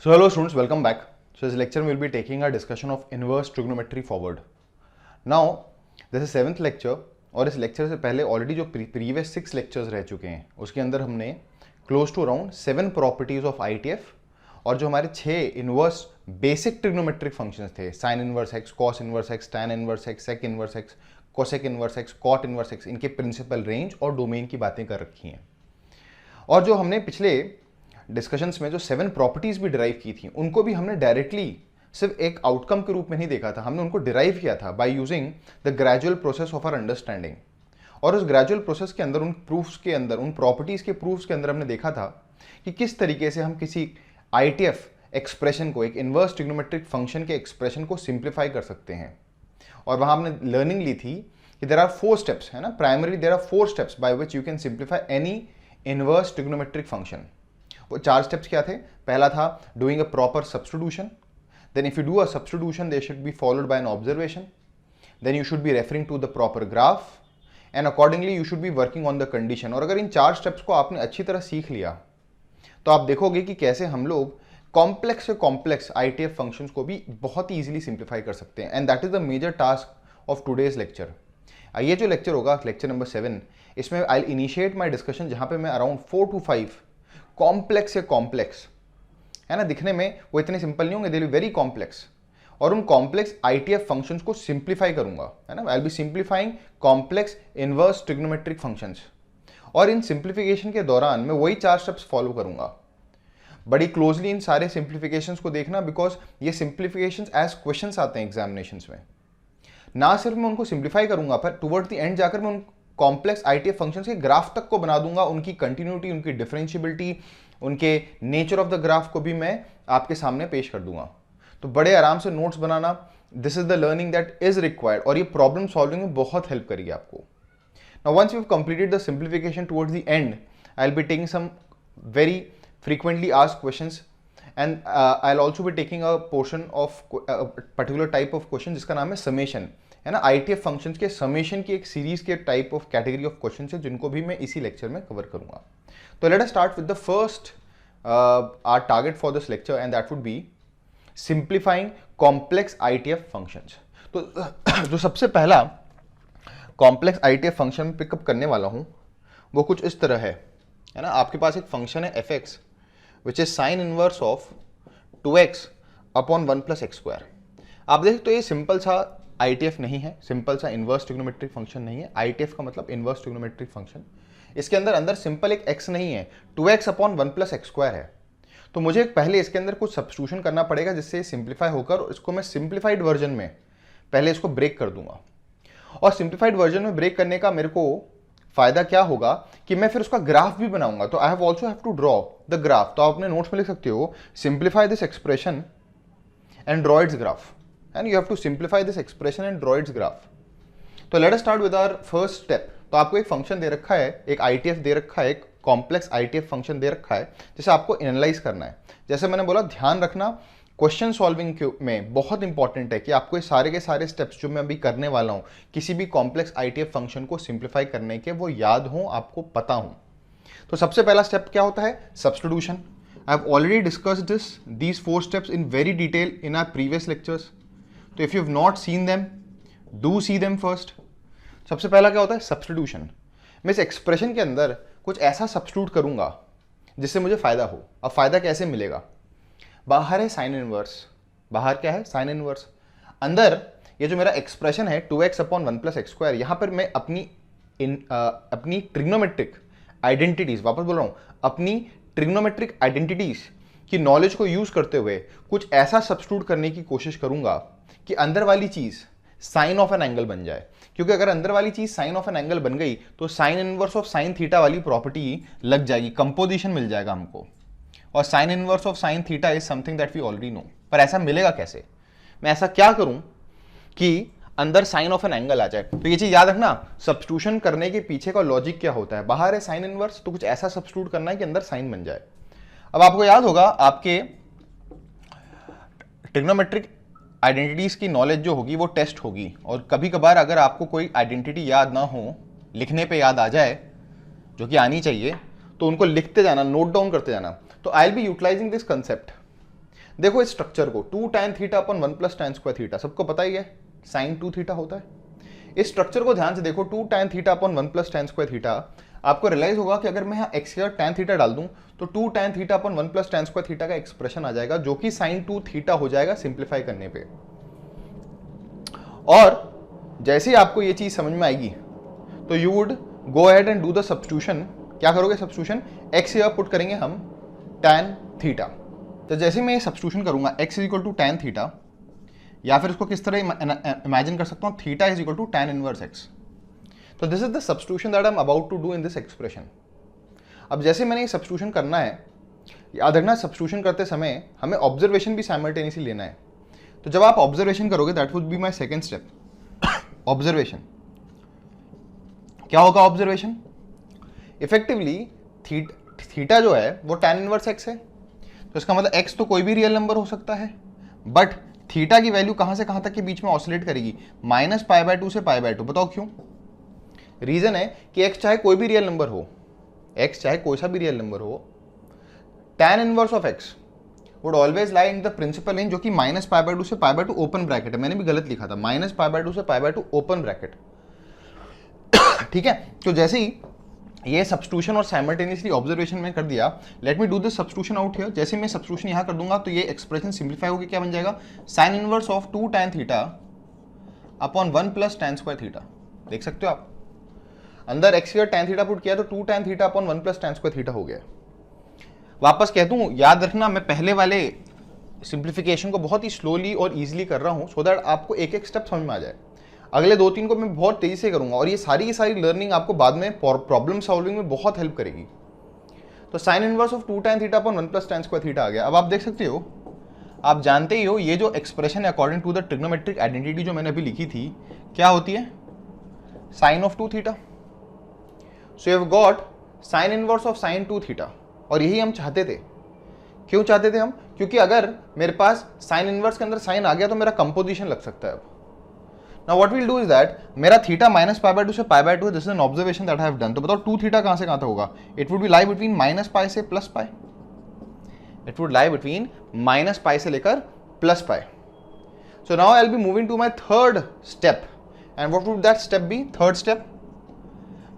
So hello students, welcome back. So this lecture we'll be taking a discussion of inverse trigonometry forward. Now this is 7th lecture और इस lecture से पहले already जो previous 6 lectures रह चुके हैं उसके अंदर हमने close to around 7 properties of ITF और जो हमारे 6 इनवर्स बेसिक ट्रिग्नोमेट्रिक फंक्शंस थे, sine inverse x, cos inverse x, tan inverse x, sec inverse x, cosec inverse x, cot inverse x, इनके प्रिंसिपल रेंज और डोमेन की बातें कर रखी हैं। और जो हमने पिछले डिस्कशंस में जो 7 प्रॉपर्टीज भी डिराइव की थी उनको भी हमने डायरेक्टली सिर्फ एक आउटकम के रूप में नहीं देखा था, हमने उनको डिराइव किया था by using the gradual process of our understanding. और उस ग्रेजुअल प्रोसेस के अंदर, उन प्रूफ्स के अंदर, उन प्रॉपर्टीज के प्रूफ्स के अंदर हमने देखा था कि किस तरीके से हम किसी आईटीएफ एक्सप्रेशन को, एक इनवर्स ट्रिग्नोमेट्रिक फंक्शन के एक्सप्रेशन को सिंप्लीफाई कर सकते हैं। और वहां हमने लर्निंग ली थी कि देयर आर 4 स्टेप्स, है ना, primary there are 4 steps by which you can simplify any inverse trigonometric function. वो 4 स्टेप्स क्या थे? पहला था doing a proper substitution, then if you do a substitution they should be followed by an observation, then you should be referring to the proper graph and accordingly you should be working on the condition. और अगर इन 4 steps को आपने अच्छी तरह सीख लिया तो आप देखोगे कि कैसे हम लोग कॉम्प्लेक्स से कॉम्प्लेक्स आईटीएफ फंक्शंस को भी बहुत ही ईजिली सिंप्लीफाई कर सकते हैं। And that is the major task of today's lecture. ये जो लेक्चर होगा, लेक्चर नंबर 7, इसमें I will initiate my discussion जहां पे मैं अराउंड 4 to 5 कॉम्प्लेक्स से कॉम्प्लेक्स, है ना, दिखने में वो इतने सिंपल नहीं होंगे, they will be very complex, और उन कॉम्प्लेक्स आईटीएफ फंक्शंस को सिंप्लीफाई करूंगा, है ना। I will be simplifying complex inverse trigonometric functions. और इन सिंप्लीफिकेशन के दौरान मैं वही 4 स्टेप्स फॉलो करूंगा। बड़ी क्लोजली इन सारे सिंप्लीफिकेशंस को देखना, बिकॉज ये सिंप्लीफिकेशंस एज क्वेश्चंस आते हैं एग्जामिनेशंस में। ना सिर्फ मैं उनको सिंप्लीफाई करूंगा, पर टुवर्ड्स द एंड जाकर मैं उन कॉम्प्लेक्स आईटीएफ फंक्शंस के ग्राफ तक को बना दूंगा, उनकी कंटिन्यूटी, उनकी डिफरेंशियबिलिटी, उनके नेचर ऑफ द ग्राफ को भी मैं आपके सामने पेश कर दूंगा। तो बड़े आराम से नोट्स बनाना, this is the learning that is required, और ये प्रॉब्लम सॉल्विंग में बहुत हेल्प करेगी आपको। Now once you have completed the simplification towards the end, I will be taking some very frequently asked questions and I'll also be taking a portion of a particular type of question जिसका नाम है summation, है ना। ITF functions के summation की एक series के type of category of question है जिनको भी मैं इसी लेक्चर में कवर करूंगा। तो let us start with the first hour target for this lecture and that would be simplifying complex ITF functions. तो जो सबसे पहला कॉम्प्लेक्स ITF फंक्शन पिकअप करने वाला हूं वो कुछ इस तरह है ना। आपके पास एक फंक्शन है fx which is sine inverse of 2x upon 1 plus x square. आप देख तो ये सिंपल सा आईटीएफ नहीं है, सिंपल सा इनवर्स ट्रिग्नोमेट्रिक फंक्शन नहीं है। आईटीएफ का मतलब इनवर्स ट्रिग्नोमेट्रिक फंक्शन। इसके अंदर सिंपल एक x नहीं है, 2x upon 1 plus x square है। तो मुझे पहले इसके अंदर कुछ सब्स्टिट्यूशन करना पड़ेगा जिससे सिंप्लीफाई होकर इसको मैं सिंप्लीफाइड वर्जन में पहले इसको ब्रेक कर दूंगा। और सिंप्लीफाइड वर्जन में ब्रेक करने का मेरे को फायदा क्या होगा कि मैं फिर उसका ग्राफ भी बनाऊंगा। तो I have also have to draw the graph. तो आप अपने नोट्स में लिख सकते हो simplify this expression and draw its graph, and you have to simplify this expression and draw its graph. तो let us start with our first step. तो आपको एक फंक्शन दे रखा है, एक आईटीएफ दे रखा है, एक कॉम्प्लेक्स आईटीएफ फंक्शन दे रखा है जिसे आपको एनालाइज करना है। जैसे मैंने बोला, ध्यान रखना क्वेश्चन सॉल्विंग में बहुत इंपॉर्टेंट है कि आपको ये सारे के सारे स्टेप्स जो मैं अभी करने वाला हूं किसी भी कॉम्प्लेक्स आईटीएफ फंक्शन को सिंप्लीफाई करने के, वो याद हो, आपको पता हो। तो सबसे पहला स्टेप क्या होता है? Substitution. I have already discussed these 4 steps in very detail in our previous lectures. तो if you have not seen them, do see them first. सबसे पहला क्या होता है? सब्स्टिट्यूशन। मैं इस एक्सप्रेशन के अंदर कुछ ऐसा सब्स्टिट्यूट करूंगा जिससे मुझे फायदा हो। अब फायदा कैसे मिलेगा? बाहर है साइन इनवर्स, बाहर क्या है? Sine inverse. अंदर ये जो मेरा एक्सप्रेशन है 2x upon 1 plus x square, यहां पर मैं अपनी ट्रिग्नोमेट्रिक आइडेंटिटीज, वापस बोल रहा हूं, अपनी ट्रिग्नोमेट्रिक आइडेंटिटीज की नॉलेज को यूज करते हुए कुछ ऐसा सब्स्टिट्यूट करने की कोशिश करूंगा कि अंदर वाली चीज साइन ऑफ एन एंगल बन जाए। क्योंकि अगर अंदर वाली चीज साइन ऑफ एन एंगल बन गई तो sine inverse of sine theta वाली प्रॉपर्टी लग जाएगी, कंपोजिशन मिल जाएगा हमको। और sine inverse of sine theta is something that we already know. पर ऐसा मिलेगा कैसे? मैं ऐसा क्या करूं कि अंदर साइन ऑफ एन एंगल आ जाए? तो ये चीज याद रखना, सब्स्टिट्यूशन करने के पीछे का लॉजिक क्या होता है। बाहर है साइन इनवर्स, तो कुछ ऐसा सब्स्टिट्यूट करना है कि अंदर साइन बन जाए। अब आपको याद होगा, आपके ट्रिग्नोमेट्रिक आइडेंटिटीज की नॉलेज जो होगी वो टेस्ट होगी, और कभी कभार अगर आपको कोई आइडेंटिटी याद ना हो, लिखने पे याद आ जाए, जो कि आनी चाहिए, तो उनको लिखते जाना, नोट डाउन करते जाना। तो I will be utilizing this concept देखो इस स्ट्रक्चर को 2 tan theta upon 1 plus tan square theta सबको पता ही है sin 2 थीटा होता है। इस स्ट्रक्चर को ध्यान से देखो 2 tan theta upon 1 plus tan square theta, आपको रियलाइज होगा कि अगर मैं यहाँ x या tan थीटा डाल दूं तो 2 tan theta upon 1 plus tan square theta का एक्सप्रेशन आ जाएगा जो कि sin 2 थीटा हो जाएगा सिंप्लीफाई करने पे। और जैसे ही आपको ये चीज समझ में आएगी तो you would go ahead and do the substitution. क्या करोगे सब्स्टिट्यूशन? x यहाँ पुट करेंगे हम tan थीटा। तो जैसे मैं ये सब्स्टिट्यूशन करूंगा x is equal to tan theta, या फिर इसको किस तरह इमेजिन कर सकता हूँ, theta is equal to tan inverse x। तो this is the substitution that I am about to do in this expression. अब जैसे मैंने ये सब्स्टिट्यूशन करना है, याद रखना सब्स्टिट्यूशन करते समय हमें ऑब्जर्वेशन भी साइमल्टेनियसली लेना है। तो जब आप ऑब्जर्वेशन करोगे that would be my second step. Observation क्या होगा? ऑब्जर्वेशन इफेक्टिवली थीटा जो है वो tan इनवर्स x है, तो इसका मतलब x तो कोई भी रियल नंबर हो सकता है, बट थीटा की वैल्यू कहां से कहां तक के बीच में ऑसिलेट करेगी? -π/2 से π/2। बताओ क्यों? रीजन है कि x चाहे कोई भी रियल नंबर हो, x चाहे कोई सा भी रियल नंबर हो, tan inverse of x would always lie in the principal range जो कि -π/2 से π/2 ओपन ब्रैकेट है। मैंने भी गलत लिखा था, -π/2 से π/2 ओपन ब्रैकेट। ठीक है, तो जैसे ही ये सब्स्टिट्यूशन और साइमल्टेनियसली ऑब्जर्वेशन में कर दिया, let me do this substitution out here. जैसे मैं सब्स्टिट्यूशन यहां कर दूंगा तो ये एक्सप्रेशन सिंप्लीफाई होकर क्या बन जाएगा? sin inverse of 2 tan theta upon 1 plus tan square theta. देख सकते हो आप, अंदर x का tan थीटा पुट किया तो 2 tan theta upon 1 plus tan square theta हो गया। वापस कह दूं, याद रखना मैं पहले वाले सिंप्लीफिकेशन को बहुत ही स्लोली और इजीली कर रहा हूं सो दैट आपको एक एक स्टेप समझ में आ जाए। अगले 2-3 को मैं बहुत तेजी से करूंगा और ये सारी की सारी लर्निंग आपको बाद में प्रॉब्लम सॉल्विंग में बहुत हेल्प करेगी। तो sin inverse of 2 tan theta upon 1 plus tan square theta आ गया। अब आप देख सकते हो, आप जानते ही हो ये जो एक्सप्रेशन है according to the trigonometric identity जो मैंने अभी लिखी थी, क्या होती है? sin of 2 theta. So you have got sin inverse of sin 2 theta, और यही हम चाहते थे। क्यों चाहते थे हम? क्योंकि अगर मेरे पास sin इनवर्स के अंदर sin आ गया तो मेरा कंपोजिशन लग सकता है। अब Now what we'll do is that मेरा थीटा -π/2 से π/2 है, this is an observation that I have done. तो बताओ 2 थीटा कहां से कहां तक होगा? It would be lie between -π से +π। इट वुड लाई बिटवीन -π से लेकर +π। So now I will be moving to my third step, and what would that step be? Third step,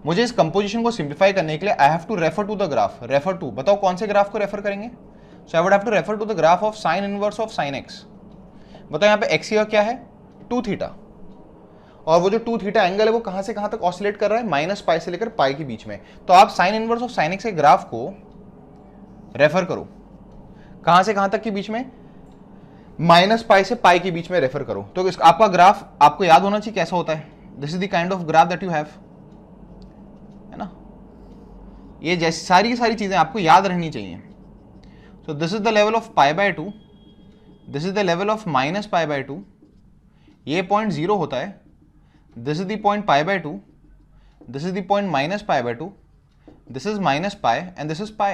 मुझे इस कंपोजिशन को सिंप्लीफाई करने के लिए I have to refer to the graph. Refer to, बताओ कौन से ग्राफ को रेफर करेंगे? So I would have to refer to the graph of sin inverse of sin x। बताओ यहाँ पे x का क्या है? 2 थीटा, और वो जो 2 थीटा एंगल है वो कहां से कहां तक ऑसिलेट कर रहा है? -π से लेकर π के बीच में। तो आप sin inverse of sin x के ग्राफ को रेफर करो, कहां से कहां तक के बीच में? -π से π के बीच में रेफर करो। तो आपका ग्राफ आपको याद होना चाहिए कैसा होता है। This is the kind of graph that you have, है ना? ये जैसी सारी की सारी चीजें आपको याद रहनी चाहिए। So this is the level of π/2, this is the level of -π/2, ये पॉइंट 0 होता है, this is the point π/2, this is the point -π/2, this is -π and this is π.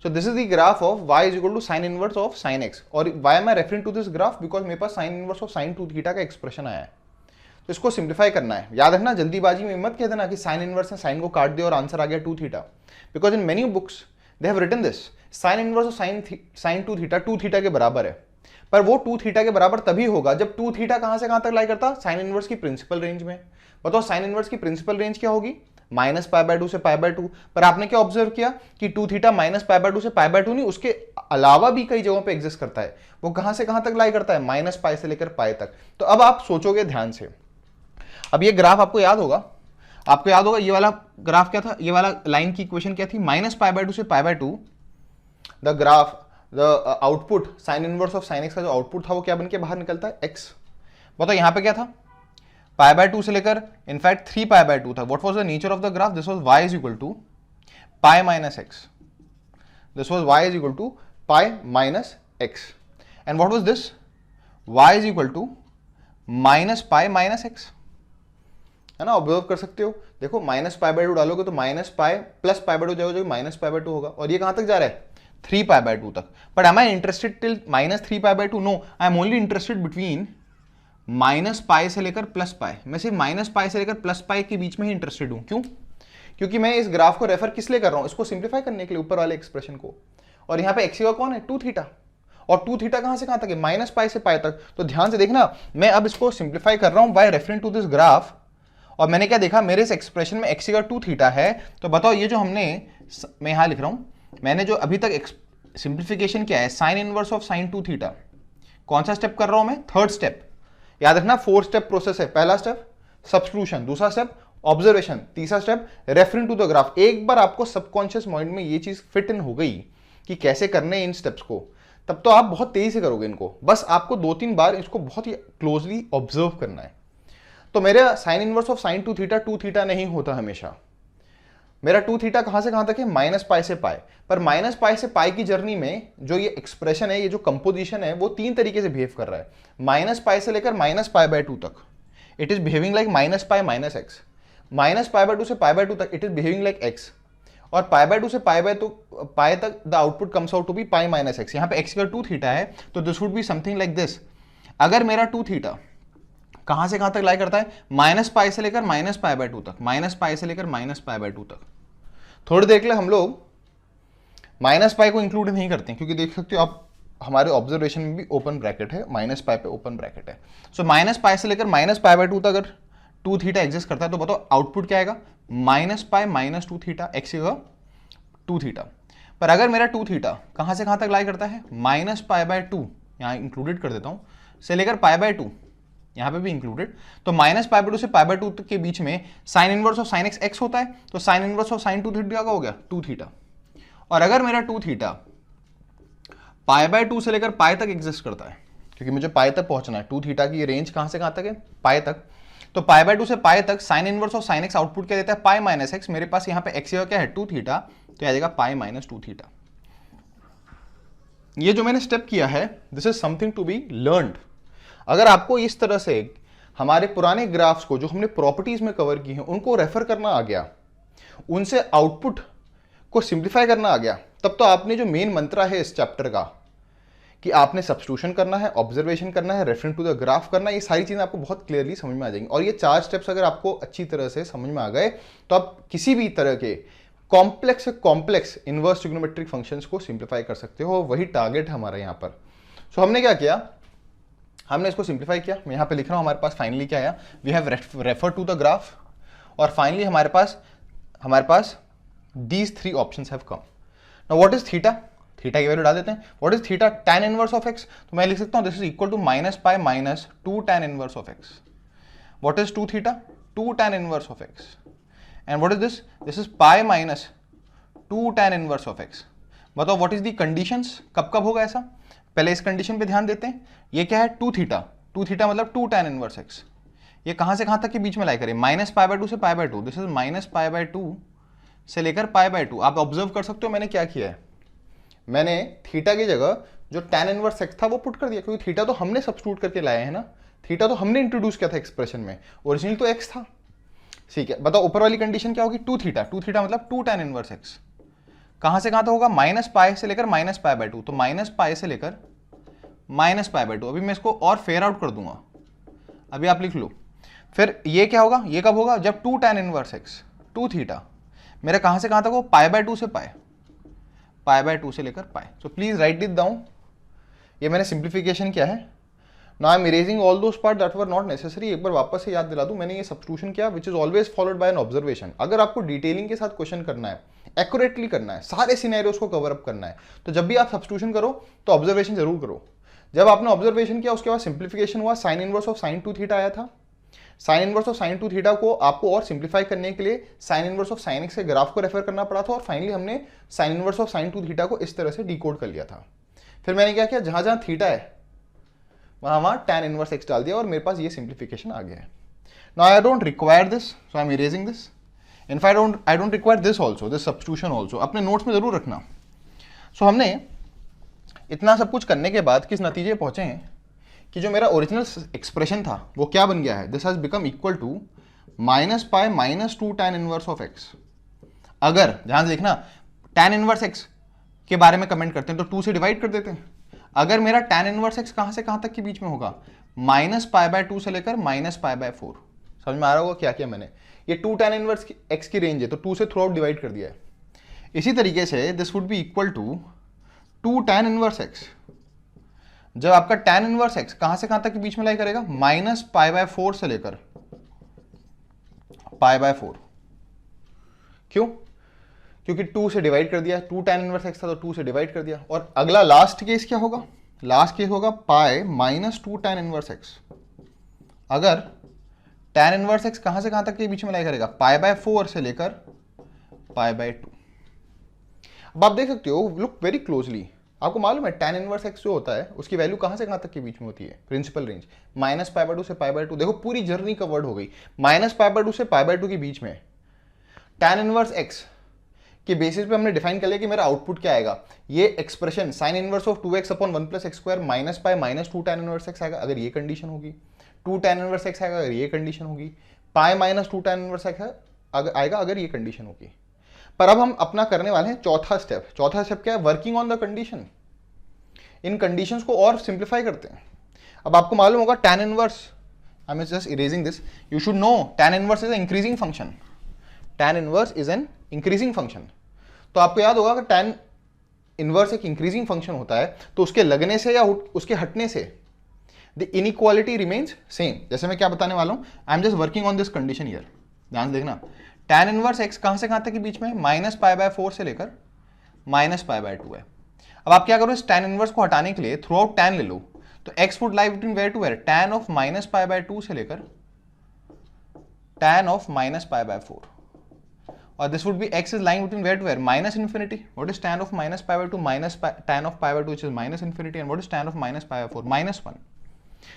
So this is the graph of y is equal to sin inverse of sin x. और why am I referring to this graph? Because मेरे पास sin inverse of sin 2 theta का expression आया है, तो इसको simplify करना है। याद रखना, जल्दीबाजी में मत कह देना कि sin इनवर्स ने sin को काट दिया और आंसर आ गया 2 theta, because in many books they have written this sin inverse of sin 2 theta 2 theta के बराबर है, पर वो 2 थीटा के बराबर तभी होगा जब 2 थीटा कहां से कहां तक लाई करता? sin इनवर्स की प्रिंसिपल रेंज में। बताओ sin इनवर्स की प्रिंसिपल रेंज क्या होगी? -π/2 से π/2। पर आपने क्या ऑब्जर्व किया कि 2 थीटा -π/2 से π/2 नहीं, उसके अलावा भी कई जगहों पे एग्जिस्ट करता है। वो कहां से कहां तक लाई करता है? -π से लेकर π तक। तो अब आप सोचोगे ध्यान से, अब ये ग्राफ आपको याद होगा, ये वाला ग्राफ क्या था? ये वाला लाइन की इक्वेशन क्या थी? -π/2 से π/2 the graph the output sin inverse of sin x का जो आउटपुट था वो क्या बन के बाहर निकलता है? x। बताओ यहाँ पे क्या था? π/2 से लेकर इनफैक्ट 3π/2 था। What was the nature of the graph? This was y is equal to π minus x। This was y is equal to π minus x, and what was this? y is equal to -π minus x, है ना? Observe कर सकते हो, देखो -π/2 डालोगे तो -π plus π/2 जाएगा जो -π/2 होगा, और ये कहां तक जा रहा है? 3π/2 तक। But am I interested till -3π/2? No, I am only interested between -π से लेकर +π। मैं सिर्फ -π से लेकर +π के बीच में ही इंटरेस्टेड हूं। क्यों? क्योंकि मैं इस ग्राफ को रेफर किस लिए कर रहा हूं? इसको सिंप्लीफाई करने के लिए, ऊपर वाले एक्सप्रेशन को। और यहाँ पे x का कौन है? 2 थीटा, और टू थीटा कहां से कहां तक है, माइनस पाई से पाई तक। तो ध्यान से देखना, मैं अब इसको सिंप्लीफाई कर रहा हूं by referring to this graph, और मैंने क्या देखा, मेरे इस एक्सप्रेशन में एक्स का टू थीटा है। तो बताओ ये जो हमने, मैं यहां लिख रहा हूं, मैंने जो अभी तक सिंप्लीफिकेशन किया है sign inverse of sign to theta, कौन सा स्टेप कर रहा हूं मैं, थर्ड स्टेप। याद रखना 4 स्टेप प्रोसेस है, पहला स्टेप सब्स्टिट्यूशन, दूसरा स्टेप ऑब्जर्वेशन, तीसरा step referring to the graph. एक बार आपको सबकॉन्शियस माइंड में ये चीज फिट इन हो गई कि कैसे करने हैं इन स्टेप्स को, तब तो आप बहुत तेजी से करोगे इनको। बस आपको 2-3 बार इसको बहुत ही क्लोजली ऑब्जर्व करना है। तो मेरा sign inverse of sign to theta नहीं होता हमेशा। मेरा टू थीटा कहां से कहां तक है, माइनस पाई से पाई। पर माइनस पाई से पाई की जर्नी में जो ये एक्सप्रेशन है, ये जो कंपोजिशन है, वो 3 तरीके से बिहेव कर रहा है। माइनस पाई से लेकर माइनस पाई बाय 2 तक it is behaving like minus pi minus x. Minus pi by 2 से पाई बाय 2 तक it is behaving like x. और पाई बाय 2 से पाई बाय 2 पाई तक the output comes out to be pi minus x. यहाँ पे x का two theta है, तो this would be something like this. अगर मेरा टू थीटा कहां से कहां तक लाई करता है, माइनस पाई से लेकर माइनस पाई बाय 2 तक, माइनस पाई से लेकर माइनस पाई बाय 2 तक। थोड़ी देर के लिए हम लोग माइनस पाई को इंक्लूड नहीं करते, क्योंकि देख सकते हो आप हमारे ऑब्जर्वेशन में भी ओपन ब्रैकेट है, माइनस पाई पे ओपन ब्रैकेट है। सो माइनस पाई से लेकर माइनस पाई बाय 2 तक अगर टू थीटा एग्जिस्ट करता है, तो बताओ आउटपुट क्या आएगा, minus pi minus two theta, x का टू थीटा। पर अगर मेरा टू थीटा कहां से कहां तक लाई करता है, माइनस पाई बाय 2, यहां इंक्लूडेड कर देता हूं, से लेकर पाई बाय 2, यहां पे भी इंक्लूडेड। तो माइनस पाई बाय 2 से पाई बाय 2 के बीच में sine inverse of sine x x होता है, तो sine inverse of sign to theta का हो गया टू थीटा। और अगर मेरा टू थीटा पाई बाय 2 से लेकर पाई तक एग्जिस्ट करता है, क्योंकि मुझे पाई तक पहुंचना है, टू थीटा की रेंज कहां से कहां तक है, पाई तक। तो पाई बाय 2 से पाई तक sign inverse of sine x output क्या देता है, पाई माइनस एक्स। मेरे पास यहाँ पे एक्स क्या है, टू थीटा, तो आ जाएगा पाई माइनस टू थीटा। ये जो मैंने स्टेप किया है, this is something to be learned. अगर आपको इस तरह से हमारे पुराने ग्राफ्स को जो हमने प्रॉपर्टीज में कवर की हैं उनको रेफर करना आ गया, उनसे आउटपुट को सिंप्लीफाई करना आ गया, तब तो आपने जो मेन मंत्रा है इस चैप्टर का, कि आपने सब्स्टिट्यूशन करना है, ऑब्जर्वेशन करना है, रेफरिंग टू द ग्राफ करना है, ये सारी चीजें आपको बहुत क्लियरली समझ में आ जाएंगी। और ये 4 स्टेप्स अगर आपको अच्छी तरह से समझ में आ गए, तो आप किसी भी तरह के कॉम्प्लेक्स से कॉम्प्लेक्स इनवर्स ट्रिग्नोमेट्रिक फंक्शंस को सिंप्लीफाई कर सकते हो। वही टारगेट है हमारा यहाँ पर। सो हमने क्या किया, हमने इसको सिंप्लीफाई किया। मैं यहाँ पे लिख रहा हूँ, हमारे पास फाइनली क्या आया, we have refer to the graph, और फाइनली हमारे पास these 3 options have come. Now what is theta, theta की वैल्यू डाल देते हैं। What is theta, tan inverse of x. तो मैं लिख सकता हूँ this is equal to minus pi minus 2 tan inverse of x. What is two theta, 2 tan inverse of x. And what is this, this is pi minus 2 tan inverse of x. बताओ what is the conditions, कब कब होगा ऐसा, पहले इस condition पे ध्यान देते हैं। ये क्या है, टू थीटा मतलब 2 tan इनवर्स एक्स। ये कहां से कहां तक के बीच में लाई करें, माइनस पाई बाय 2 से पाई by 2, this is minus pi by 2 से लेकर पाई बाय 2। आप ऑब्जर्व कर सकते हो मैंने क्या किया है, मैंने थीटा की जगह जो tan इनवर्स एक्स था वो पुट कर दिया, क्योंकि थीटा तो हमने सब्स्टिट्यूट करके लाए हैं ना, थीटा तो हमने इंट्रोड्यूस किया था एक्सप्रेशन में, ओरिजिनल तो एक्स था। ठीक है, बताओ ऊपर वाली कंडीशन क्या होगी, टू थीटा मतलब 2 tan इनवर्स एक्स। कहां से कहां तक होगा, माइनस पाई से लेकर माइनस पाई बाय 2, तो माइनस पाई से लेकर माइनस पाई बाय 2। अभी मैं इसको और फेयर आउट कर दूंगा, अभी आप लिख लो। फिर ये क्या होगा, ये कब होगा, जब 2 tan inverse x, two theta मेरा कहां से कहां तक हो, पाई बाय 2 से पाई बाय 2 से लेकर पाई। So please write it down. ये मैंने सिंप्लीफिकेशन किया है। Now I am erasing all those part that were not necessary. एक बार वापस से याद दिला दूं, मैंने ये सब्स्टिट्यूशन किया which is always followed by an observation. अगर आपको डिटेलिंग के साथ क्वेश्चन करना है, एक्यूरेटली करना है, सारे सिनेरियोस को कवर अप करना है, तो जब भी आप सब्स्टिट्यूशन करो तो ऑब्जर्वेशन जरूर करो। जब आपने ऑब्जर्वेशन किया उसके बाद सिंप्लीफिकेशन हुआ, sign inverse of sign to theta आया था। Sign inverse of sign to theta को आपको और सिंप्लीफाई करने के लिए sign inverse of sine x के ग्राफ को रेफर करना पड़ा था, और फाइनली हमने sign inverse of sign to theta को इस तरह से डिकोड कर लिया था। फिर मैंने क्या किया, जहां जहां थीटा है वहां tan इनवर्स एक्स डाल दिया, और मेरे पास ये सिंप्लीफिकेशन आ गया है। Now I don't require this, so I am erasing this. In fact I don't require this also, this substitution also. अपने नोट्स में जरूर रखना। सो हमने इतना सब कुछ करने के बाद किस नतीजे पहुंचे हैं कि जो मेरा ओरिजिनल एक्सप्रेशन था वो क्या बन गया है, this has become equal to minus pi minus 2 tan inverse of x. अगर ध्यान से देखना, tan इनवर्स एक्स के बारे में कमेंट करते हैं तो 2 से डिवाइड कर देते हैं। अगर मेरा tan इनवर्स एक्स कहां से कहां तक के बीच में होगा, माइनस पाई बाय 2 से लेकर माइनस पाई बाय 4। समझ में आ रहा होगा क्या किया मैंने, ये 2 tan इनवर्स एक्स की रेंज है तो 2 से थ्रू आउट डिवाइड कर दिया है। इसी तरीके से this would be equal to 2 tan inverse x जब आपका tan इनवर्स x कहां से कहां तक के बीच में लाई करेगा, -π/4 से लेकर π/4। क्यों? क्योंकि 2 से डिवाइड कर दिया, 2 tan इनवर्स x था तो 2 से डिवाइड कर दिया। और अगला लास्ट केस क्या होगा, लास्ट केस होगा पाई -2 tan इनवर्स x। अगर tan इनवर्स x कहां से कहां तक के बीच में लाई करेगा, π/4 से लेकर π/2। अब आप देख सकते हो, लुक वेरी क्लोजली, आपको मालूम है tan इनवर्स x जो होता है उसकी वैल्यू कहां से कहां तक के बीच में होती है, प्रिंसिपल रेंज -π/2 से π/2। देखो पूरी जर्नी कवर्ड हो गई, -π/2 से π/2 के बीच में। tan इनवर्स x के बेसिस पे हमने डिफाइन कर लिया कि मेरा आउटपुट क्या आएगा, ये expression sin inverse of 2x upon 1 + x² -π -2 tan inverse x आएगा अगर ये कंडीशन होगी, 2 tan इनवर्स x आएगा अगर ये कंडीशन होगी, पाई -2 tan इनवर्स x आएगा अगर ये कंडीशन होगी। पर अब हम अपना करने वाले हैं चौथा स्टेप। चौथा स्टेप क्या है, working on the condition. In conditions को और सिंप्लीफाई करते हैं। अब आपको मालूम होगा tan inverse, I am just erasing this, you should know tan inverse is an increasing function. tan inverse is an increasing function. तो आपको याद होगा कि tan इनवर्स एक इंक्रीजिंग फंक्शन होता है तो उसके लगने से या उसके हटने से द इनइक्वालिटी रिमेन्स सेम। जैसे मैं क्या बताने वाला हूं, आई am just working on this condition here, ध्यान से देखना। tan इनवर्स x कहां से कहां तक के बीच में, -π/4 से लेकर -π/2 है। अब आप क्या करो, इस tan इनवर्स को हटाने के लिए थ्रू आउट tan ले लो, तो x would lie between where to where, tan of -π/2 से लेकर tan ऑफ -π/4। और this would be x is lying between where to where, -∞। what is tan of -π/2 minus tan of π/2 which is -∞, and what is tan of -π/4, -1।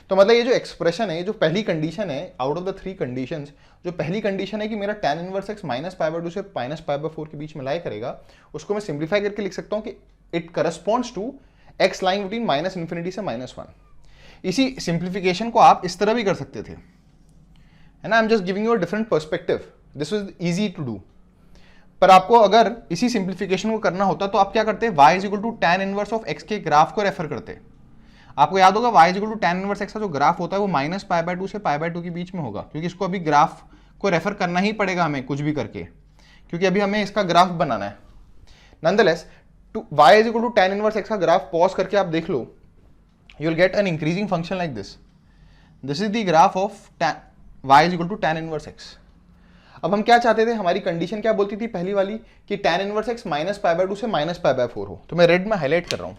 तो मतलब ये जो expression है, जो पहली कंडीशन है आउट ऑफ द 3 कंडीशंस, जो पहली कंडीशन है कि मेरा tan इनवर्स x -π/2 से -π/4 के बीच में लाई करेगा, उसको मैं सिंप्लीफाई करके लिख सकता हूं कि it corresponds to x lying between -∞ से -1। इसी सिंप्लीफिकेशन को आप इस तरह भी कर सकते थे, है ना। I am just giving you a different perspective, this is easy to do. पर आपको अगर इसी सिंप्लीफिकेशन को करना होता तो आप क्या करते, y = tan inverse of x के ग्राफ को रेफर करते। आपको याद होगा y = tan इनवर्स x का जो ग्राफ होता है वो -π/2 से π/2 के बीच में होगा, क्योंकि इसको अभी ग्राफ को रेफर करना ही पड़ेगा हमें कुछ भी करके, क्योंकि अभी हमें इसका ग्राफ बनाना है। Nonetheless y = tan inverse x का ग्राफ पॉज करके आप देख लो, you will get an increasing function like this. This is the graph of y = tan inverse x। अब हम क्या चाहते थे, हमारी कंडीशन क्या बोलती थी पहली वाली, कि tan इनवर्स x -π/2 से -π/4 हो। तो मैं रेड में हाईलाइट कर रहा हूं,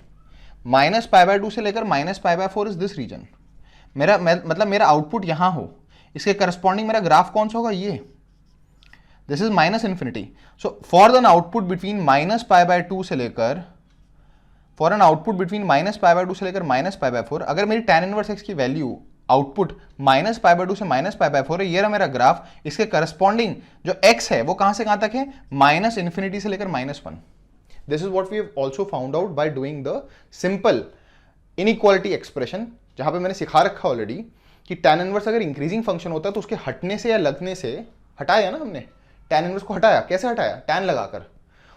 -π/2 से लेकर -π/4 इज दिस रीजन। मतलब मेरा आउटपुट यहां हो, इसके करस्पॉन्डिंग मेरा ग्राफ कौन सा होगा, ये, this is -∞। So for an output between -π/2 से लेकर -π/4, अगर मेरी tan इनवर्स x की वैल्यू आउटपुट -π/2 से -π/4 है, ये रहा मेरा ग्राफ, इसके करस्पॉन्डिंग जो x है वो कहां से कहां तक है, -∞ से लेकर -1। This is what we have also found out by doing the simple inequality expression, जहां पे मैंने सिखा रखा ऑलरेडी कि tan इनवर्स अगर इंक्रीजिंग फंक्शन होता है तो उसके हटने से या लगने से, हटाया ना हमने tan इनवर्स को, हटाया कैसे हटाया, tan लगाकर,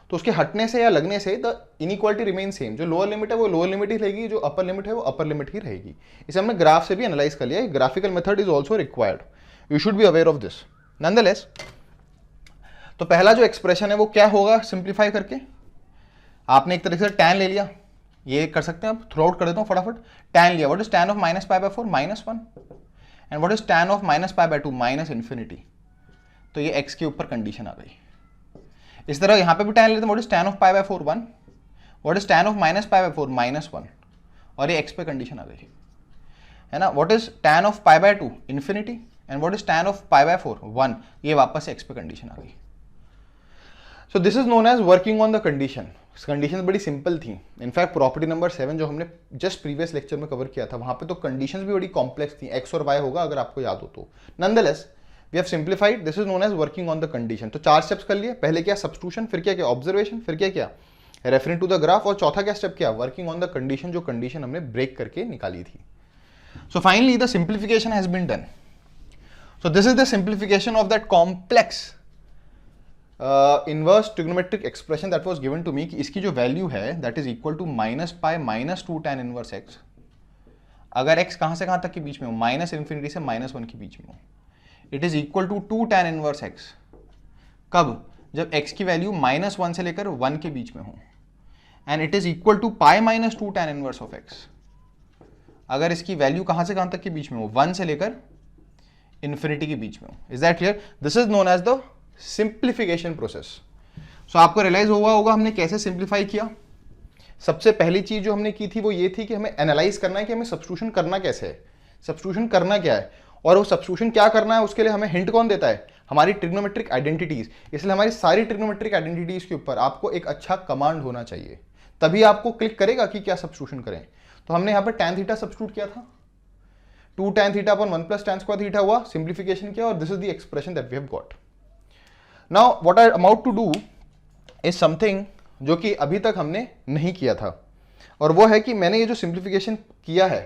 तो उसके हटने से या लगने से द इनइक्वालिटी रिमेन सेम। जो लोअर लिमिट है वो लोअर लिमिट ही रहेगी, जो अपर लिमिट है वो अपर लिमिट ही रहेगी। इसे हमने ग्राफ से भी एनालाइज कर लिया, graphical method is also required, you should be aware of this. Nonetheless तो पहला जो एक्सप्रेशन है वो क्या होगा, सिंप्लीफाई करके आपने एक तरीके से tan ले लिया, ये कर सकते हैं आप, थ्रू आउट कर देता हूँ फटाफट। tan लिया, what is tan of -π/4, -1, and what is tan of -π/2, -∞। तो ये x के ऊपर कंडीशन आ गई। इस तरह यहां पे भी tan लेते हैं, what is tan of π/4, 1, what is tan of -π/4, -1, और ये x पे कंडीशन आ गई, है ना। What is tan of π/2, ∞, and what is tan of π/4, 1, ये वापस x पे कंडीशन आ गई। So this is known as working on the condition. Condition बड़ी सिंपल थी, इनफैक्ट प्रॉपर्टी नंबर 7 जो हमने जस्ट प्रीवियस लेक्चर में कवर किया था, वहां पे तो कंडीशंस भी बड़ी कॉम्प्लेक्स थी, x और y होगा अगर आपको याद हो तो। Nonetheless we have simplified, this is known as working on the condition. तो 4 स्टेप्स कर लिए, पहले क्या सब्स्टिट्यूशन, फिर क्या ऑब्जर्वेशन, फिर क्या रेफरिंग टू द ग्राफ, और चौथा क्या स्टेप क्या, वर्किंग ऑन द कंडीशन, जो कंडीशन हमने ब्रेक करके निकाली थी। So finally the simplification has been done. So this is the simplification of that complex inverse trigonometric expression that was given to me, कि इसकी जो वैल्यू है that is equal to -π -2 tan inverse x, अगर x कहां से कहां तक के बीच में हो, -∞ से -1 के बीच में हो। It is equal to 2 tan inverse x, कब, जब x की वैल्यू -1 से लेकर 1 के बीच में हो, and it is equal to π -2 tan inverse of x, अगर इसकी वैल्यू कहां से कहां तक के बीच में हो, 1 से लेकर इन्फिनिटी के बीच में हो। Is that clear? This is known as the simplification process. So आपको रियलाइज हुआ होगा हमने कैसे सिंप्लीफाई किया। सबसे पहली चीज जो हमने की थी वो ये थी कि हमें एनालाइज करना है कि हमें सब्स्टिट्यूशन करना कैसे है, सब्स्टिट्यूशन करना क्या है, और वो सब्स्टिट्यूशन क्या करना है उसके लिए हमें हिंट कौन देता है, हमारी ट्रिग्नोमेट्रिक आइडेंटिटीज। इसलिए हमारी सारी ट्रिग्नोमेट्रिक आइडेंटिटीज के ऊपर आपको एक अच्छा कमांड होना चाहिए, तभी आपको क्लिक करेगा कि क्या सब्स्टिट्यूशन करें। तो हमने यहाँ पर tan थीटा सब्स्टिट्यूट किया था, 2 tan theta upon 1 plus tan square theta हुआ, सिंप्लीफिकेशन किया, और this is the expression that we have got. Now what I am about to do is something जो कि अभी तक हमने नहीं किया था, और वो है कि मैंने ये जो सिंप्लीफिकेशन किया है,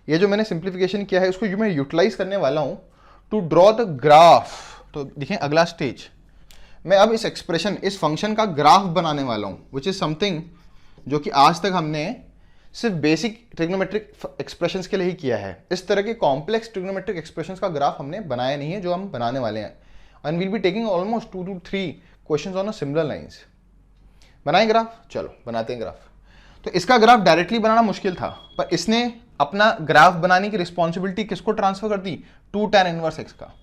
ये जो मैंने सिंप्लीफिकेशन किया है उसको मैं यूटिलाइज करने वाला हूं टू ड्रॉ द ग्राफ। तो देखें अगला स्टेज, मैं अब इस एक्सप्रेशन, इस फंक्शन का ग्राफ बनाने वाला हूं, विच इज समथिंग जो कि आज तक हमने सिर्फ बेसिक ट्रिग्नोमेट्रिक एक्सप्रेशंस के लिए ही किया है। इस तरह के कॉम्प्लेक्स ट्रिग्नोमेट्रिक एक्सप्रेशंस का ग्राफ हमने बनाया नहीं है, जो हम बनाने वाले हैं। And we'll be taking almost 2 to 3 questions on a similar lines. बनाएं ग्राफ, चलो बनाते हैं ग्राफ। तो इसका ग्राफ डायरेक्टली बनाना मुश्किल था, पर इसने अपना ग्राफ बनाने की रिस्पॉन्सिबिलिटी किसको ट्रांसफर कर दी, 2 tan इनवर्स x का।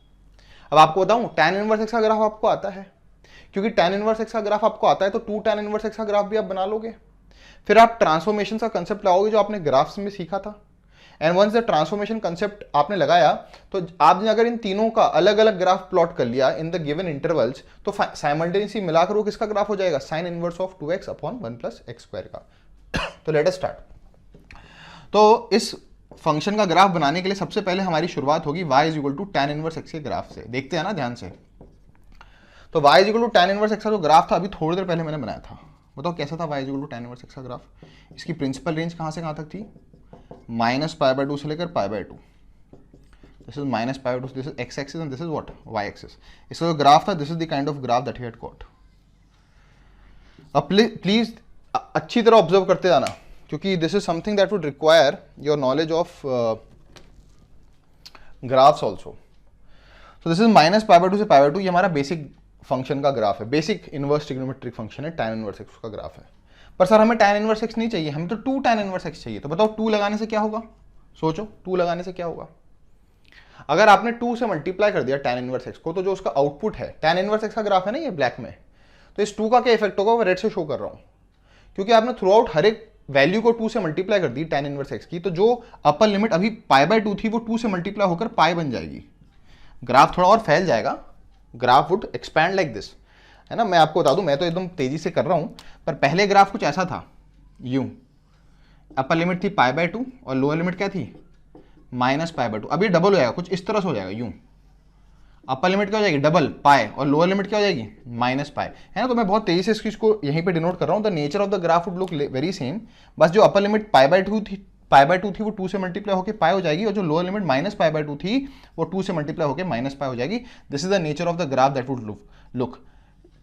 अब आपको बताऊं tan इनवर्स x का ग्राफ आपको आता है, क्योंकि tan इनवर्स x का ग्राफ आपको आता है तो 2 tan इनवर्स x का ग्राफ भी आप बना लोगे। फिर आप ट्रांसफॉर्मेशन का कंसेप्ट लाओगे जो आपने ग्राफ्स में सीखा था, and once the transformation concept आपने लगाया तो आपने अगर इन तीनों का अलग अलग ग्राफ प्लॉट कर लिया इन द गिवन इंटरवल्स, तो साइमल्टेनियसली मिलाकर वो किसका ग्राफ हो जाएगा, sign inverse of 2x upon 1 plus x square का। तो लेट अस स्टार्ट। तो इस फंक्शन का ग्राफ बनाने के लिए सबसे पहले हमारी शुरुआत होगी y is equal to tan inverse x के ग्राफ से। देखते हैं ना ध्यान से। तो y is equal to tan inverse x का जो ग्राफ था अभी थोड़ी देर पहले मैंने बनाया था, बताओ कैसा था y is equal to tan inverse x का ग्राफ। इसकी प्रिंसिपल रेंज कहां से कहां तक थी, -π/2 से लेकर π/2। This is -π/2, this is x axis and this is what, y axis. इसका जो ग्राफ था this is the kind of graph that we had got. अब प्लीज अच्छी तरह ऑब्जर्व करते जाना, क्योंकि this is something that would require your knowledge of graphs also. तो दिस इज -π/2 से π/2, ये हमारा बेसिक फंक्शन का ग्राफ है, बेसिक इनवर्स ट्रिग्नोमेट्रिक फंक्शन है, tan इनवर्स x का ग्राफ है। पर सर हमें tan इनवर्स x नहीं चाहिए, हमें तो 2 tan इनवर्स x चाहिए। तो बताओ 2 लगाने से क्या होगा, सोचो 2 लगाने से क्या होगा। अगर आपने 2 से मल्टीप्लाई कर दिया tan इनवर्स x को, तो जो उसका आउटपुट है, tan इनवर्स x का ग्राफ है ना ये ब्लैक में, तो इस 2 का क्या इफेक्ट होगा, वो रेड से शो कर रहा हूं, क्योंकि आपने थ्रू आउट हर एक वैल्यू को 2 से मल्टीप्लाई कर दी tan इनवर्स x की, तो जो अपर लिमिट अभी π/2 थी वो 2 से मल्टीप्लाई होकर पाई बन जाएगी। ग्राफ थोड़ा और फैल जाएगा, graph would expand like this, है ना। मैं आपको बता दूं, मैं तो एकदम तेजी से कर रहा हूं, पर पहले ग्राफ कुछ ऐसा था, यूं अपर लिमिट थी π/2 और लोअर लिमिट क्या थी, -π/2। अभी डबल हो जाएगा, कुछ इस तरह से हो जाएगा, यूं अपर लिमिट क्या हो जाएगी डबल पाई, और लोअर लिमिट क्या हो जाएगी -π, है ना। तो मैं बहुत तेजी से इसको यहीं पे डिनोट कर रहा हूं। The nature of the graph would look very same, बस जो अपर लिमिट π/2 थी वो 2 से मल्टीप्लाई होकर पाई हो जाएगी, और जो लोअर लिमिट -π/2 थी वो 2 से मल्टीप्लाई होकर -π हो जाएगी। This is the nature of the graph that would look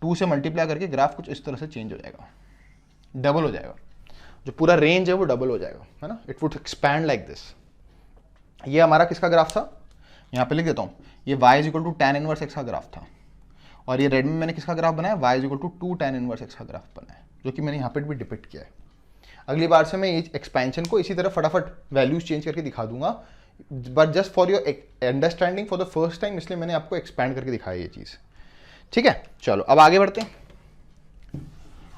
2 से मल्टीप्लाई करके ग्राफ कुछ इस तरह से चेंज हो जाएगा, डबल हो जाएगा, जो पूरा रेंज है वो डबल हो जाएगा, है ना। It would expand like this. ये हमारा किसका ग्राफ था, यहाँ पे लिख देता हूँ, ये y is equal to tan inverse x का ग्राफ था, और ये रेड में मैंने किसका ग्राफ बनाया, y is equal to 2 tan inverse x का ग्राफ बनाया, जो कि मैंने यहाँ पे भी डिपिक्ट किया है। अगली बार से मैं ये एक्सपेंशन को इसी तरह फटाफट वैल्यूज चेंज करके दिखा दूंगा, but just for your understanding for the first time, इसलिए मैंने आपको एक्सपैंड करके दिखाया ये चीज़, ठीक है। चलो अब आगे बढ़ते हैं।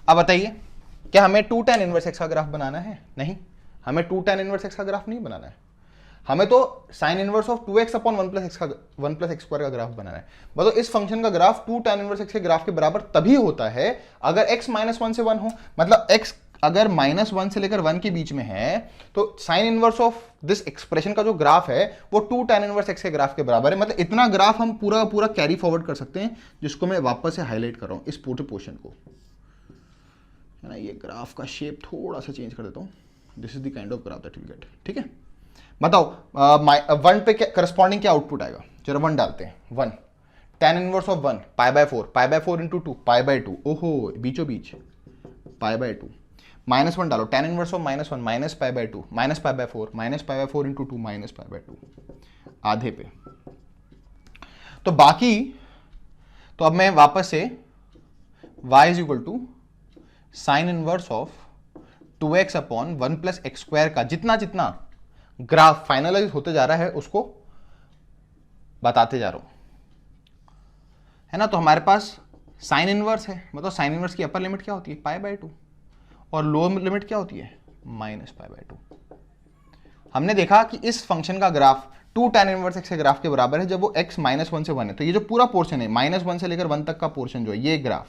अब बताइए, क्या हमें 2 tan इनवर्स x का ग्राफ बनाना है, नहीं, हमें 2 tan इनवर्स x का ग्राफ नहीं बनाना है, हमें तो sine inverse of 2x upon 1 plus x square का ग्राफ बनाना है। मतलब इस फंक्शन का ग्राफ 2 tan इनवर्स x के ग्राफ के बराबर तभी होता है अगर x -1 से 1 हो, मतलब x अगर -1 से लेकर 1 के बीच में है, तो sine inverse of this expression का जो ग्राफ है वो 2 tan इनवर्स x के ग्राफ के बराबर है। मतलब इतना ग्राफ हम पूरा पूरा कैरी फॉरवर्ड कर सकते हैं, जिसको मैं वापस से हाईलाइट कर रहा हूं, इस पूरे पोर्शन को, है ना। ये ग्राफ का शेप थोड़ा सा चेंज कर देता हूँ, this is the kind of graph that will get, ठीक है। बताओ 1 पे करस्पॉन्डिंग क्या आउटपुट आएगा, जरा 1 डालते हैं, 1 tan इनवर्स ऑफ 1 π/4 इंटू 2 π/2, ओहो बीचों बीच π/2, -1 डालो, tan इनवर्स ऑफ -1 -π/2 -π/4 इंटू 2 -π/2, आधे पे। तो बाकी, तो अब मैं वापस से y is equal to sine inverse of 2x upon 1 plus x square का जितना जितना ग्राफ फाइनलाइज होते जा रहा है उसको बताते जा रहा हूं, है ना। तो हमारे पास साइन इनवर्स है, मतलब साइन इनवर्स की अपर लिमिट क्या होती है, π/2, और लोअर लिमिट क्या होती है, -π/2। हमने देखा कि इस फंक्शन का ग्राफ 2 tan इनवर्स x के ग्राफ के बराबर है जब वो x -1 से 1 है। तो ये जो पूरा पोर्शन है -1 से लेकर 1 तक का पोर्शन जो है, ये ग्राफ,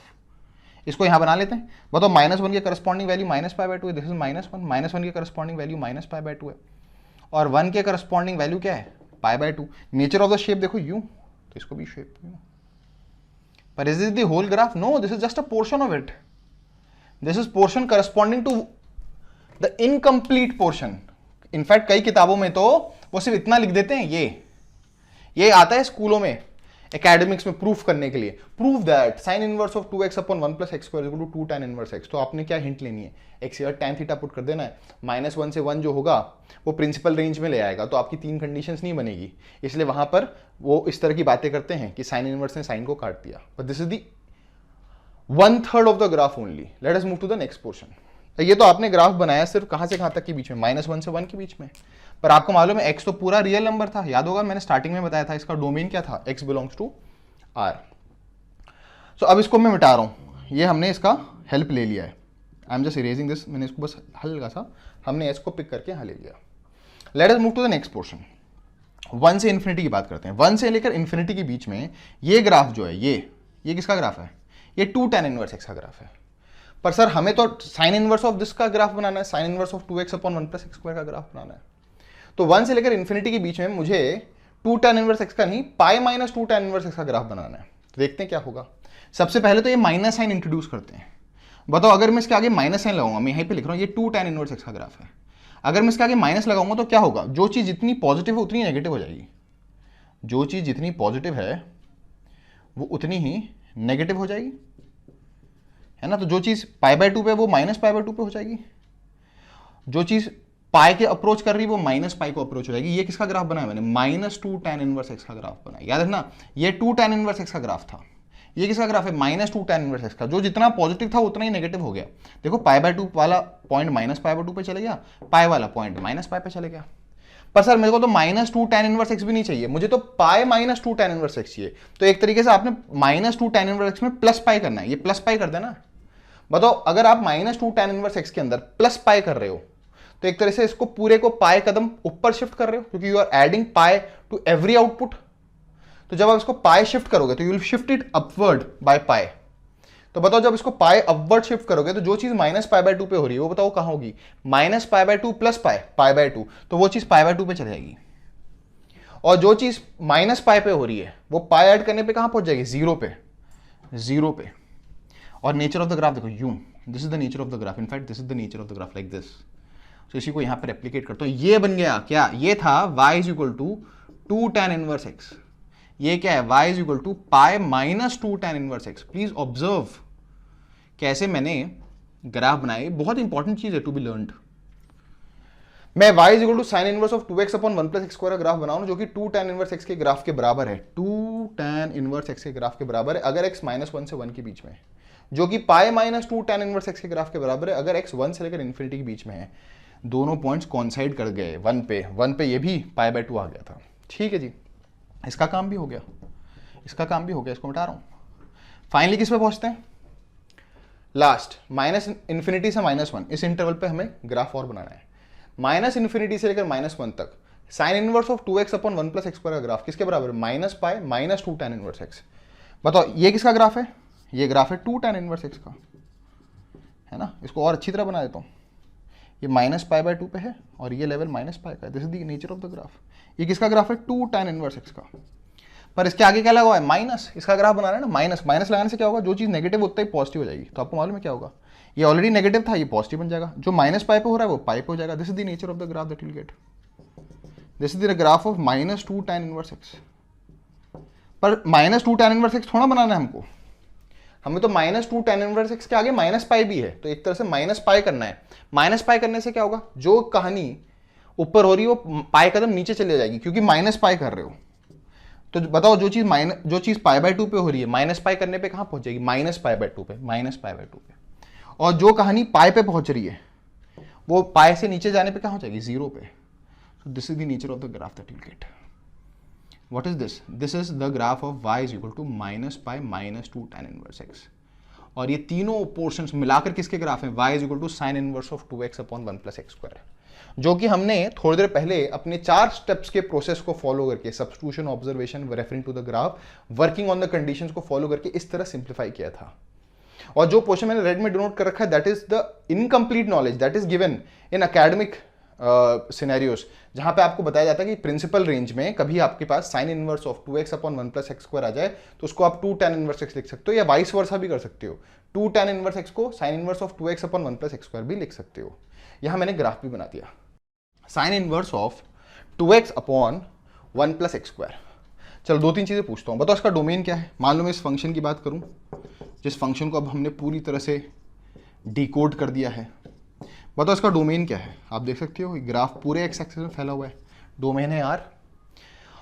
इसको यहां बना लेते हैं। बताओ -1 के करस्पॉन्डिंग वैल्यू -π/2 है, दिस इज -1, -1 के करस्पॉन्डिंग वैल्यू -π/2 है, और 1 के करस्पॉन्डिंग वैल्यू क्या है, π/2। नेचर ऑफ द शेप देखो यूं, तो इसको भी शेप यूं। पर is this the whole graph? No, this is just a portion of it. This is portion corresponding to the incomplete portion. In fact कई किताबों में तो वो सिर्फ इतना लिख देते हैं, ये आता है स्कूलों में एकेडमिक्स में प्रूफ करने के लिए, prove that sine inverse of 2x upon 1 plus x square equal to 2 tan inverse x। तो आपने क्या हिंट लेनी है, x या tan थीटा पुट कर देना है, -1 से 1 जो होगा वो प्रिंसिपल रेंज में ले आएगा, तो आपकी 3 कंडीशंस नहीं बनेगी। इसलिए वहां पर वो इस तरह की बातें करते हैं कि साइन इनवर्स ने साइन को काट दिया, but this is the 1/3 of the graph only. Let us move to the next portion. ये तो आपने ग्राफ बनाया सिर्फ कहां से कहां तक के बीच में, -1 से 1 के बीच में, पर आपको मालूम है x तो पूरा रियल नंबर था, याद होगा मैंने स्टार्टिंग में बताया था इसका डोमेन क्या था, x बिलोंग्स टू R। सो अब इसको मैं मिटा रहा हूं, ये हमने इसका हेल्प ले लिया है, I am just erasing this, मैंने इसको बस हल्का सा हमने इसको पिक करके यहां ले लिया। Let us move to the next portion. 1 से इन्फिनिटी की बात करते हैं। 1 से लेकर इन्फिनिटी के बीच में ये ग्राफ जो है, ये किसका ग्राफ है, ये 2 tan इनवर्स x का ग्राफ है। पर सर हमें तो साइन इनवर्स ऑफ दिस का ग्राफ बनाना है, sign inverse of 2x upon 1 plus x square का ग्राफ बनाना है। तो 1 से लेकर इन्फिनिटी के बीच में मुझे 2 tan इनवर्स x का नहीं, π-2 tan इनवर्स x का ग्राफ बनाना है। तो देखते हैं क्या होगा। सबसे पहले तो ये माइनस साइन इंट्रोड्यूस करते हैं। बताओ अगर मैं इसके आगे माइनस साइन लगाऊंगा, मैं यहीं पे लिख रहा हूं ये 2 tan इनवर्स x का ग्राफ है, अगर मैं इसके आगे माइनस लगाऊंगा तो क्या होगा, जो चीज जितनी पॉजिटिव है उतनी नेगेटिव हो जाएगी, जो चीज जितनी पॉजिटिव है वो उतनी ही नेगेटिव हो जाएगी, है ना। तो जो चीज π/2 पे वो -π/2 पे हो जाएगी, जो चीज पाई के अप्रोच कर रही है वो -π को अप्रोच हो जाएगी। ये किसका ग्राफ बनाया मैंने, -2 tan इनवर्स x का ग्राफ बनाया। याद रखना ये 2 tan इनवर्स x का ग्राफ था, ये किसका ग्राफ है, -2 tan इनवर्स x का। जो जितना पॉजिटिव था उतना ही नेगेटिव हो गया। देखो π/2 वाला पॉइंट -π/2 पे चले गया, पाई वाला पॉइंट -π पे चले गया। पर सर मेरे को तो -2 tan इनवर्स x भी नहीं चाहिए, मुझे तो π-2 tan इनवर्स x चाहिए। तो एक तरीके से आपने -2 tan इनवर्स x में +π करना है, ये +π कर देना। बताओ अगर आप -2 tan इनवर्स x के अंदर +π कर रहे हो तो एक तरह से इसको पूरे को पाई कदम ऊपर शिफ्ट कर रहे हो, क्योंकि you are adding pi to every output. तो जब आप इसको पाई शिफ्ट करोगे तो you will shift it upward by pi. तो बताओ जब इसको पाई अपवर्ड शिफ्ट करोगे तो जो चीज -π/2 पे हो रही है वो बताओ कहां होगी, -π/2 प्लस π/2, तो वो चीज π/2 पे चली जाएगी। और जो चीज -π पे हो रही है वो पाई ऐड करने पे कहां पहुंच जाएगी, 0 पे। और नेचर ऑफ द ग्राफ देखो यूं, this is the nature of the graph, in fact this is the nature of the graph like this. तो इसी को यहां पर रेप्लिकेट करता हूं, ये बन गया क्या, ये था y is equal to 2 tan inverse x, ये क्या है y is equal to π-2 tan inverse x। Please observe कैसे मैंने ग्राफ बनाए, बहुत इंपॉर्टेंट चीज है टू बी लर्नड। मैं y is equal to sine inverse of 2x upon 1 plus x square का ग्राफ बनाऊं जो कि 2 tan इनवर्स x के ग्राफ के बराबर है, 2 tan इनवर्स x के ग्राफ के बराबर है अगर x -1 से 1 के बीच में है, जो कि π-2 tan इनवर्स x के ग्राफ के बराबर है अगर x 1 से लेकर इन्फिनिटी के बीच में है। दोनों पॉइंट्स कॉन्साइड कर गए 1 पे ये भी π/2 आ गया था। ठीक है जी, इसका काम भी हो गया, इसको मिटा रहा हूं। फाइनली किस पे पहुंचते हैं, लास्ट -∞ से -1, इस इंटरवल पे हमें ग्राफ और बनाना है। -∞ से लेकर -1 तक sign inverse of 2x upon 1 plus x square का ग्राफ किसके बराबर है, -π-2 tan इनवर्स x। बताओ ये किसका ग्राफ है, ये ग्राफ है 2 tan इनवर्स x का, है ना। इसको और अच्छी तरह बना देता हूं, ये -π/2 पे है और ये लेवल -π का है, this is the nature of the graph. ये किसका ग्राफ है, 2 tan इनवर्स x का। पर इसके आगे क्या लगा हुआ है, माइनस, इसका ग्राफ बना रहा है ना, माइनस लगाने से क्या होगा, जो चीज नेगेटिव उतना ही पॉजिटिव हो जाएगी। तो आपको मालूम है क्या होगा, ये ऑलरेडी नेगेटिव था, ये पॉजिटिव बन जाएगा, जो -π पे हो रहा है वो पाई पे हो जाएगा। This is the nature of the graph that you will gate, this is the graph of -2 tan inverse x। पर -2 tan इनवर्स x थोड़ा बनाना है हमको, हमें तो -2 tan इनवर्स x के आगे -π भी है, तो एक तरह से -π करना है। -π करने से क्या होगा, जो कहानी ऊपर हो रही है वो पाई कदम नीचे चले जाएगी, क्योंकि -π कर रहे हो। तो बताओ जो चीज π/2 पे हो रही है -π करने पे कहां पहुंच जाएगी, -π/2 पे। और जो कहानी पाई पे पहुंच रही है वो पाई से नीचे जाने पे कहां हो जाएगी, 0 पे। So this is the nature of the graph that you'll get. What is this? This is the graph of y is equal to minus pi minus 2 tan inverse x. और ये तीनों पोर्शंस मिलाकर किसके ग्राफ हैं? y is equal to sin inverse of 2x upon 1 plus x square, जो कि हमने थोड़ी देर पहले अपने 4 स्टेप्स के प्रोसेस को फॉलो करके substitution, observation, referring to the graph, working on the conditions को फॉलो करके इस तरह सिंप्लीफाई किया था. और जो पोर्शन मैंने रेड में डिनोट कर रखा है that is the incomplete knowledge that is given in academic scenarios, जहां पे आपको बताया जाता है कि प्रिंसिपल रेंज में कभी आपके पास sine inverse of 2x upon 1 plus x square आ जाए तो उसको आप 2 tan इनवर्स x लिख सकते हो, या वाइस वर्सा भी कर सकते हो. 2 tan इनवर्स x को sign inverse of 2x upon 1 plus x square भी लिख सकते हो. यहां मैंने ग्राफ भी बना दिया. Sign inverse of 2x upon 1 plus x square. चलो 2-3 चीजें पूछता हूं. बताओ इसका डोमेन क्या है? मान लो मैं इस फंक्शन की बात करूं, जिस फंक्शन को अब हमने पूरी तरह से डिकोड कर दिया है. बताओ इसका डोमेन क्या है? आप देख सकते हो ग्राफ पूरे एक्स एक्सिस में फैला हुआ है. डोमेन है आर,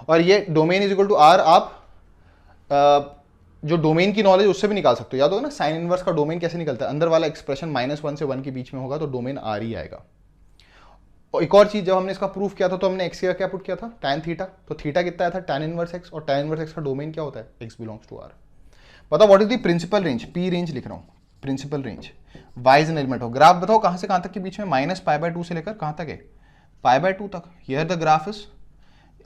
और ये domain is equal to R. आप जो डोमेन की नॉलेज उससे भी निकाल सकते हो. याद होगा ना साइन इनवर्स का डोमेन कैसे निकलता है? अंदर वाला एक्सप्रेशन -1 से 1 के बीच में होगा तो डोमेन आर ही आएगा. और एक और चीज, जब हमने इसका प्रूफ किया था तो हमने एक्स का क्या पुट किया था? tan theta. तो थीटा कितना आया था? tan inverse x. और tan इनवर्स एक्स का डोमेन क्या होता है? x belongs to R. बताओ what is the principal range? P range लिख रहा हूं. Principal range y is an element हो. ग्राफ बताओ कहां से कहां तक के बीच में? -π/2 से लेकर कहां तक है? π/2 तक. Here the graph is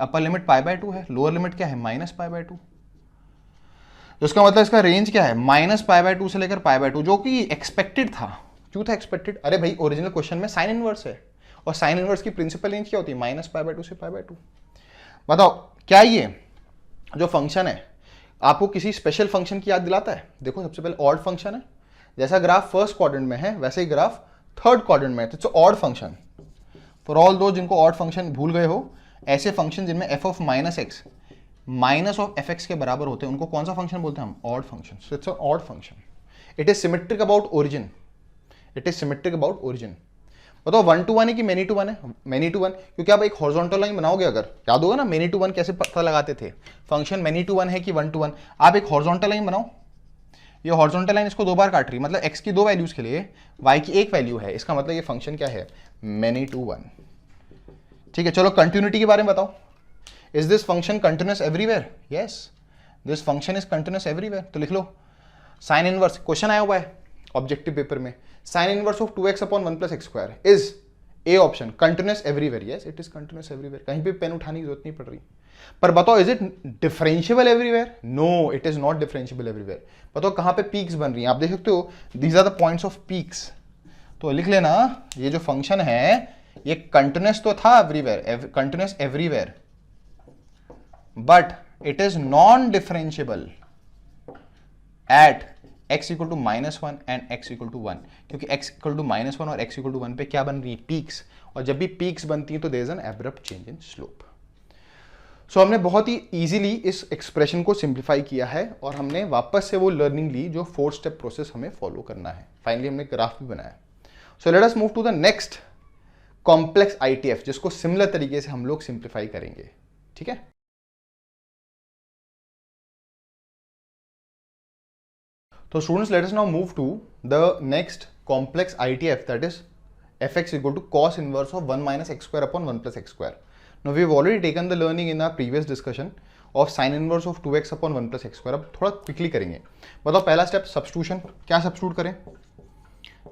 upper limit π/2 है, लोअर लिमिट क्या है? -π/2. तो इसका मतलब इसका रेंज क्या है? -π/2 से लेकर π/2, जो कि एक्सपेक्टेड था. क्यों था एक्सपेक्टेड? अरे भाई ओरिजिनल क्वेश्चन में साइन इनवर्स है, और साइन इनवर्स की प्रिंसिपल रेंज क्या होती है? -π/2 से π/2. बताओ क्या ये जो फंक्शन है आपको किसी स्पेशल फंक्शन की याद दिलाता है? देखो सबसे पहले ऑड फंक्शन है. जैसा ग्राफ फर्स्ट क्वाड्रेंट में है वैसे ही ग्राफ थर्ड क्वाड्रेंट में है. तो it's odd function. For all दो जिनको ऑड फंक्शन भूल गए हो, ऐसे फंक्शन जिनमें f of minus x minus of f x के बराबर होते हैं उनको कौन सा फंक्शन बोलते हैं हम? Odd function. So it's odd function. It is symmetric about origin. It is symmetric about origin. बताओ 1 to 1 है कि मेनी टू 1 है? मेनी टू 1, क्योंकि आप एक हॉरिजॉन्टल लाइन बनाओगे. अगर याद होगा ना मेनी टू 1 कैसे पता लगाते थे? फंक्शन मेनी टू 1 है कि 1 to 1. आप एक हॉरिजॉन्टल लाइन बनाओ. ये हॉरिजॉन्टल लाइन इसको 2 बार काट रही है, मतलब x की 2 वैल्यूज के लिए y की 1 वैल्यू है. इसका मतलब ये फंक्शन क्या है? Many to 1. ठीक है, चलो कंटिन्यूटी के बारे में बताओ. Is this function continuous everywhere? Yes, this function is continuous everywhere. तो लिख लो साइन इनवर्स. क्वेश्चन आया हुआ है ऑब्जेक्टिव पेपर में, sine inverse of 2x upon 1 plus x square is a option continuous everywhere. Yes it is continuous everywhere. कहीं पे pen उठाने की जरूरत नहीं पड़ रही. पर बताओ is it differentiable everywhere? No, it is not differentiable everywhere. बताओ कहां पे पीक्स बन रही हैं? आप देख सकते हो these are the points of peaks. तो लिख लेना ये जो फंक्शन है ये कंटिन्यूअस तो था everywhere, continuous everywhere, but it is non differentiable at x equal to -1 and x equal to 1, क्योंकि x इक्वल टू -1 और x इक्वल टू 1 पे क्या बन रही है? पीक्स. और जब भी पीक्स बनती है तो there is an abrupt change in slope. So हमने बहुत ही इजीली इस एक्सप्रेशन को सिंप्लीफाई किया है और हमने वापस से वो लर्निंग ली जो 4 स्टेप प्रोसेस हमें फॉलो करना है. फाइनली हमने ग्राफ भी बनाया. So let us move to the next complex ITF, जिसको सिमिलर तरीके से हम लोग सिंप्लीफाई करेंगे. ठीक है, तो students let us now move to the next complex ITF, that is fx equal to cos inverse of 1 minus x square upon 1 plus x square. Now we have already taken the learning in our previous discussion of sin inverse of 2x upon 1 plus x square. अब थोड़ा quickly करेंगे. बताओ पहला step substitution. क्या substitute करें?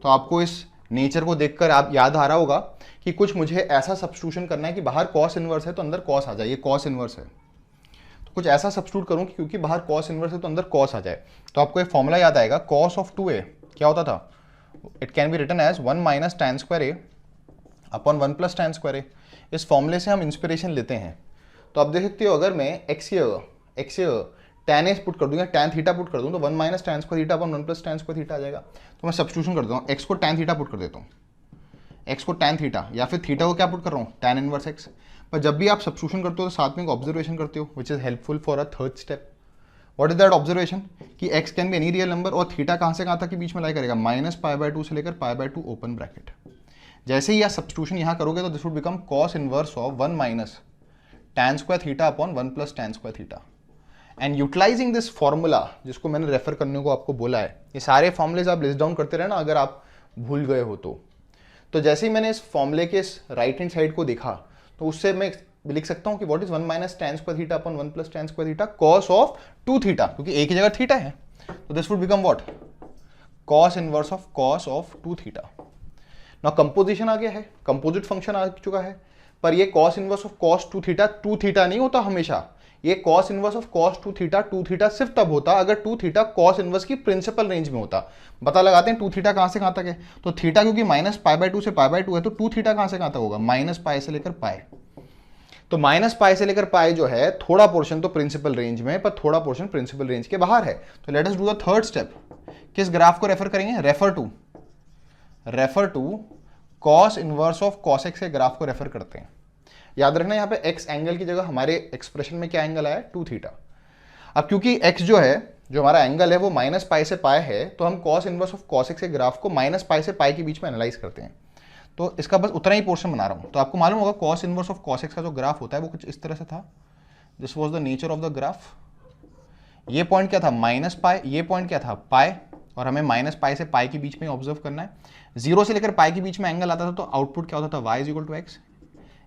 तो आपको इस नेचर को देखकर आप याद आ रहा होगा कि कुछ मुझे ऐसा सब्स्टिट्यूशन करना है कि बाहर cos इनवर्स है तो अंदर cos आ जाए. ये cos इनवर्स है तो कुछ ऐसा सब्स्टिट्यूट करूं कि क्योंकि बाहर cos इनवर्स है तो अंदर cos आ जाए. तो आपको एक फॉर्मूला याद आएगा cos ऑफ 2a क्या होता था? It can be written as 1 minus tan square a upon 1 plus tan square a. इस फॉर्मूले से हम इंस्पिरेशन लेते हैं. तो आप देख सकते हो अगर मैं x tan a पुट कर दूंगा, tan थीटा पुट कर दूं तो 1 minus tan square theta upon 1 plus tan square theta आ जाएगा. तो मैं सब्स्टिट्यूशन कर देता हूँ, x को tan थीटा पुट कर देता हूँ, x को tan थीटा, या फिर थीटा को क्या पुट कर रहा हूँ? tan inverse x. पर जब भी आप सब्स्टिट्यूशन करते हो तो साथ में एक ऑब्जर्वेशन करते हो which is helpful for a third step. What is that observation? कि x can be any real number और थीटा कहाँ से कहाँ तक के बीच में लाई करेगा? -π/2 से लेकर π/2 ओपन ब्रैकेट. जैसे ही आप सब्स्टिट्यूशन यहाँ करोगे तो this would become cos inverse of 1 minus tan square theta upon 1 plus tan square theta. And utilizing this formula जिसको मैंने रेफर करने को आपको बोला है, ये सारे फॉर्मुलेज आप लिस्ट डाउन करते रहना अगर आप भूल गए हो तो. जैसे ही मैंने इस फॉर्मूले के इस राइट हैंड साइड को देखा तो उससे मैं लिख सकता हूं कि what is 1 minus tan square theta upon 1 plus tan square theta cos of 2 theta, क्योंकि एक ही जगह थीटा है, तो this would become what cos inverse of cos of 2 theta. ना कंपोजिशन आ गया है, कंपोजिट फंक्शन आ चुका है, पर ये cos inverse of cos 2 theta नहीं होता हमेशा, ये cos inverse of cos 2 theta सिर्फ तब होता अगर 2 थीटा cos इनवर्स की प्रिंसिपल रेंज में होता। पता लगाते हैं 2 थीटा कहां से कहां तक है, तो थीटा क्योंकि माइनस पाई बाय 2 से पाई बाय 2 है, तो 2 थीटा कहां से कहां तक होगा, माइनस पाई से लेकर पाई। तो माइनस पाई से लेकर पाई जो है थोड़ा पोर्शन तो प्रिंसिपल रेंज में, पर थोड़ा पोर्शन प्रिंसिपल रेंज के बाहर है। तो let us do the third step. किस ग्राफ को रेफर करेंगे, refer to cos inverse of cos x के ग्राफ को रेफर करते हैं। याद रखना यहाँ पे x एंगल की जगह हमारे एक्सप्रेशन में क्या एंगल आया, 2 थीटा। अब क्योंकि x जो है, जो हमारा एंगल है वो माइनस पाई से पाई है, तो हम cos inverse of cos x के ग्राफ को माइनस पाई से पाई के बीच में एनालाइज करते हैं। तो इसका बस उतना ही पोर्शन बना रहा हूं। तो आपको मालूम होगा cos inverse of cos x का जो ग्राफ होता है वो कुछ इस तरह से था। This was the nature of the graph. ये पॉइंट क्या था, माइनस पाई, ये पॉइंट क्या था, पाई, और हमें माइनस पाई से पाई के बीच में ऑब्जर्व करना है। 0 से लेकर पाई के बीच में एंगल आता था, तो आउटपुट क्या होता था, y is equal to x,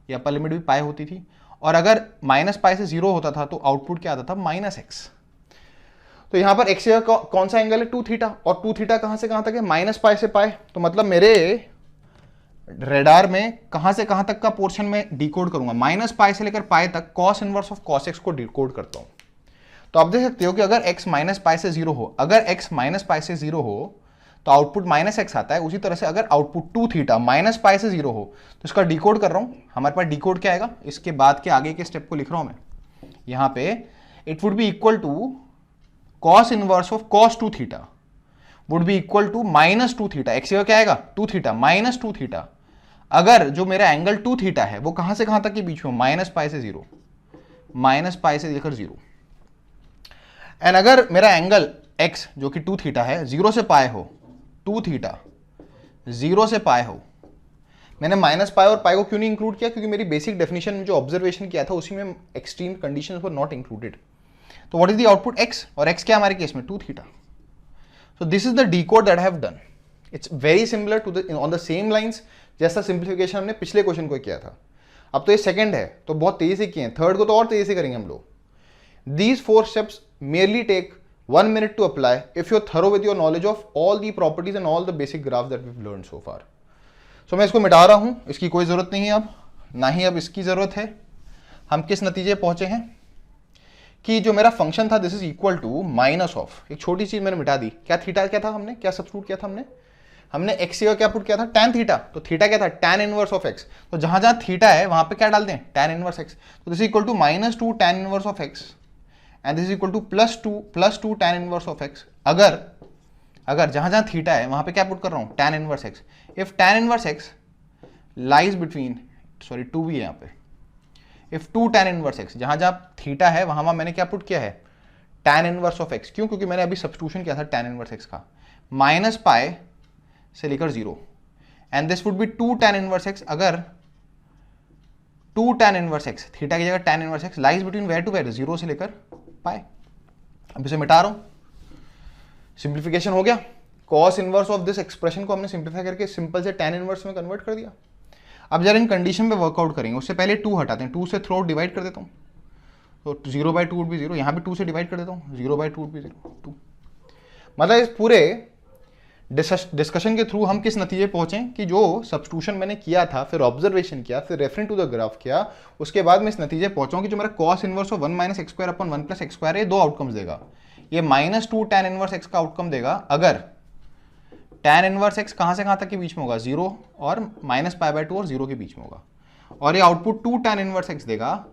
या अपर लिमिट भी पाई होती थी। और अगर माइनस पाई से 0 होता था तो आउटपुट क्या आता था, माइनस एक्स। तो यहां पर x कौन सा एंगल है, 2 थीटा, और 2 थीटा कहां से कहां तक है, माइनस पाई से पाई। तो मतलब मेरे रेडार में कहां से कहां तक का पोर्शन में डिकोड करूंगा, माइनस पाई से लेकर पाई तक cos inverse of cos x को डिकोड करता हूं। तो आप देख सकते हो कि अगर x माइनस पाई से 0 हो, अगर x माइनस पाई से 0 हो तो आउटपुट माइनस एक्स आता है। उसी तरह से अगर आउटपुट 2 थीटा माइनस पाई से 0 हो तो इसका डिकोड कर रहा हूं। हमारे पास डिकोड क्या आएगा, इसके बाद के आगे के स्टेप को लिख रहा हूं मैं यहां पे, it would be equal to cos inverse of cos 2 theta would be equal to minus 2 theta. X क्या आएगा, 2 थीटा माइनस 2 थीटा। अगर जो मेरा एंगल 2 थीटा है वो कहां से कहां तक के बीच में, माइनस पाई से 0, माइनस पाई से लेकर 0। एंड अगर मेरा एंगल x जो कि 2 थीटा है 0 से पाई हो, 2 थीटा 0 से पाई हो। मैंने माइनस पाई और पाई को क्यों नहीं इंक्लूड किया, क्योंकि मेरी बेसिक डेफिनेशन में जो ऑब्जर्वेशन किया था उसी में extreme conditions were not included. तो what is the output x, और x क्या हमारे केस में 2 theta. So this is the decode that I have done. It's very similar to the on the same lines जैसा simplification हमने पिछले question को किया था। अब तो ये सेकंड है तो बहुत तेजी से किए हैं, थर्ड को तो और तेजी से करेंगे हम लोग। These 4 steps merely take 1 minute to apply if you're thorough with your knowledge of all the properties and all the basic graphs that we've learned so far. So मैं इसको मिटा रहा हूं, इसकी कोई जरूरत नहीं है अब, ना ही अब इसकी जरूरत है। हम किस नतीजे पहुंचे हैं कि जो मेरा फंक्शन था this is equal to minus of, एक छोटी चीज मैंने मिटा दी, क्या थीटा क्या था, हमने क्या सब्स्टिट्यूट किया था, हमने एक्स का क्या पुट किया था, tan थीटा। तो थीटा क्या था, tan इनवर्स ऑफ एक्स। तो जहां जहां थीटा है वहां पे क्या डाल दें, tan इनवर्स एक्स। तो this is equal to minus 2 tan inverse of x and this is equal to plus two tan inverse of x. अगर जहां जहां थीटा है वहां पे क्या पुट कर रहा हूं, tan inverse x. If tan inverse x lies between, sorry 2 भी है यहाँ पे, इफ 2 tan इनवर्स एक्स, जहां जहां थीटा है वहां मैंने क्या पुट किया है, tan इनवर्स ऑफ एक्स। क्यों, क्योंकि मैंने अभी सब्स्टिट्यूशन किया था tan इनवर्स एक्स का, माइनस पाई से लेकर 0 and this would be 2 tan inverse x. अगर 2 tan इनवर्स एक्स, थीटा की जगह tan inverse x lies between where to where, 0 से लेकर पाई। अब इसे मिटा रहा हूं, सिंप्लीफिकेशन हो गया। cos inverse of this expression को हमने सिंप्लीफाई करके सिंपल से tan इनवर्स में कन्वर्ट कर दिया। अब जरा इन कंडीशन पे वर्कआउट करेंगे, उससे पहले 2 हटाते हैं, 2 से थ्रू आउट डिवाइड कर देता हूं, तो 0/2 वुड बी 0, यहां भी 2 से डिवाइड कर देता हूं, 0/2 वुड बी 0, 2। मतलब इस पूरे डिस्कशन के थ्रू हम किस नतीजे पहुंचे कि जो सब्स्टिट्यूशन मैंने किया था, फिर ऑब्जर्वेशन किया, फिर रेफरेंस टू द ग्राफ किया, उसके बाद मैं इस नतीजे पहुंचा कि जो मेरा cos inverse of 1 minus x square upon 1 plus x square है, 2 आउटकम्स देगा। ये -2 tan इनवर्स एक्स का आउटकम देगा अगर tan इनवर्स एक्स कहां से कहां तक के बीच में होगा, 0 और -π/2 और 0 के बीच में होगा। और ये आउटपुट 2 tan इनवर्स एक्स देगा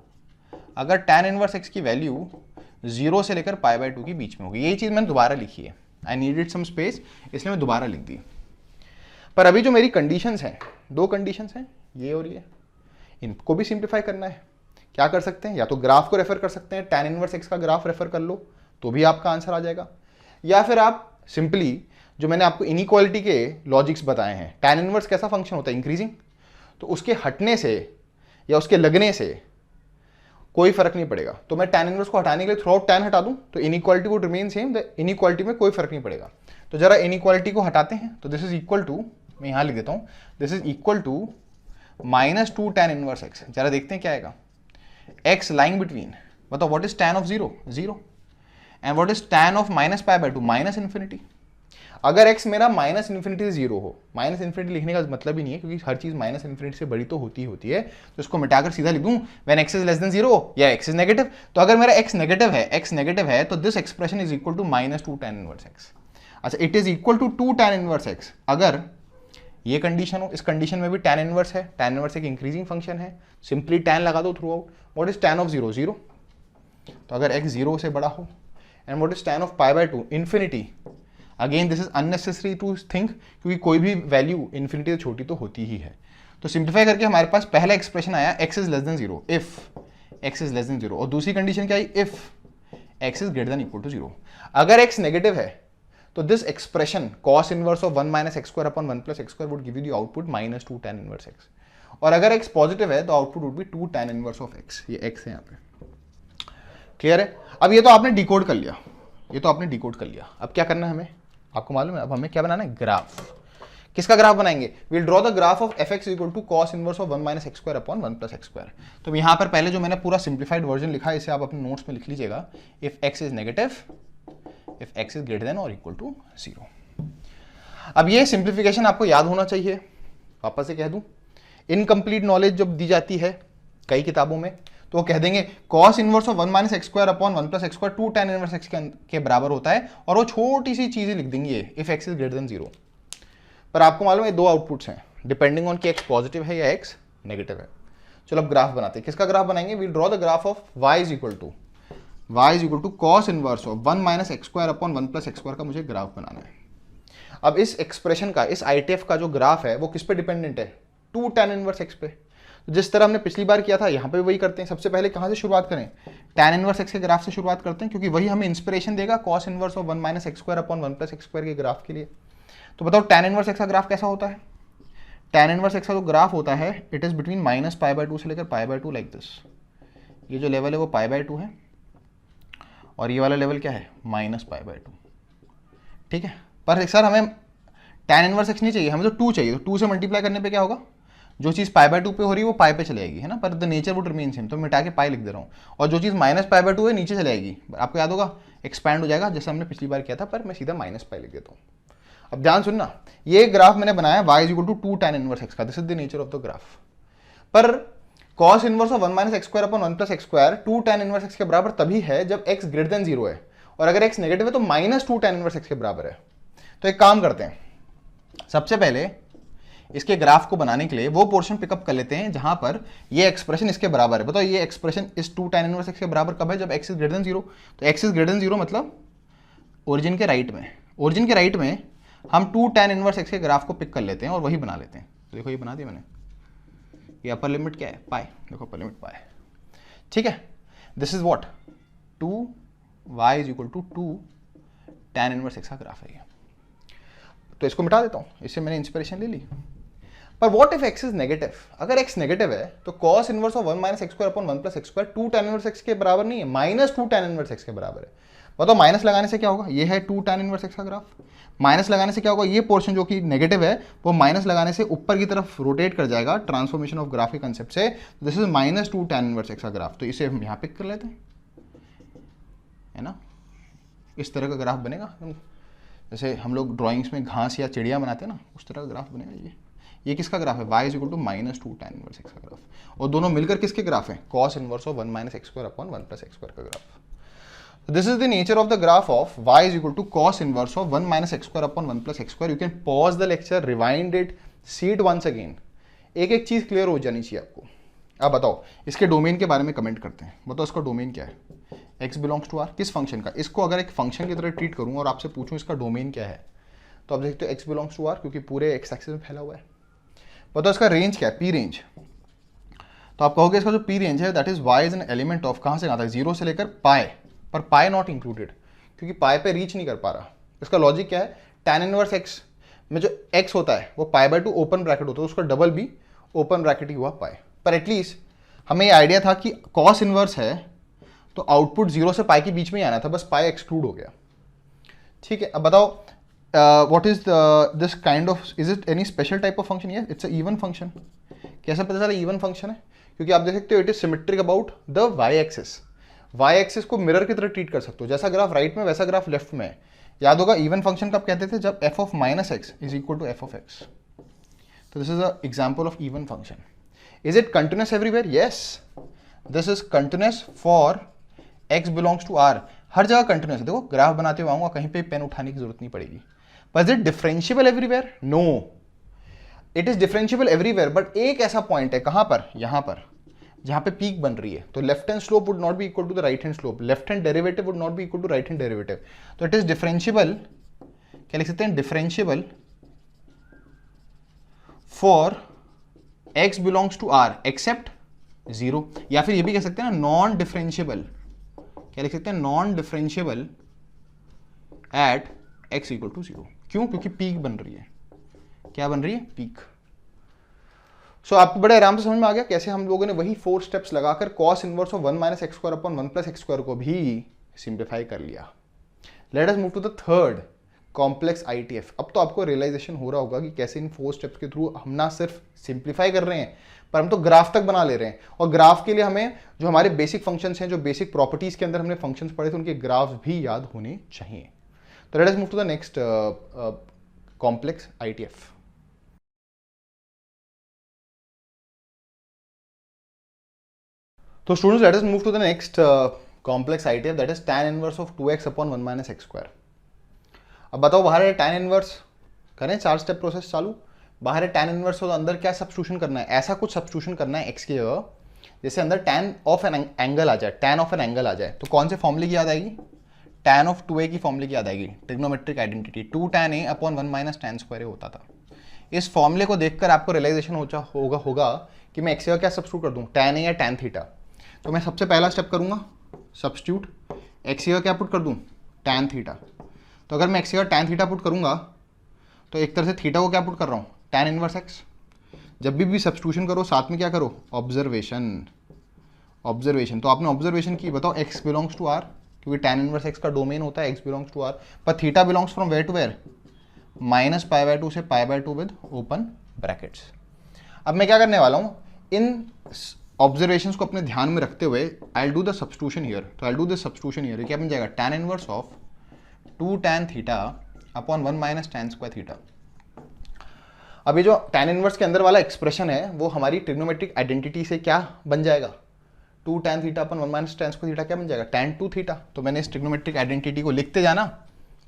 अगर tan इनवर्स एक्स की वैल्यू 0 से लेकर π/2 के बीच में होगी। यही चीज मैंने दोबारा लिखी है, आई नीडेड सम स्पेस, इसलिए मैं दोबारा लिख दी। पर अभी जो मेरी कंडीशंस हैं, 2 कंडीशंस हैं, ये और ये, इनको भी सिंप्लीफाई करना है। क्या कर सकते हैं, या तो ग्राफ को रेफर कर सकते हैं, tan इनवर्स एक्स का ग्राफ रेफर कर लो तो भी आपका आंसर आ जाएगा, या फिर आप सिंपली जो मैंने आपको इनइक्वालिटी के लॉजिक्स बताए हैं, tan इनवर्स कैसा फंक्शन होता है, इंक्रीजिंग, तो उसके हटने से या उसके लगने से कोई फर्क नहीं पड़ेगा। तो मैं tan इनवर्स को हटाने के लिए थ्रू आउट tan हटा दूं तो inequality would remain same, the inequality में कोई फर्क नहीं पड़ेगा। तो जरा इनइक्वालिटी को हटाते हैं, तो दिस इज इक्वल टू, मैं यहां लिख देता हूं, this is equal to minus 2 tan inverse x. जरा देखते हैं क्या आएगा। एक्स लाइंग बिटवीन, बताओ what is tan of 0, 0, and what is tan of minus pi by 2, minus infinity. अगर x मेरा माइनस इन्फिनिटी से 0 हो, माइनस इन्फिनिटी लिखने का मतलब ही नहीं है क्योंकि हर चीज माइनस इन्फिनिटी से बड़ी तो होती ही होती है, तो इसको मिटाकर सीधा लिख दूं when x is less than 0 या x इज नेगेटिव। तो अगर मेरा x नेगेटिव है तो this expression is equal to minus 2 tan inverse x। अच्छा, it is equal to 2 tan inverse x अगर ये कंडीशन हो। इस कंडीशन में भी tan इनवर्स है, tan इनवर्स एक इंक्रीजिंग फंक्शन है, सिंपली tan लगा दो throughout. What is tan of 0, 0। तो अगर x 0 से बड़ा हो, and what is tan of pi by 2, infinity. Again this is unnecessary to think क्योंकि कोई भी वैल्यू इन्फिनिटी से छोटी तो होती ही है। तो सिंप्लीफाई करके हमारे पास पहला एक्सप्रेशन आया x is less than 0 if x is less than 0, और दूसरी कंडीशन क्या आई, if x is greater than equal to 0। अगर x नेगेटिव है तो this expression cos inverse of 1 minus x square upon 1 plus x square would give you the output minus 2 tan inverse x। और अगर x positive है तो output would be 2 tan inverse of x। ये x है यहाँ पे, clear है। अब ये तो आपने डिकोड कर लिया, ये तो आपने डिकोड कर लिया। अब क्या करना है हमें, आपको मालूम है अब हमें क्या बनाना है, ग्राफ। किसका ग्राफ बनाएंगे, will draw the graph of f x equal to cos inverse of 1 minus x square upon 1 plus x square. तो यहाँ पर पहले जो मैंने पूरा सिंप्लीफाइड वर्जन लिखा है इसे आप अपने नोट्स में लिख लीजिएगा। If x is negative, if x is greater then और इक्वल टू 0। अब ये सिंप्लीफिकेशन आपको याद होना चाहिए, वापस से कह दूं, इनकम्प्लीट नॉलेज जब दी जाती है कई किताबों में तो वो कह देंगे cos inverse of 1 minus x square upon 1 plus x square 2 tan inverse x के बराबर होता है, और वो छोटी सी चीजें लिख देंगे if x is greater then 0। पर आपको मालूम है दो आउटपुट्स हैं डिपेंडिंग ऑन कि x पॉजिटिव है या x नेगेटिव है। चलो अब ग्राफ बनाते हैं। किसका ग्राफ बनाएंगे, we draw the graph of y is equal to cos inverse of 1 minus x square upon 1 plus x square का मुझे ग्राफ बनाना है। अब इस एक्सप्रेशन का, इस ITF का जो ग्राफ है वो किस पे डिपेंडेंट है, 2 tan इनवर्स x पे। जिस तरह हमने पिछली बार किया था यहाँ पे वही करते हैं। सबसे पहले कहाँ से शुरुआत करें, tan इनवर्स x के ग्राफ से शुरुआत करते हैं क्योंकि वही हमें इंस्पिरेशन देगा cos inverse of 1 minus x square upon 1 plus x square के ग्राफ के लिए। तो बताओ tan इनवर्स x का ग्राफ कैसा होता है। tan इनवर्स x का जो ग्राफ होता है it is between minus pi by 2 से लेकर पाई बाय 2 लाइक दिस। ये जो लेवल है वो पाई बाय 2 है और ये वाला लेवल क्या है, माइनस पाई बाय 2। ठीक है, पर सर हमें tan इनवर्स x नहीं चाहिए, हमें तो 2 चाहिए। तो 2 से मल्टीप्लाई करने पे क्या होगा, जो चीज़ पाई बाय 2 पे हो रही है वो पाई पे चले आएगी, है ना, पर the nature would remain same, तो मैं मिटा के पाई लिख दे रहा हूँ। और जो चीज़ माइनस पाई बाय 2 है नीचे चले आएगी, आपको याद होगा एक्सपैंड हो जाएगा जैसे हमने पिछली बार किया था, पर मैं सीधा माइनस पाई लिख देता हूँ। अब ध्यान सुनना, ये ग्राफ मैंने बनाया y is equal to 2 tan inverse x का, this is the nature of the graph. पर cos inverse of 1 minus x square upon 1 plus x square 2 tan inverse x के बराबर तभी है जब x ग्रेटर देन 0 है, और अगर x नेगेटिव है तो माइनस 2 tan इनवर्स x के बराबर है। तो एक काम करते हैं, सबसे पहले इसके ग्राफ को बनाने के लिए वो पोर्शन पिकअप कर लेते हैं जहां पर ये एक्सप्रेशन इसके बराबर है। बताओ ये एक्सप्रेशन इस 2 tan इनवर्स x के बराबर कब है, जब x इज ग्रेटर देन 0। तो x इज ग्रेटर देन 0 मतलब ओरिजिन के राइट में, ओरिजिन के राइट में हम 2 tan इनवर्स x के ग्राफ को पिक कर लेते हैं और वही बना लेते हैं। तो देखो ये बना दिया मैंने, ये अपर लिमिट क्या है, पाई, देखो अपर लिमिट पाई। ठीक है, this is what 2y is equal to 2 tan inverse x का ग्राफ है ये। तो इसको मिटा देता हूँ, इससे मैंने इंस्पिरेशन ले ली। पर what if x is negative, अगर x नेगेटिव है तो cos inverse of 1 minus x square upon 1 plus x square 2 tan inverse x के बराबर नहीं है, माइनस 2 tan इनवर्स x के बराबर है। बताओ माइनस लगाने से क्या होगा, ये है 2 tan इनवर्स x का ग्राफ, माइनस लगाने से क्या होगा, ये पोर्शन जो कि नेगेटिव है वो माइनस लगाने से ऊपर की तरफ रोटेट कर जाएगा ट्रांसफॉर्मेशन ऑफ ग्राफ के कंसेप्ट से। This is minus 2 tan inverse x का ग्राफ। तो इसे हम यहाँ पिक कर लेते हैं, है ना, इस तरह का ग्राफ बनेगा। जैसे हम लोग ड्राइंग्स में घास या चिड़िया बनाते हैं ना, उस तरह का ग्राफ बनेगा। ये किसका ग्राफ है, y is equal to minus 2 tan inverse x का ग्राफ, और दोनों मिलकर किसके ग्राफ हैं, cos inverse of 1 minus x square upon 1 plus x square का graph. This is the nature of the graph of y is equal to cos inverse of 1 minus x square upon 1 plus x square. You can pause the lecture, rewind it, see it once again. एक एक चीज clear हो जानी चाहिए आपको। अब बताओ इसके डोमेन के बारे में कमेंट करते हैं। बताओ इसका डोमेन क्या है, x बिलोंग्स टू r, किस फंक्शन का। इसको अगर एक फंक्शन की तरह ट्रीट करूँ और आपसे पूछूं इसका डोमेन क्या है, तो आप देखते हो x बिलोंग्स टू r क्योंकि पूरे x एक्सिस में फैला हुआ है। बताओ इसका रेंज क्या है, p रेंज। तो आप कहोगे इसका जो p रेंज है that is y is an element of, कहाँ से आता है, 0 से लेकर पाई, पर पाई नॉट इंक्लूडेड क्योंकि पाई पे रीच नहीं कर पा रहा। इसका लॉजिक क्या है, tan इनवर्स x में जो x होता है वो पाई बाय 2 ओपन ब्रैकेट होता है, उसका डबल भी ओपन ब्रैकेट ही हुआ पाई। पर एटलीस्ट हमें ये आइडिया था कि cos इनवर्स है तो आउटपुट 0 से पाई के बीच में ही आना था, बस पाई एक्सक्लूड हो गया। ठीक है, अब बताओ what is this kind of, is it any special type of function? Yes, it's a even function. कैसे पता चला इवन फंक्शन है? क्योंकि आप देख सकते हो it is symmetric about the y axis. Y axis को मिरर की तरह ट्रीट कर सकते हो, जैसा ग्राफ राइट में वैसा ग्राफ लेफ्ट में है। याद होगा इवन फंक्शन कब कहते थे? जब f of minus x is equal to f of x. तो this is a example of even function. Is it continuous everywhere? Yes, this is continuous for x belongs to R. हर जगह continuous है। देखो graph बनाते हुए आऊंगा, कहीं पे पेन उठाने की जरूरत नहीं पड़ेगी। But is it differentiable everywhere? No, it is differentiable everywhere, but एक ऐसा पॉइंट है, कहां पर? यहां पर, जहां पे पीक बन रही है। तो left hand slope would not be equal to the right hand slope, left hand derivative would not be equal to right hand derivative. तो इट इज डिफरेंशिएबल, क्या लिख सकते हैं? Differentiable for x belongs to R except zero, या फिर ये भी कह सकते हैं ना नॉन डिफरेंशिएबल। क्या लिख सकते हैं? Non differentiable at x equal to zero. क्यों? क्योंकि पीक बन रही है। क्या बन रही है? पीक। सो आपको बड़े आराम से समझ में आ गया कैसे हम लोगों ने वही 4 स्टेप्स लगाकर cos inverse of 1 minus x square upon 1 plus x square को भी सिंप्लीफाई कर लिया। Let us move to the third complex ITF. अब तो आपको रियलाइजेशन हो रहा होगा कि कैसे इन 4 स्टेप्स के थ्रू हम ना सिर्फ सिंप्लीफाई कर रहे हैं, पर हम तो ग्राफ तक बना ले रहे हैं। और ग्राफ के लिए हमें जो हमारे बेसिक फंक्शंस हैं, जो बेसिक प्रॉपर्टीज के अंदर हमने फंक्शंस पढ़े थे, उनके ग्राफ्स भी याद होने चाहिए। तो let us move to the next complex ITF. तो students let us move to the next complex ITF, that is tan inverse of 2x upon 1 minus x square. अब बताओ बाहर है tan इनवर्स, करें 4 स्टेप प्रोसेस चालू। बाहर है tan inverse, तो अंदर क्या सब्स्टिट्यूशन करना है? ऐसा कुछ सब्स्टिट्यूशन करना है x की जगह जैसे अंदर tan ऑफ एन एंगल आ जाए, tan ऑफ एन एंगल आ जाए। तो कौन से फॉर्मूले की याद आएगी? tan ऑफ 2a की फॉर्मूले की याद आएगी, trigonometric identity 2 tan a upon 1 minus tan square होता था। इस फॉर्मूले को देखकर आपको रियलाइजेशन होगा कि मैं x की जगह क्या सब्स्टिट्यूट कर दूं, tan a या tan थीटा। तो मैं सबसे पहला स्टेप करूंगा सब्स्टिट्यूट, x की जगह क्या पुट कर दूं? tan theta. तो अगर मैं x की जगह tan थीटा पुट करूंगा तो एक तरह से थीटा को क्या पुट कर रहा हूं? tan inverse x। जब भी सब्स्टिट्यूशन करो साथ में क्या करो? ऑब्जर्वेशन। तो आपने ऑब्जर्वेशन की, बताओ x बिलोंग्स टू r, क्योंकि tan इनवर्स x का डोमेन होता है x बिलोंग्स टू r, पर theta belongs from where to where? Minus π/2 से π/2 विद ओपन ब्रैकेट्स। अब मैं क्या करने वाला हूं, इन ऑब्जर्वेशंस को अपने ध्यान में रखते हुए I will do the substitution here. तो I will do the substitution here. क्या बन जाएगा? tan inverse of 2 tan theta upon 1 minus tan square theta. अब ये जो tan इनवर्स के अंदर वाला एक्सप्रेशन है वो हमारी ट्रिग्नोमेट्रिक आइडेंटिटी से क्या बन जाएगा? 2 tan theta upon 1 minus tan square theta क्या बन जाएगा? tan 2 theta. तो मैंने इस ट्रिग्नोमेट्रिक आइडेंटिटी को लिखते जाना,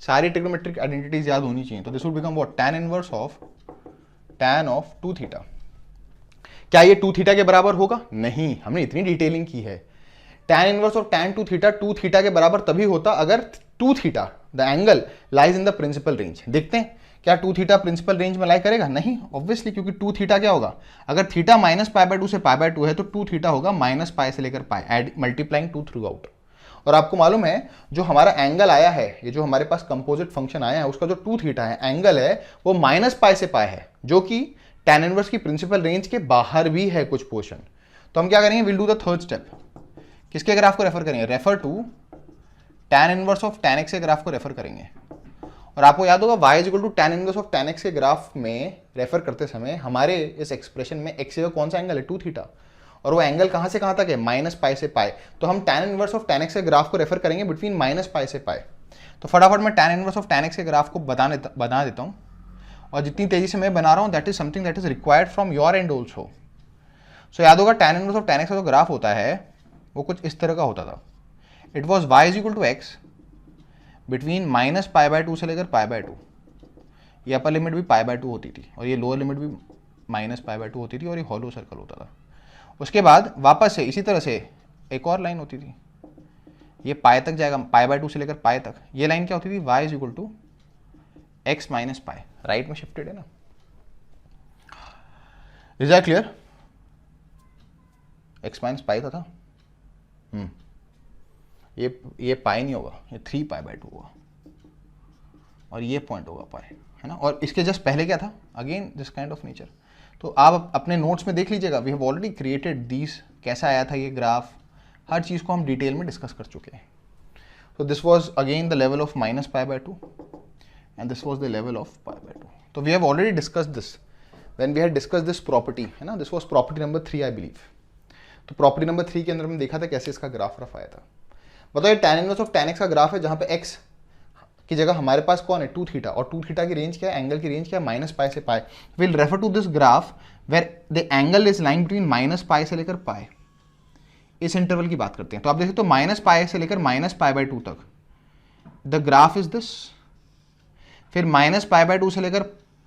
सारी ट्रिग्नोमेट्रिक आइडेंटिटीज याद होनी चाहिए। तो this will become what? tan inverse of tan of 2 theta. क्या ये 2 थीटा के बराबर होगा? नहीं, हमने इतनी डिटेलिंग की है। tan inverse of tan 2 theta के बराबर तभी होता अगर 2 theta the angle lies in the principal range. देखते हैं क्या 2 थीटा प्रिंसिपल रेंज में लाई करेगा? नहीं, ऑब्वियसली, क्योंकि 2 थीटा क्या होगा? अगर थीटा माइनस π/2 से π/2 है तो 2 थीटा होगा माइनस π से लेकर π, एड मल्टीप्लाइंग 2 थ्रू आउट। और आपको मालूम है जो हमारा एंगल आया है, ये जो हमारे पास कंपोजिट फंक्शन आया है, उसका जो 2 थीटा है एंगल है वो माइनस π से π है, जो कि tan इनवर्स की प्रिंसिपल रेंज के बाहर भी है कुछ पोर्शन। तो हम क्या करेंगे? Will do the third step. किसके ग्राफ को रेफर करेंगे? Refer to tan inverse of tan x के ग्राफ को रेफर करेंगे। और आपको याद होगा y equal to tan inverse of tan x के ग्राफ में रेफर करते समय हमारे इस एक्सप्रेशन में x का कौन सा एंगल है? 2 थीटा। और वो एंगल कहां से कहां तक है? माइनस π से π। तो हम tan inverse of tan x के ग्राफ को रेफर करेंगे बिटवीन माइनस π से π। तो फटाफट मैं tan inverse of tan x के ग्राफ को बना देता हूं, और जितनी तेजी से मैं बना रहा हूं that is something that is required from your end also. So याद होगा tan inverse of tan x का जो ग्राफ होता है वो कुछ इस तरह का होता था। It was y is equal to x between minus π/2 से लेकर π/2। ये अपर लिमिट भी π/2 होती थी और ये लोअर लिमिट भी माइनस π/2 होती थी, और ये हॉलो सर्कल होता था। उसके बाद वापस से इसी तरह से एक और लाइन होती थी, ये पाई तक जाएगा, π/2 से लेकर पाई तक। ये लाइन क्या होती थी? y is equal to x minus pi, right में शिफ्टेड है ना। Is that clear? X minus pi था। ये पाई नहीं होगा, ये 3π/2 होगा, और ये पॉइंट होगा पाई, है ना। और इसके जस्ट पहले क्या था? Again this kind of nature. तो आप अपने नोट्स में देख लीजिएगा, we have already created this, कैसा आया था ये ग्राफ, हर चीज़ को हम डिटेल में डिस्कस कर चुके हैं। So this was again the level of minus π/2 and this was the level of π/2. So we have already discussed this. When we had discuss this property, है ना, दिस was property number 3 I believe. तो property number 3 के अंदर हमने देखा था कैसे इसका ग्राफ रफ आया था। बताओ ये tan inverse of tan x का ग्राफ है जहां पे x की जगह हमारे पास कौन है 2 थीटा, और 2 थीटा की रेंज क्या है, एंगल की रेंज क्या है -π से π। Will refer to this graph where the angle is lying between -π से लेकर π। इस इंटरवल की बात करते हैं। तो आप देखिए तो -π से लेकर -π/2 तक द ग्राफ इज दिस, फिर -π/2 से लेकर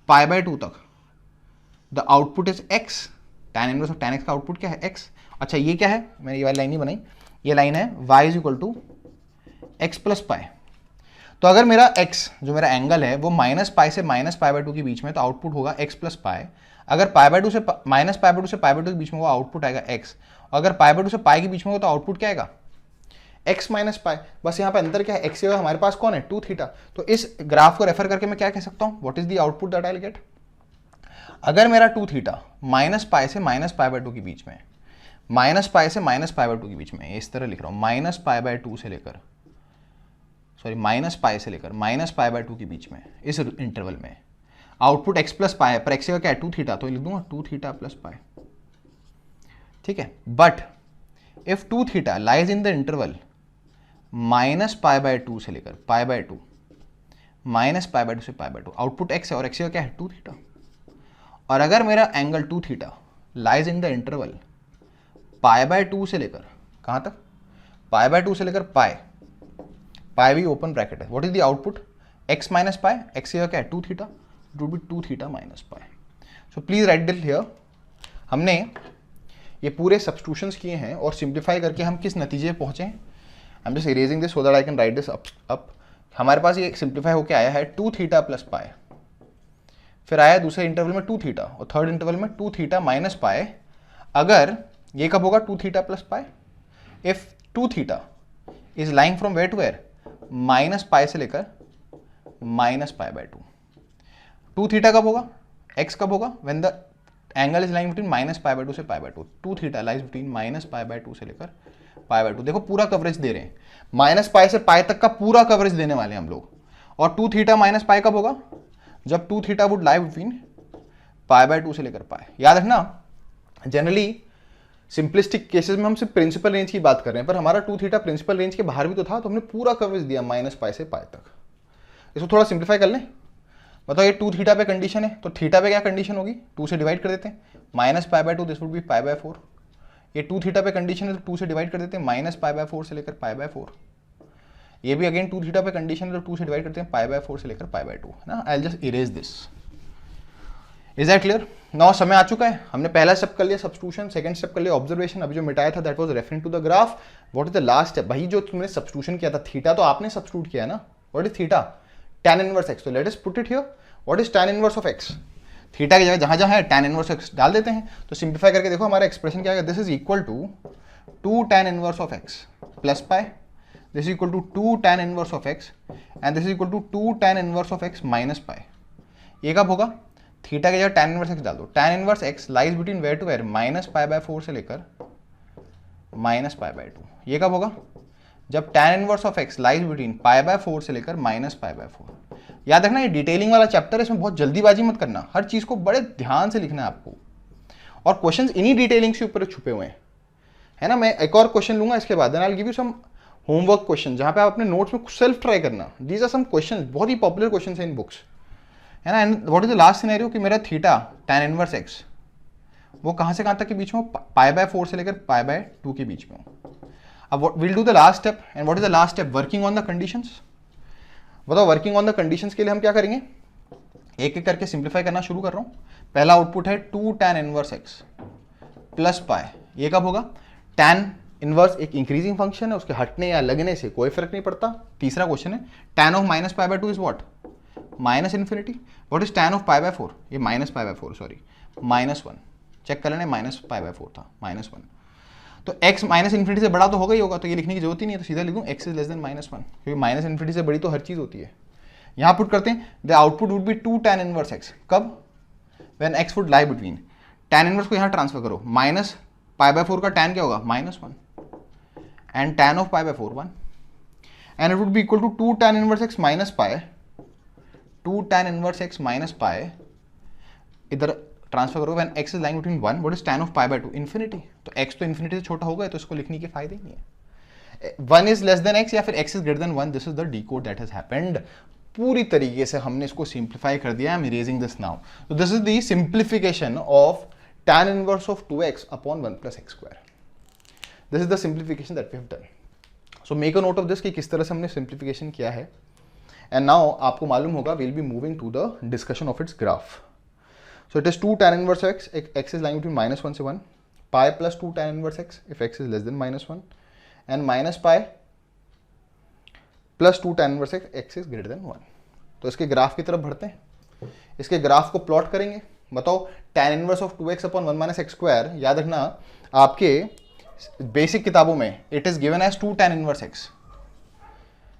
π/2 तक the output is x। tan inverse of tan x का आउटपुट क्या है x। अच्छा ये क्या है, मैंने ये वाली लाइन नहीं बनाई, ये लाइन है y is equal to x plus pi. तो अगर मेरा x जो मेरा एंगल है वो -π से -π/2 के बीच में, तो आउटपुट होगा x प्लस पाई। अगर π/2 से -π/2 से π/2 के बीच में वो आउटपुट आएगा x, अगर π/2 से पाई के बीच में हो तो आउटपुट क्या आएगा x माइनस पाई। बस यहाँ पे अंतर क्या है, x की जगह हमारे पास कौन है 2 थीटा। तो इस ग्राफ को रेफर करके मैं क्या कह सकता हूँ, what is the output that I will gate. अगर मेरा 2 थीटा -π से -π/2 के बीच में, -π से -π/2 के बीच में, इस तरह लिख रहा हूँ, -π/2 से लेकर -π से लेकर -π/2 के बीच में, इस इंटरवल में आउटपुट x प्लस पाई है, पर x का क्या है 2 थीटा, तो लिख दूंगा 2 थीटा प्लस पाई। ठीक है, but if 2 theta lies in the interval -π/2 से लेकर π/2, -π/2 से π/2, आउटपुट x है और x का क्या है 2 थीटा। और अगर मेरा angle 2 theta lies in the interval π/2 से लेकर कहां तक, π/2 से लेकर पाई भी ओपन ब्रैकेट है, what is the output x minus pi, x का क्या है 2 theta, it would be 2 theta minus pi. So please right this here. हमने ये पूरे सब्स्टिट्यूशंस किए हैं और सिंप्लीफाई करके हम किस नतीजे पे पहुंचे, आई am just erasing this so that I can write this up. हमारे पास ये सिंप्लीफाई होकर आया है 2 थीटा प्लस पाई, फिर आया दूसरे इंटरवल में 2 थीटा और थर्ड इंटरवल में 2 थीटा माइनस पाई। अगर ये कब होगा 2 theta plus pi, if 2 theta is lying from where to where, -π से लेकर -π/2। 2 थीटा कब होगा, x कब होगा, when the angle is lying between -π/2 से π/2। 2 थीटा लाइज बिटवीन -π/2 से लेकर π/2। देखो पूरा कवरेज दे रहे हैं, -π से π तक का पूरा कवरेज देने वाले हैं हम लोग। और 2 थीटा माइनस पाई कब होगा, जब 2 थीटा वुड लाई बिटवीन π/2 से लेकर पाई। याद रखना, जनरली सिंपलिस्टिक केसेस में हम सिर्फ प्रिंसिपल रेंज की बात कर रहे हैं, पर हमारा 2 थीटा प्रिंसिपल रेंज के बाहर भी तो था, तो हमने पूरा कवरेज दिया -π से π तक। इसको थोड़ा सिंप्लीफाई कर लें। बताओ ये 2 थीटा पे कंडीशन है, तो थीटा पे क्या कंडीशन होगी, 2 से डिवाइड कर देते हैं, -π/2 दिस वुड बी π/4। ये 2 थीटा पे कंडीशन है तो 2 से डिवाइड कर देते हैं, -π/4 से लेकर π/4। ये भी अगेन 2 थीटा पे कंडीशन है तो 2 से डिवाइड करते हैं π/4 से लेकर π/2, है ना। I will just erase this. Is that clear. Now समय आ चुका है, हमने पहला स्टेप कर लिया सब्स्टिट्यूशन, सेकंड स्टेप कर लिया ऑब्जर्वेशन। अभी जो मिटाया था that was referring to the graph. What is the last step, भाई जो तुमने सब्स्टिट्यूशन किया था थीटा तो आपने सब्स्टिट्यूट किया है ना, what is theta, tan inverse x। तो let us put it here, what is tan inverse of x। Theta की जगह जहां जहां है tan इनवर्स x डाल देते हैं। तो सिंप्लीफाई करके देखो हमारा एक्सप्रेशन क्या आएगा, this is equal to 2 tan inverse of x plus pi, this is equal to 2 tan inverse of x and this is equal to 2 tan inverse of x minus pi. ये कब होगा, theta की जगह tan inverse x डाल दो। tan inverse x lies between where to where, -π/4 से लेकर -π/2। ये कब होगा, जब tan inverse of x lies between π/4 से लेकर -π/4। याद रखना ये डिटेलिंग वाला चैप्टर है, इसमें बहुत जल्दीबाजी मत करना, हर चीज को बड़े ध्यान से लिखना है आपको। और क्वेश्चंस इन्हीं डिटेलिंग से ऊपर छुपे हुए हैं, है ना। मैं एक और क्वेश्चन लूंगा इसके बाद, I will give you some homework question जहां पे आप अपने नोट्स में सेल्फ ट्राई करना। दीज आर सम क्वेश्चंस, बहुत ही पॉपुलर क्वेश्चंस हैं इन बुक्स, है ना। And what is the last scenario कि मेरा थीटा tan इनवर्स x वो कहां से कहां तक के बीच में, π/4 से लेकर π/2 के बीच में। अब will do the last step, and what is the last step, working on the conditions. बताओ वर्किंग ऑन द कंडीशंस के लिए हम क्या करेंगे, एक एक करके सिंप्लीफाई करना शुरू कर रहा हूं। पहला आउटपुट है 2 tan इनवर्स x प्लस पाई। ये कब होगा, tan इनवर्स एक इंक्रीजिंग फंक्शन है, उसके हटने या लगने से कोई फर्क नहीं पड़ता। तीसरा क्वेश्चन है tan of -π/2 is what, minus infinity. What is tan of π/4, ये -π/4 सॉरी -1, चेक कर लेना, -π/4 था, -1। तो x माइनस इन्फिनिटी से बड़ा तो होगा ही होगा, तो ये लिखने की जरूरत ही नहीं है, तो सीधा लिख दूं x इज लेस देन -1, क्योंकि माइनस इन्फिनिटी से बड़ी तो हर चीज होती है। यहां पुट करते हैं, the output would be 2 tan inverse x, कब, when x would lie between, tan inverse को यहां ट्रांसफर करो, -π/4 का tan क्या होगा, -1 and tan of π/4 1, and it would be equal to 2 tan inverse x minus pi, 2 tan inverse x minus pi, इधर transfer करोगे when x is lying between 1, what is tan of pi by 2? Infinity. तो x तो infinity से छोटा होगा, तो इसको लिखने के फायदे ही नहीं है। 1 इज लेस देन x या फिर x is greater than 1, this is the decode that has happened. पूरी तरीके से हमने इसको सिंप्लीफाई कर दिया। I am erasing this now. तो this is the simplification of tan inverse of 2x upon 1 plus x square. This is the simplification that we have done. So make a note of this कि किस तरह से हमने simplification किया है। And now आपको मालूम होगा we'll be moving to the discussion of its graph. So it is 2 tan inverse x, x is lying between -1 से 1, pi plus 2 tan inverse x if x is less than -1, and minus pi plus 2 tan inverse x, x is greater than 1. तो इसके graph की तरफ बढ़ते हैं, इसके graph को plot करेंगे। बताओ tan inverse of 2x upon 1 minus x square, याद रखना आपके बेसिक किताबों में it is given as 2 tan inverse x,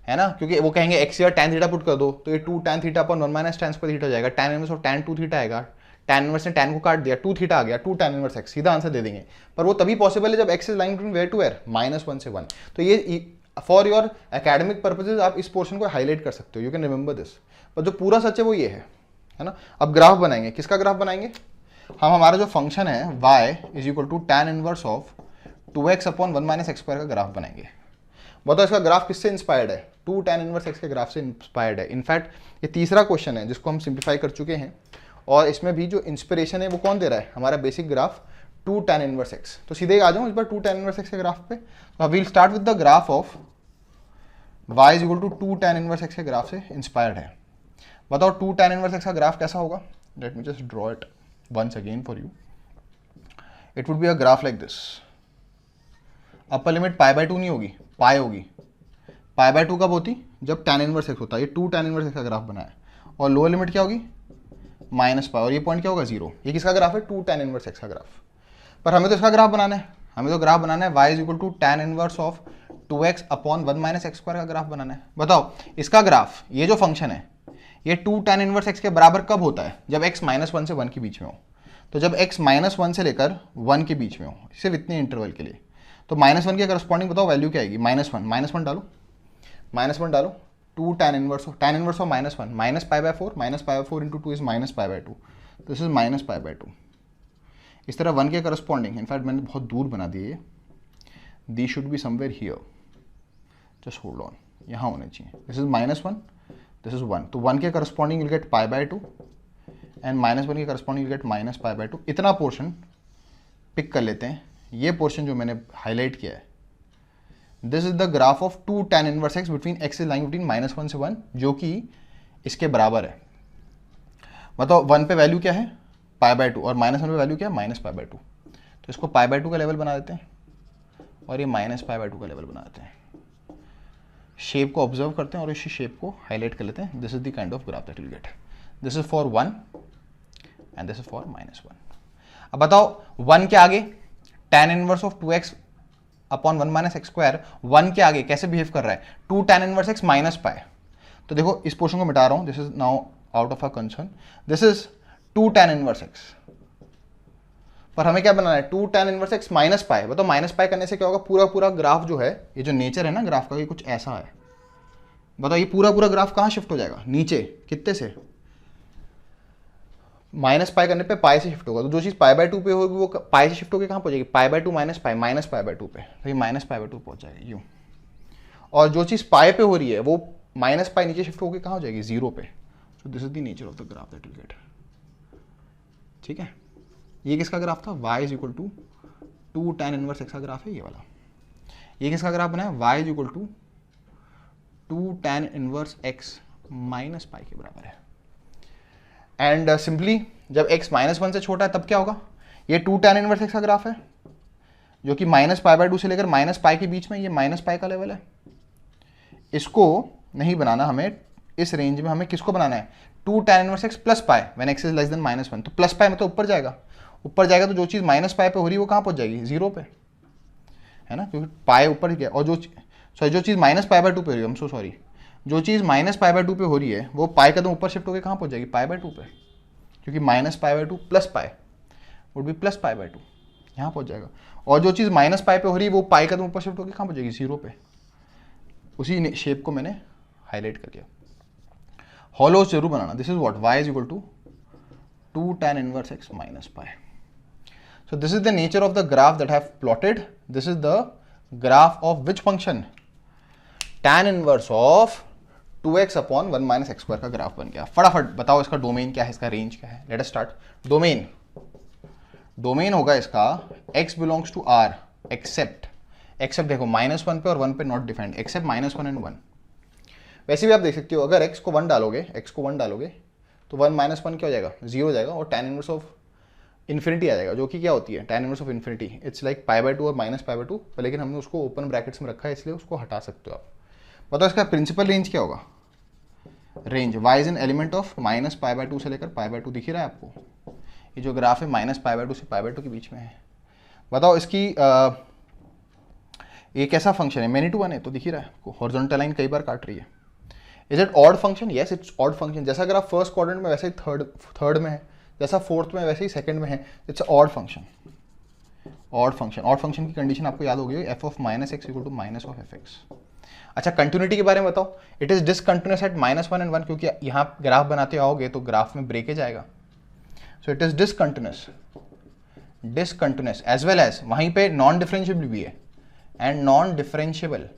है ना, क्योंकि वो कहेंगे x या tan थीटा पुट कर दो तो ये 2 tan theta upon 1 minus tan square theta हो जाएगा। tan inverse of tan 2 theta आएगा, tan इनवर्स ने tan को काट दिया, 2 थीटा आ गया, 2 tan इनवर्स x, सीधा आंसर दे देंगे। पर वो तभी पॉसिबल है जब x is lying between where to where, -1 से 1। तो ये फॉर योर एकेडमिक पर्पसेज आप इस पोर्शन को हाईलाइट कर सकते हो, यू कैन रिमेंबर दिस। पर जो पूरा सच है वो ये है ना। अब ग्राफ बनाएंगे, किसका ग्राफ बनाएंगे हम? हमारा जो फंक्शन है y is equal to tan inverse of 2x upon 1 minus x square का ग्राफ बनाएंगे। बताओ इसका ग्राफ किससे इंस्पायर्ड है? 2 tan इनवर्स x के ग्राफ से इंस्पायर्ड है। इनफैक्ट ये तीसरा क्वेश्चन है जिसको हम सिंप्लीफाई कर चुके हैं, और इसमें भी जो इंस्पिरेशन है वो कौन दे रहा है? हमारा basic graph 2 tan inverse x। तो सीधे आ जाऊँ इस बार 2 tan इनवर्स x के ग्राफ पे। तो we'll start with the graph of y is equal to 2 tan inverse x के ग्राफ से इंस्पायर्ड है। बताओ 2 tan इनवर्स x का ग्राफ कैसा होगा? Let me just draw it once again for you. It would be a graph like this. Upper limit pi by 2 नहीं होगी, पाई होगी। पाई बाय 2 कब होती? जब tan इनवर्स x होता है। ये 2 tan इनवर्स x का ग्राफ बना है, और लोअर लिमिट क्या होगी? माइनस पाई, और ये पॉइंट क्या होगा? 0। ये किसका ग्राफ है? 2 tan इनवर्स x का ग्राफ। पर हमें तो इसका ग्राफ बनाना है, हमें तो ग्राफ बनाना है y is equal to tan inverse of 2x upon 1 minus x square का ग्राफ बनाना है। बताओ इसका ग्राफ, ये जो फंक्शन है ये 2 tan इनवर्स x के बराबर कब होता है? जब x -1 से 1 के बीच में हो। तो जब x -1 से लेकर 1 के बीच में हो, सिर्फ इतने इंटरवल के लिए। तो -1 के करस्पॉन्डिंग बताओ वैल्यू क्या आएगी? -1 डालो, -1 डालो, 2 tan inverse of -1 minus pi by 4, minus pi by 4 into 2 is minus pi by 2, this is minus pi by 2। इस तरह 1 के करस्पॉन्डिंग, इनफैक्ट मैंने बहुत दूर बना दिए, the should be somewhere here, just hold on, यहाँ होने चाहिए। दिस इज -1, दिस इज 1, तो 1 के corresponding will get pi by 2 and -1 के corresponding will get minus pi by 2। इतना पोर्शन पिक कर लेते हैं, ये पोर्शन जो मैंने हाईलाइट किया है, this is the graph of 2 tan inverse x between x is lying between -1 से 1, जो कि इसके बराबर है। बताओ 1 पे वैल्यू क्या है? पाई बाय 2, और -1 पे वैल्यू क्या है? Minus pi by 2। तो इसको पाई बाय 2 का लेवल बना देते हैं, और ये माइनस पाई बाय 2 का लेवल बना देते हैं। शेप को ऑब्जर्व करते हैं और इसी शेप को हाईलाइट कर लेते हैं। This is the kind of graph that will gate. This is for 1 and this is for -1। अब बताओ 1 के आगे tan inverse of 2x upon 1 minus x square 1 के आगे कैसे बिहेव कर रहा है? 2 tan इनवर्स x माइनस पाई। तो देखो इस पोर्शन को मिटा रहा हूं, this is now out of a concern, this is 2 tan inverse x। पर हमें क्या बनाना है? 2 tan इनवर्स x माइनस पाई। बताओ माइनस पाई करने से क्या होगा? पूरा पूरा ग्राफ जो है, ये जो नेचर है ना ग्राफ का, ये कुछ ऐसा है। बताओ ये पूरा पूरा ग्राफ कहाँ शिफ्ट हो जाएगा? नीचे। कितने से? माइनस पाई करने पे पाई से शिफ्ट होगा। तो जो चीज़ पाई बाय 2 पे होगी वो पाई से शिफ्ट होकर कहाँ पहुंचेगी? पाई बाय 2 माइनस पाई बाय 2 पे, तो ये माइनस पाई बाय 2 पहुंच जाएगी यूँ। और जो चीज़ पाई पे हो रही है वो माइनस पाई नीचे शिफ्ट होकर कहाँ हो जाएगी? 0 पे। So this is the nature of the graph that will get. ठीक है, ये किसका ग्राफ था? y is equal to 2 tan inverse x का ग्राफ है ये वाला। ये किसका ग्राफ बना है? y is equal to 2 tan inverse x minus pi के बराबर है। एंड सिंपली जब x -1 से छोटा है तब क्या होगा? ये 2 tan इनवर्स x का ग्राफ है, जो कि माइनस पाई बाय 2 से लेकर माइनस पाई के बीच में, ये माइनस पाई का लेवल है। इसको नहीं बनाना हमें, इस रेंज में हमें किसको बनाना है? 2 tan inverse x plus pi when x is less than -1। तो प्लस पाई मतलब ऊपर जाएगा, ऊपर जाएगा तो जो चीज़ माइनस पाई पे हो रही है वो कहाँ पहुँच जाएगी? 0 पे, है ना, क्योंकि पाई ऊपर गया। और जो चीज़ माइनस पाई बाय 2 पे हो रही है, सो सॉरी, जो चीज़ माइनस पाई बाय 2 पे हो रही है वो पाई कदम ऊपर शिफ्ट होकर कहाँ पहुँच जाएगी? पाई बाय 2 पे, क्योंकि minus pi by 2 plus pi would be plus pi by 2, यहाँ पहुँच जाएगा। और जो चीज़ माइनस पाई पे हो रही है वो पाई कदम ऊपर शिफ्ट होकर कहाँ पहुँच जाएगी? 0 पे। उसी शेप को मैंने हाईलाइट कर दिया। हॉलोस जरूर बनाना। This is what y is equal to 2 tan inverse x minus pi. So this is the nature of the graph that I have plotted. This is the graph of which function? Tan inverse of 2x upon 1 minus x square का graph बन गया. फटाफट बताओ इसका domain क्या है, इसका range क्या है. Let us start. डोमेन होगा इसका x belongs to r except देखो -1 पे और 1 पे नॉट डिफाइंड, एक्सेप्ट -1 एंड 1. वैसे भी आप देख सकते हो अगर x को 1 डालोगे तो 1 -1 क्या हो जाएगा, 0 हो जाएगा और tan इनवर्स ऑफ इन्फिनिटी आ जाएगा, जो कि क्या होती है tan inverse of infinity. It's like π/2 और -π/2, लेकिन हमने उसको ओपन ब्रैकेट्स में रखा है इसलिए उसको हटा सकते हो आप. बताओ इसका प्रिंसिपल रेंज क्या होगा. Range y is an element of -π/2 से लेकर π/2. दिख ही रहा है आपको ये जो ग्राफ है -π/2 से π/2 के बीच में है. बताओ इसकी ये कैसा फंक्शन है, मैनी टू वन है तो दिख ही रहा है आपको. हॉरिजॉन्टल लाइन कई बार काट रही है. Is it odd function? Yes it's odd function. जैसा अगर आप फर्स्ट क्वाड्रेंट में वैसे ही थर्ड में है, जैसा फोर्थ में वैसे ही सेकंड में है. It's odd function. Odd function की कंडीशन आपको याद होगी, f of -x equal to minus of fx. अच्छा कंटिन्यूटी के बारे में बताओ. It is discontinuous at -1 and 1, क्योंकि यहाँ ग्राफ बनाते आओगे तो ग्राफ में ब्रेकेज आएगा. So it is discontinuous as well as वहीं पे नॉन डिफरेंशिएबल भी है, and non differentiable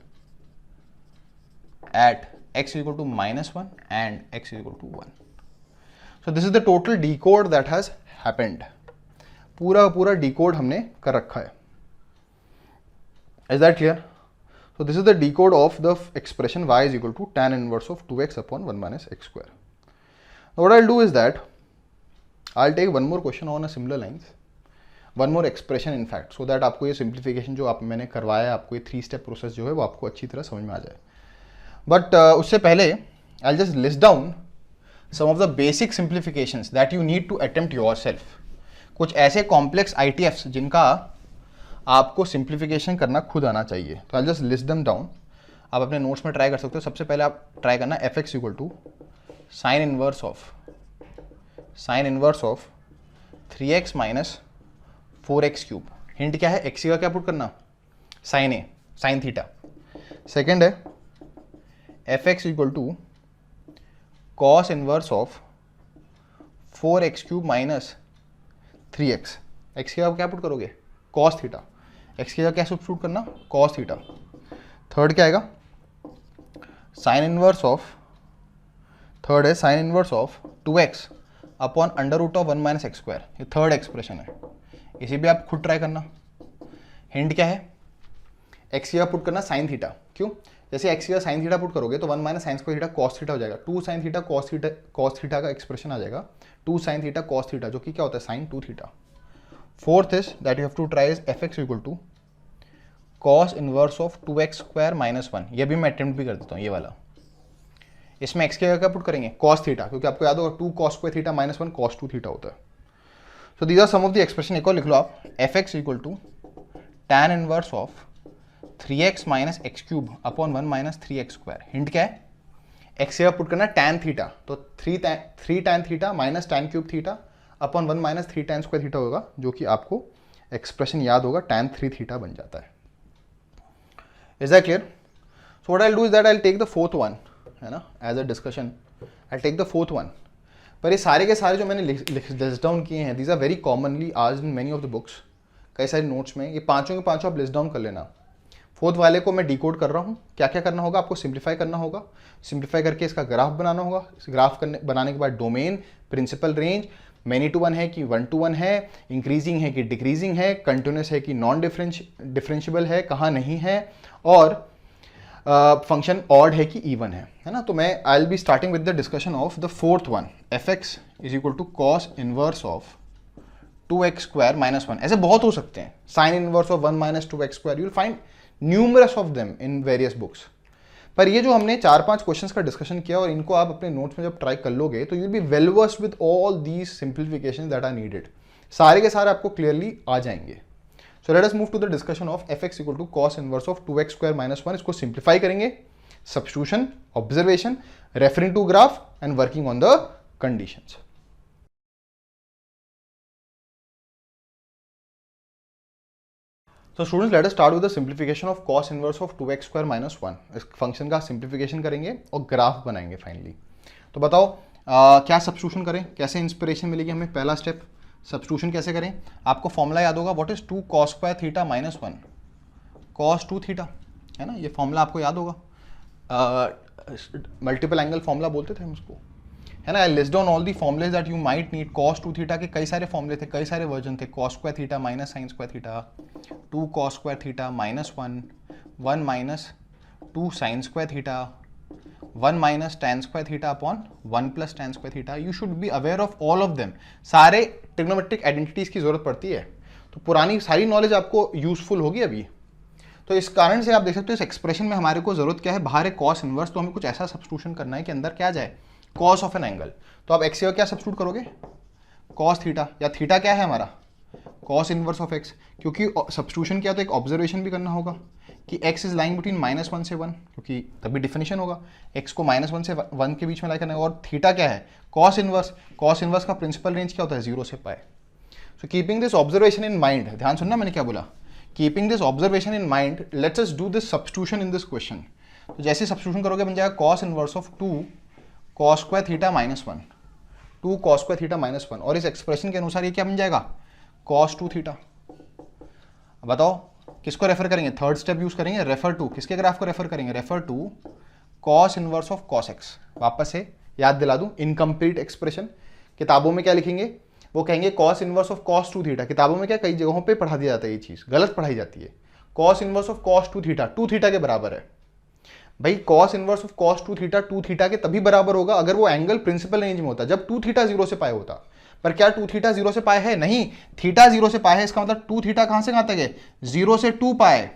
at x equal to -1 and x equal to 1. So this is the total decode that has happened. पूरा decode हमने कर रखा है. Is that clear? So this is the decode of the expression y is equal to tan inverse of 2x upon 1 minus x square. Now what I'll do is that I'll take one more question on a similar lines, one more expression in fact, so that आपको ये simplification जो आप मैंने करवाया है, आपको ये 3-step process जो है वो आपको अच्छी तरह समझ में आ जाए. But उससे पहले I'll just list down some of the basic simplifications that you need to attempt yourself. कुछ ऐसे complex ITFs जिनका आपको सिंप्लीफिकेशन करना खुद आना चाहिए. तो I just list them down. आप अपने नोट्स में ट्राई कर सकते हो. सबसे पहले आप ट्राई करना fx equal to sine inverse of 3x minus 4x cube. Hint क्या है, x का क्या पुट करना, साइन थीटा. सेकेंड है fx equal to cos inverse of 4x cube minus 3x. x का क्या पुट करोगे, कॉस थीटा. x की जगह क्या सब्स्टिट्यूट करना, कॉस थीटा. थर्ड क्या आएगा, sine inverse of 2x upon under root of 1 minus x square. ये थर्ड एक्सप्रेशन है, इसे भी आप खुद ट्राई करना. हिंट क्या है, x की जगह पुट करना साइन थीटा. क्यों, जैसे x की जगह साइन थीटा पुट करोगे तो 1 minus sine square theta cos theta हो जाएगा. 2 साइन थीटा कॉस थीटा का एक्सप्रेशन आ जाएगा. 2 साइन थीटा कॉस थीटा जो कि क्या होता है, sine 2 theta. Fourth is that you have to try is fx equal to cos inverse of 2x square minus 1. ये भी मैं अटेम्प्ट भी कर देता हूँ ये वाला. इसमें x के क्या पुट करेंगे, cos थीटा, क्योंकि आपको याद होगा 2 cos square theta minus 1 cos 2 theta होता है. So these are some of the expression. एक और लिख लो आप, fx equal to tan inverse of 3x minus x cube upon 1 minus 3x square. Hint क्या है, x के पुट करना tan थीटा, तो 3 tan theta minus tan cube theta upon 1 minus 3 tan square theta होगा, जो कि आपको एक्सप्रेशन याद होगा tan 3 थीटा बन जाता है. Is that clear? So what I will do is that I will take the fourth one, है ना, as a discussion. I take the fourth one. पर ये सारे के सारे जो मैंने लिस्ट डाउन किए हैं, these are very commonly asked in many of the books, कई सारे नोट्स में. ये पांचों के पांचों आप लिस्ट डाउन कर लेना. फोर्थ वाले को मैं डिकोड कर रहा हूँ. क्या क्या करना होगा आपको, सिंप्लीफाई करना होगा. सिंप्लीफाई करके इसका ग्राफ बनाना होगा. ग्राफ बनाने के बाद domain, principal range, many to one है कि 1 to 1 है, इंक्रीजिंग है कि डिक्रीजिंग है, कंटिन्यूस है कि नॉन डिफरेंशिएबल है, कहाँ नहीं है, और फंक्शन ऑड है कि इवन है ना. तो मैं I will be starting with the discussion of the fourth one. fx is equal to cos inverse of 2x square minus 1. ऐसे बहुत हो सकते हैं, sine inverse of 1 minus 2x square. You will find numerous of them in various books. पर ये जो हमने 4-5 questions का डिस्कशन किया और इनको आप अपने नोट्स में जब ट्राई कर लोगे तो you will be well versed with all these simplifications that are needed. सारे के सारे आपको क्लियरली आ जाएंगे. So let us move to the discussion of fx equal to cos inverse of 2x square minus 1. इसको सिंप्लीफाई करेंगे, substitution, observation, referring to graph and working on the conditions. So students, let us start with the simplification of cos inverse of 2x square minus 1. इस function का simplification करेंगे और graph बनाएंगे finally. तो बताओ क्या सब्स्टिट्यूशन करें, कैसे इंस्पिरेशन मिलेगी हमें? पहला स्टेप, सब्स्टिट्यूशन कैसे करें? आपको फॉर्मूला याद होगा, what is 2 cos square theta minus 1 cos 2 theta, है ना? ये फॉर्मूला आपको याद होगा, मल्टीपल एंगल फॉर्मूला बोलते थे हम उसको, है ना? I list down all the formulae that you might need. cos 2 theta के कई सारे फॉर्मुले थे, कई सारे वर्जन थे। cos square theta minus sine square theta, 2 cos square theta minus 1, 1 minus 2 sine square theta, 1 minus tan square theta upon 1 plus tan square theta. You should be aware of all of them. सारे trigonometric identities की जरूरत पड़ती है, तो पुरानी सारी knowledge आपको useful होगी अभी। तो इस कारण से आप देख सकते हो इस एक्सप्रेशन में हमारे को जरूरत क्या है, बाहर है cos इनवर्स, तो हमें कुछ ऐसा सब्स्टिट्यूशन करना है कि अंदर क्या जाए, cos ऑफ एन एंगल। तो आप x क्या सब्स्टिट्यूट करोगे, cos थीटा, या थीटा क्या है हमारा, cos इनवर्स ऑफ x। क्योंकि सब्स्टिट्यूशन क्या, तो एक ऑब्जर्वेशन भी करना होगा कि x इज लाइंग बिटवीन -1 से 1, क्योंकि तभी डिफिनेशन होगा, x को -1 से 1 के बीच में लाई करना है। और थीटा क्या है, cos इनवर्स का प्रिंसिपल रेंज क्या होता है, 0 से pi. So keeping this observation in mind, ध्यान सुनना मैंने क्या बोला, keeping this observation in mind, let's us do this substitution in this question. तो जैसे सब्स्टिट्यूशन करोगे बन जाएगा cos inverse of 2 cos square theta minus 1, 2 cos square theta minus 1, और इस एक्सप्रेशन के अनुसार ये क्या बन जाएगा, cos 2 थीटा। बताओ किसको रेफर करेंगे, थर्ड स्टेप यूज करेंगे, रेफर टू, किसके ग्राफ को रेफर करेंगे, refer to cos inverse of cos x। वापस से याद दिला दूं, इनकम्प्लीट एक्सप्रेशन किताबों में क्या लिखेंगे, वो कहेंगे cos inverse of cos 2 theta. किताबों में क्या कई जगहों पे पढ़ा दिया जाता है, ये चीज गलत पढ़ाई जाती है। cos inverse of cos 2 theta 2 theta के बराबर है भाई। cos inverse of cos 2 theta के तभी बराबर होगा अगर वो एंगल प्रिंसिपल रेंज में होता, जब 2 थीटा 0 से पाए होता। पर क्या 2 थीटा 0 से पाए है, नहीं, थीटा 0 से पाए है, इसका मतलब 2 थीटा कहां से कहां तक है, 0 से 2 पाए।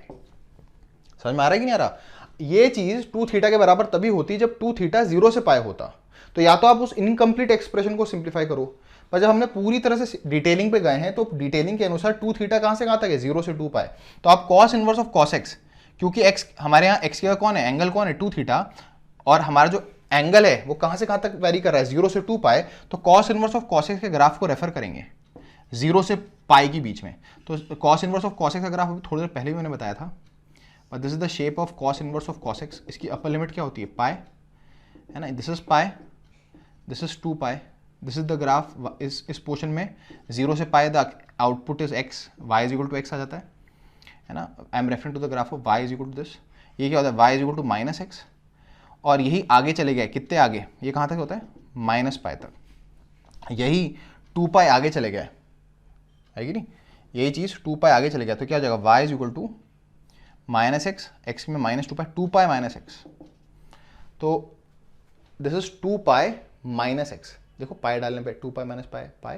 समझ में आ रहा है कि नहीं आ रहा? ये चीज 2 थीटा के बराबर तभी होती जब 2 थीटा 0 से पाए होता। तो या तो आप उस इनकम्प्लीट एक्सप्रेशन को सिंप्लीफाई करो, पर जब हमने पूरी तरह से डिटेलिंग पे गए हैं तो डिटेलिंग के अनुसार 2 थीटा कहां से कहां तक है, 0 से 2 पाए। तो आप cos inverse of cos x, क्योंकि x हमारे यहाँ x का कौन है, एंगल कौन है, 2 थीटा, और हमारा जो एंगल है वो कहां से कहां तक वेरी कर रहा है, 0 से 2 पाए। तो cos inverse of cos x के ग्राफ को रेफर करेंगे 0 से पाई के बीच में। तो cos inverse of cos x का ग्राफ अभी थोड़ी देर पहले भी मैंने बताया था, but this is the shape of cos inverse of cos x। इसकी अपर लिमिट क्या होती है, पाई, है ना, this is pi, this is 2 pi, this is the graph. इस पोर्शन में 0 से pi the output is x, y is equal to x आ जाता है ना। I am referring to the graph of y is equal to this. ये क्या होता है, y is equal to minus x, और यही आगे चले गए, कितने आगे, ये कहाँ तक होता है, माइनस पाई तक। यही 2 पाई आगे चले गए, है कि नहीं, यही चीज़ 2 पाई आगे चले गया। तो क्या हो जाएगा, y is equal to minus x, x में माइनस 2 पाई माइनस एक्स। तो this is 2 pi minus x. देखो पाई डालने पे 2 पाई माइनस पाई, पाई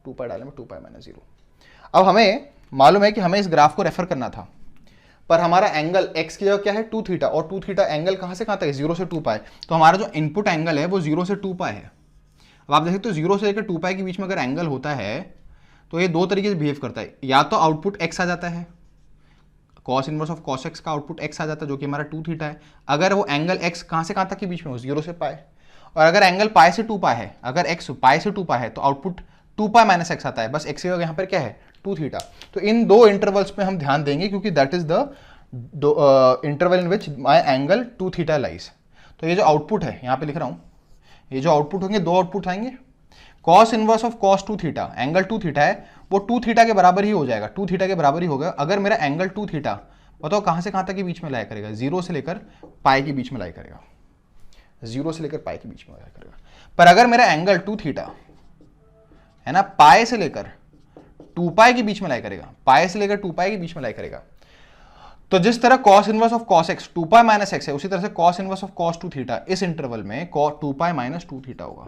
2 पाई डालने में 2 पाई माइनस 0। अब हमें मालूम है कि हमें इस ग्राफ को रेफर करना था, पर हमारा एंगल x की जगह क्या है, 2 थीटा, और 2 थीटा एंगल कहां से कहां तक है, 0 से 2 पाई। तो हमारा जो इनपुट एंगल है वो 0 से 2 पाई है। अब आप देख सकते हो 0 से लेकर 2 पाई के बीच में अगर एंगल होता है तो ये दो तरीके से बिहेव करता है, या तो आउटपुट x आ जाता है, cos inverse of cos x का आउटपुट x आ जाता है जो कि हमारा 2 थीटा है, अगर वो एंगल x कहां से कहां तक के बीच में हो, 0 से पाई। और अगर एंगल पाई से 2 पाई है, अगर x पाई से 2 पाई है तो आउटपुट 2 पाई माइनस x आता है, बस x की जगह यहाँ पर क्या है, 2 थीटा। तो इन दो इंटरवल्स पे हम ध्यान देंगे क्योंकि that is the interval in which my angle 2 theta lies. तो ये जो आउटपुट है यहाँ पे लिख रहा हूँ, ये जो आउटपुट होंगे, दो आउटपुट आएंगे। cos inverse of cos 2 theta, angle 2 theta है, वो 2 थीटा के बराबर ही हो जाएगा, 2 थीटा के बराबर ही होगा। अगर मेरा एंगल 2 थीटा, बताओ कहां से कहां तक के बीच में लाया करेगा, 0 से लेकर पाई के बीच में लाया करेगा, 0 से लेकर पाई के बीच में लाया करेगा। पर अगर मेरा एंगल 2 थीटा है ना, पाई से लेकर 2 पाई के बीच में लाया करेगा, पाई से लेकर 2 पाई के बीच में लाया करेगा। तो जिस तरह cos inverse of cos x 2 pi minus x है, उसी तरह से cos इनवर्स ऑफ cos 2 थीटा इस इंटरवल में 2 पाई माइनस 2 थीटा होगा।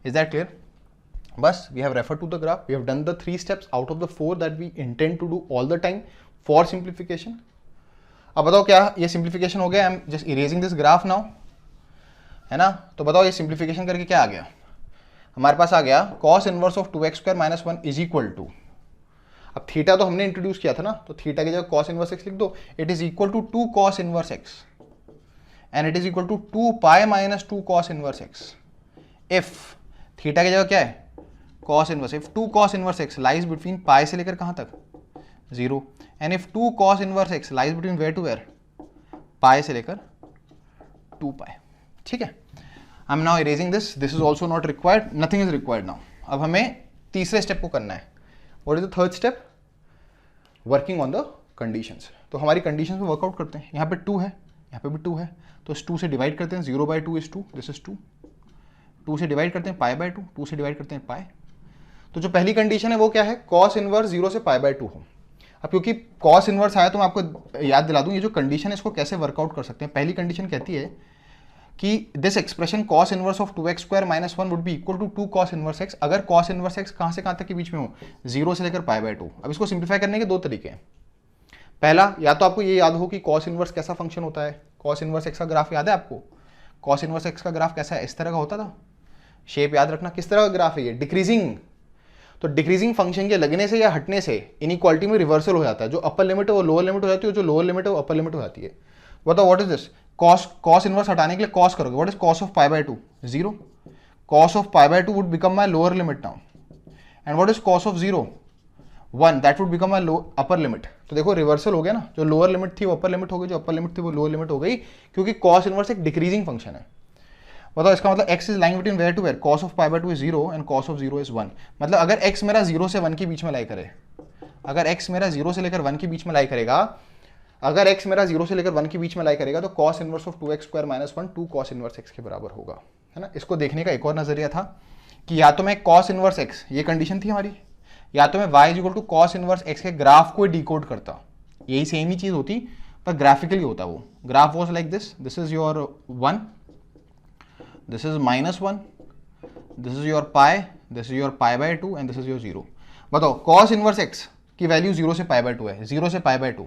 Is that clear? बस we have referred to the graph, we have done the 3 steps out of the 4 that we intend to do all the time for simplification. अब बताओ क्या ये simplification हो गया, I am just erasing this graph now, है ना। तो बताओ ये सिंप्लीफिकेशन करके क्या आ गया, हमारे पास आ गया cos inverse of 2x square minus 1 is equal to, अब थीटा तो हमने इंट्रोड्यूस किया था ना, तो थीटा की जगह cos इनवर्स x लिख दो, it is equal to 2 cos inverse x and it is equal to 2 pi minus 2 cos inverse x। If theta की जगह क्या है, cos inverse, if 2 cos inverse x lies between pi से लेकर कहां तक, 0, and if 2 cos inverse x lies between where to where, pi से लेकर 2 पाई। ठीक है, I am now erasing this is also not required, nothing is required now. अब हमें तीसरे स्टेप को करना है। What is the third step? Working on the conditions. तो हमारी कंडीशंस में वर्कआउट करते हैं। यहाँ पे 2 है, यहाँ पे भी 2 है, तो इस 2 से डिवाइड करते हैं। 0/2 इज 2, दिस इज 2। 2 से डिवाइड करते हैं π/2, 2 से डिवाइड करते हैं पाई। तो जो पहली कंडीशन है वो क्या है? कॉस इनवर्स 0 से π/2 हो। अब क्योंकि कॉस इनवर्स आया तो मैं आपको याद दिला दूं, ये जो कंडीशन है इसको कैसे वर्कआउट कर सकते हैं। पहली कंडीशन कहती है कि this expression cos inverse of 2x² - 1 would be equal to 2 cos inverse x, अगर कॉस इनवर्स x कहाँ से कहाँ तक के बीच में हो? 0 से लेकर π/2। अब इसको सिंप्लीफाई करने के 2 तरीके हैं। पहला, या तो आपको ये याद हो कि कॉस इनवर्स कैसा फंक्शन होता है। कॉस इनवर्स x का ग्राफ याद है आपको? कॉस इनवर्स x का ग्राफ कैसा है? इस तरह का होता था। शेप याद रखना, किस तरह का ग्राफ है ये? डिक्रीजिंग। तो डिक्रीजिंग फंक्शन के लगने से या हटने से इनइक्वालिटी में रिवर्सल हो जाता है। जो अपर लिमिट है वो लोअर लिमिट हो जाती है, जो लोअर लिमिट है वो अपर लिमिट हो जाती है। बताओ what is this? Cos inverse हटाने के लिए कॉस करोगे, what is cos of π/2? 0। Cos of π/2 would become my lower limit now, and what is cos of 0? 1, that would become my upper limit. तो देखो रिवर्सल हो गया ना, जो लोअर लिमिट थी वो अपर लिमिट हो गई, जो अपर लिमिट थी वो लोअर लिमिट हो गई, क्योंकि कॉस इनवर्स एक डिक्रीजिंग फंक्शन है। बताओ इसका मतलब x is lying between where to where? Cos of π/2 is 0 and cos of 0 is 1। मतलब अगर x मेरा 0 से 1 के बीच में लाई करे, अगर x मेरा 0 से लेकर 1 के बीच में लाई करेगा, अगर x मेरा 0 से लेकर 1 के बीच में लाई करेगा, तो cos inverse of 2x² - 1 2 cos inverse x के बराबर होगा, है ना। इसको देखने का एक और नजरिया था कि या तो मैं cos इनवर्स x, ये कंडीशन थी हमारी, या तो मैं y is equal to cos inverse x के ग्राफ को डिकोड करता। यही सेम ही चीज होती पर ग्राफिकली होता वो। Graph was like this, this is your 1, this is -1, this is your pi, this is your π/2 and this is your 0। बताओ cos इनवर्स x की वैल्यू 0 से π/2 है, 0 से π/2,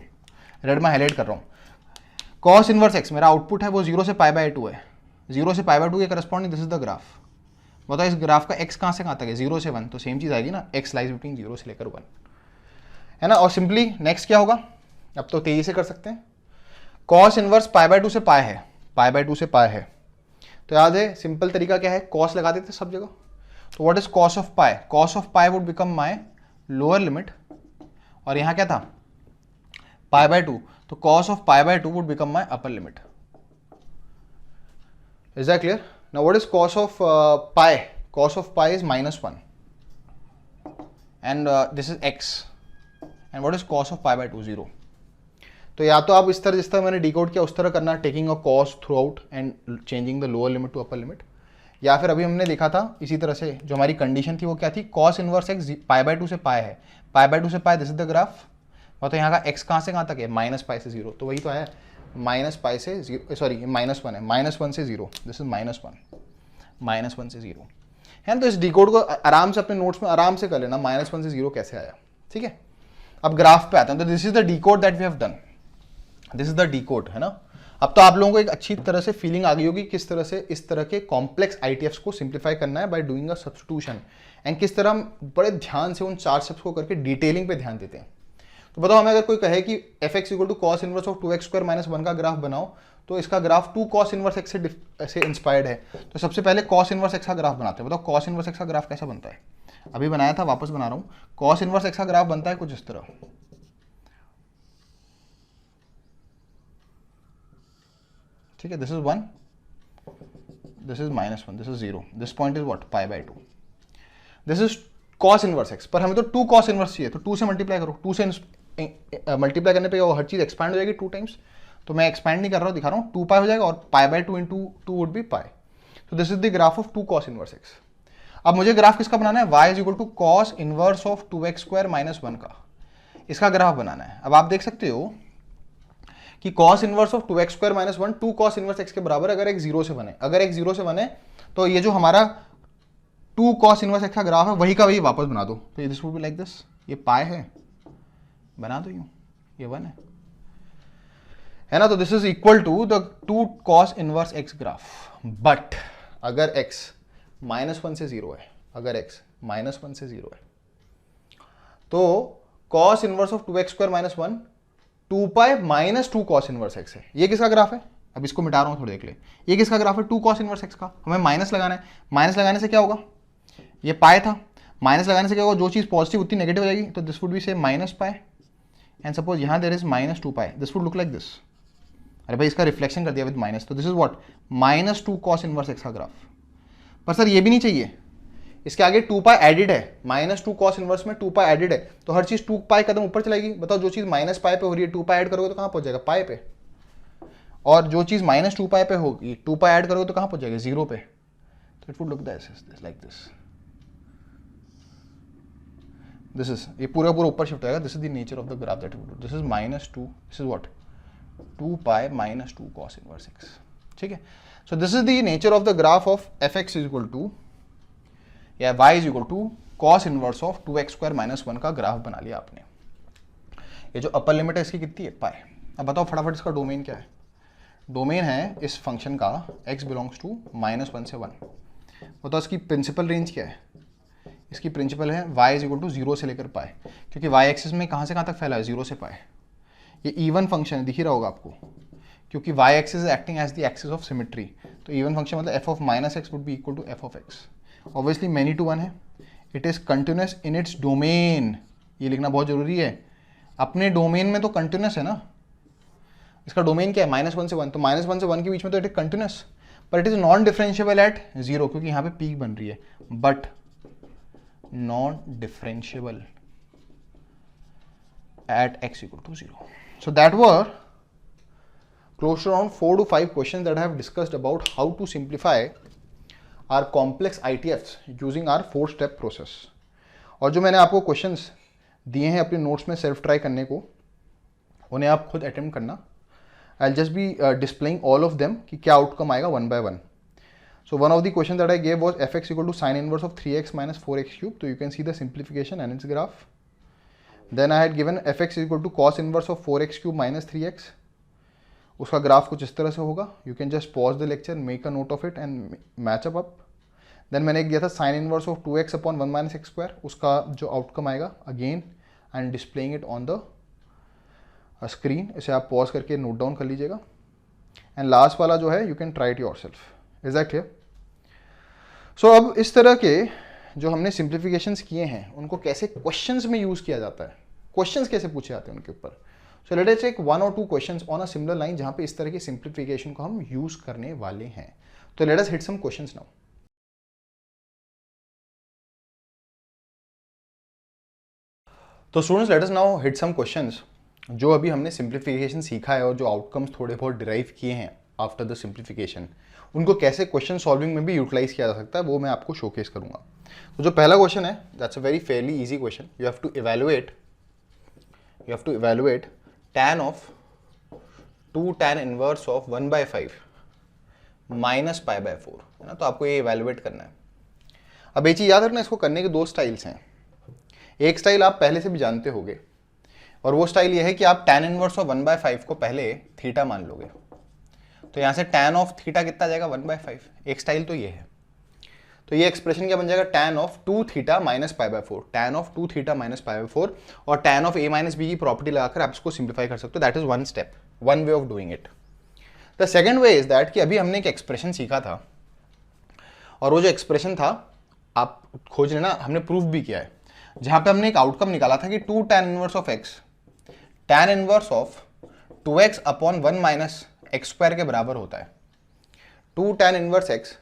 रेड में हाईलाइट कर रहा हूँ। cos इनवर्स x मेरा आउटपुट है वो 0 से π/2 है, 0 से π/2 के corresponding this is the graph. बताओ इस ग्राफ का x कहाँ से कहाँ तक है? 0 से 1, तो सेम चीज आएगी ना, x लाइज बिटवीन 0 से लेकर 1, है ना। और सिंपली नेक्स्ट क्या होगा, अब तो तेजी से कर सकते हैं। cos इनवर्स π/2 से पाई है, π/2 से पाई है, तो याद है सिंपल तरीका क्या है? कॉस लगा देते सब जगह। तो what is cos of pi? Cos of pi would become my lower limit, और यहां क्या था? π/2, तो cos of π/2 would become my upper limit. Is that clear? Now what is cos of pi? Cos of pi is -1 and this is x, and what is cos of π/2? 0। तो या तो आप इस तरह, जिस तरह मैंने डिकोड किया उस तरह करना, taking a cos throughout and changing the lower limit to upper limit, या फिर अभी हमने देखा था इसी तरह से जो हमारी कंडीशन थी वो क्या थी? कॉस इनवर्स x π/2 से पाई है, π/2 से पाई, दिस इज द ग्राफ। और तो यहाँ का x कहाँ से कहाँ तक है? -π से 0, तो वही तो है, -π से 0, सॉरी -1 है, -1 से 0, दिस इज -1 से 0 है ना। तो इस डिकोड को आराम से अपने नोट्स में आराम से कर लेना, -1 से 0 कैसे आया, ठीक है। अब ग्राफ पे आते हैं, तो this is the decode that we have done, this is the decode, है ना। अब तो आप लोगों को एक अच्छी तरह से फीलिंग आ गई होगी किस तरह से इस तरह के कॉम्प्लेक्स आईटीएफ्स को सिंप्लीफाई करना है by doing a substitution, and किस तरह हम बड़े ध्यान से उन 4 स्टेप्स को करके डिटेलिंग पे ध्यान देते हैं। तो बताओ हमें अगर कोई कहे कि fx equal to cos inverse of 2x² - 1 का ग्राफ बनाओ, तो इसका ग्राफ 2 cos इनवर्स x से इंस्पायर्ड है। तो सबसे पहले cos इनवर्स x का ग्राफ बनाते हैं। बताओ cos इनवर्स x का ग्राफ कैसा बनता है? अभी बनाया था, वापस बना रहा हूँ। cos इनवर्स x का ग्राफ बनता है कुछ इस तरह, ठीक है। This is 1, this is -1, this is 0, this point is what? π/2। This is cos inverse x, पर हमें तो 2 cos इनवर्स चाहिए, तो 2 से मल्टीप्लाई करो, 2 से मल्टीप्लाई करने पे वो हर चीज एक्सपैंड हो जाएगी 2 टाइम्स। तो मैं एक्सपैंड नहीं कर रहा हूँ, दिखा रहा हूँ, 2π हो जाएगा, और π/2 इंटू 2 वुड बी पाई। तो this is the graph of 2 cos inverse x। अब मुझे ग्राफ किसका बनाना है? y is equal to cos inverse of 2x² - 1 का, इसका ग्राफ बनाना है। अब आप देख सकते हो कि cos inverse of 2x² - 1 2 cos inverse x के बराबर, अगर x 0 से 1 है, अगर x 0 से 1 है तो ये जो हमारा 2 cos इनवर्स x का ग्राफ है वही का वही वापस बना दो, तो this would be like this, ये पाई है, बना दो यूं, ये 1 है ना। तो this is equal to the 2 cos inverse x graph. But अगर x -1 से 0 है, अगर x -1 से 0 है, तो cos inverse of 2x² - 1 2π - 2 cos inverse x है। ये किसका ग्राफ है? अब इसको मिटा रहा हूं थोड़ी देख ले, ये किसका ग्राफ है? 2 cos इनवर्स x का। हमें माइनस लगाना है, माइनस लगाने से क्या होगा? ये पाई था, माइनस लगाने से क्या होगा? जो चीज पॉजिटिव उतनी नेगेटिव हो जाएगी, तो दिस वुड बी से -π, एंड सपोज यहां there is -2π, this would look like this. अरे भाई इसका रिफ्लेक्शन कर दिया विद माइनस, तो this is what? -2 cos inverse x का ग्राफ। पर सर ये भी नहीं चाहिए, इसके आगे 2 पाई एडिड है, -2 cos इनवर्स में 2 पाई एडिड है, तो हर चीज 2 पाई कदम ऊपर चलाएगी। बताओ जो चीज माइनस पाई पे हो रही है 2 पाई ऐड करोगे तो कहां पहुंच जाएगा, पाई पे, और जो चीज -2 पाई पे होगी 2 पाई ऐड करोगे तो कहां पहुंच जाएगा, 0 पे। तो it would look this like this is, ये पूरा पूरा ऊपर शिफ्ट आएगा। This is the nature of the graph that this is -2, this is what 2 pi -2 cos inverse x, ठीक है। So this is the nature of the graph of fx is equal to या y is equal to cos inverse of 2x² - 1 का graph बना लिया आपने। ये जो upper limit है इसकी कितनी है, पाई। अब बताओ फटाफट इसका डोमेन क्या है। डोमेन है इस फंक्शन का x बिलोंग्स टू -1 से 1। बताओ इसकी प्रिंसिपल रेंज क्या है, इसकी प्रिंसिपल है y इज इक्वल टू 0 से लेकर पाई, क्योंकि y एक्सिस में कहाँ से कहाँ तक फैला है, 0 से पाई। ये इवन फंक्शन है, दिख ही रहा होगा आपको, क्योंकि y axis is acting as the axis of symmetry. तो इवन फंक्शन मतलब f of -x would be equal to f of x। Obviously many to one है, it is continuous in its domain, ये लिखना बहुत जरूरी है। अपने domain में तो कंटिन्यूस है ना, इसका डोमेन क्या है -1 से 1, तो -1 से 1 के बीच में तो इट इज कंटिन्यूस, पर it is non differentiable eight 0, क्योंकि यहाँ पे पीक बन रही है, but non differentiable at x equal to 0. So that were close to around 4 to 5 questions that I have discussed about how to simplify our complex ITFs using our 4-step process. और जो मैंने आपको questions दिए हैं अपने notes में self try करने को, उन्हें आप खुद attempt करना। I'll just be displaying all of them कि क्या outcome आएगा one by one. So one of the questions that I gave was fx equal to sin inverse of 3x minus 4x cube. So you can see the simplification and its graph. Then I had given fx is equal to cos inverse of 4x cube minus 3x. उसका graph कुछ इस तरह से होगा। You can just pause the lecture, make a note of it and match up. Then मैंने एक दिया था sin inverse of 2x upon 1 minus x square. उसका जो आउटकम आएगा again and displaying it on the screen. इसे आप pause करके नोट डाउन कर लीजिएगा। एंड लास्ट वाला जो है you can try it yourself. Is that clear? So अब इस तरह के जो हमने सिंप्लीफिकेशंस किए हैं उनको कैसे क्वेश्चंस में यूज किया जाता है, क्वेश्चंस कैसे पूछे जाते हैं उनके ऊपर। So let us take 1 or 2 questions on a similar line जहां पे इस तरह की सिंप्लीफिकेशन को हम यूज करने वाले हैं। तो let us hit some questions now. तो students let us now hit some questions जो अभी हमने सिंप्लीफिकेशन सीखा है और जो आउटकम्स थोड़े बहुत डिराइव किए हैं आफ्टर द सिंप्लीफिकेशन, उनको कैसे क्वेश्चन सॉल्विंग में भी यूटिलाइज किया जा सकता है, वो मैं आपको शोकेस करूंगा। तो जो पहला क्वेश्चन है that's a very fairly easy question. You have to evaluate tan of 2 tan inverse of 1/5 minus π/4 है ना। तो आपको ये इवैल्यूएट करना है। अब ये चीज याद रखना, इसको करने के 2 स्टाइल्स हैं। एक स्टाइल आप पहले से भी जानते होंगे और वो स्टाइल ये है कि आप tan इनवर्स ऑफ 1/5 को पहले थीटा मान लोगे। तो यहां से tan ऑफ थीटा कितना जाएगा 1/5। एक स्टाइल तो ये है। तो ये एक्सप्रेशन क्या बन जाएगा, tan of 2 theta minus π/4, tan of 2 theta minus π/4, और tan of a minus b की प्रॉपर्टी लगाकर आप इसको सिंप्लीफाई कर सकते हो। That is one step, one way of doing it. The second way is that कि अभी हमने एक एक्सप्रेशन सीखा था और वो जो एक्सप्रेशन था आप खोज लेना, हमने प्रूफ भी किया है, जहां पे हमने एक आउटकम निकाला था कि 2 tan inverse of x tan inverse of 2x upon 1 minus x square के बराबर होता है। 2 tan inverse x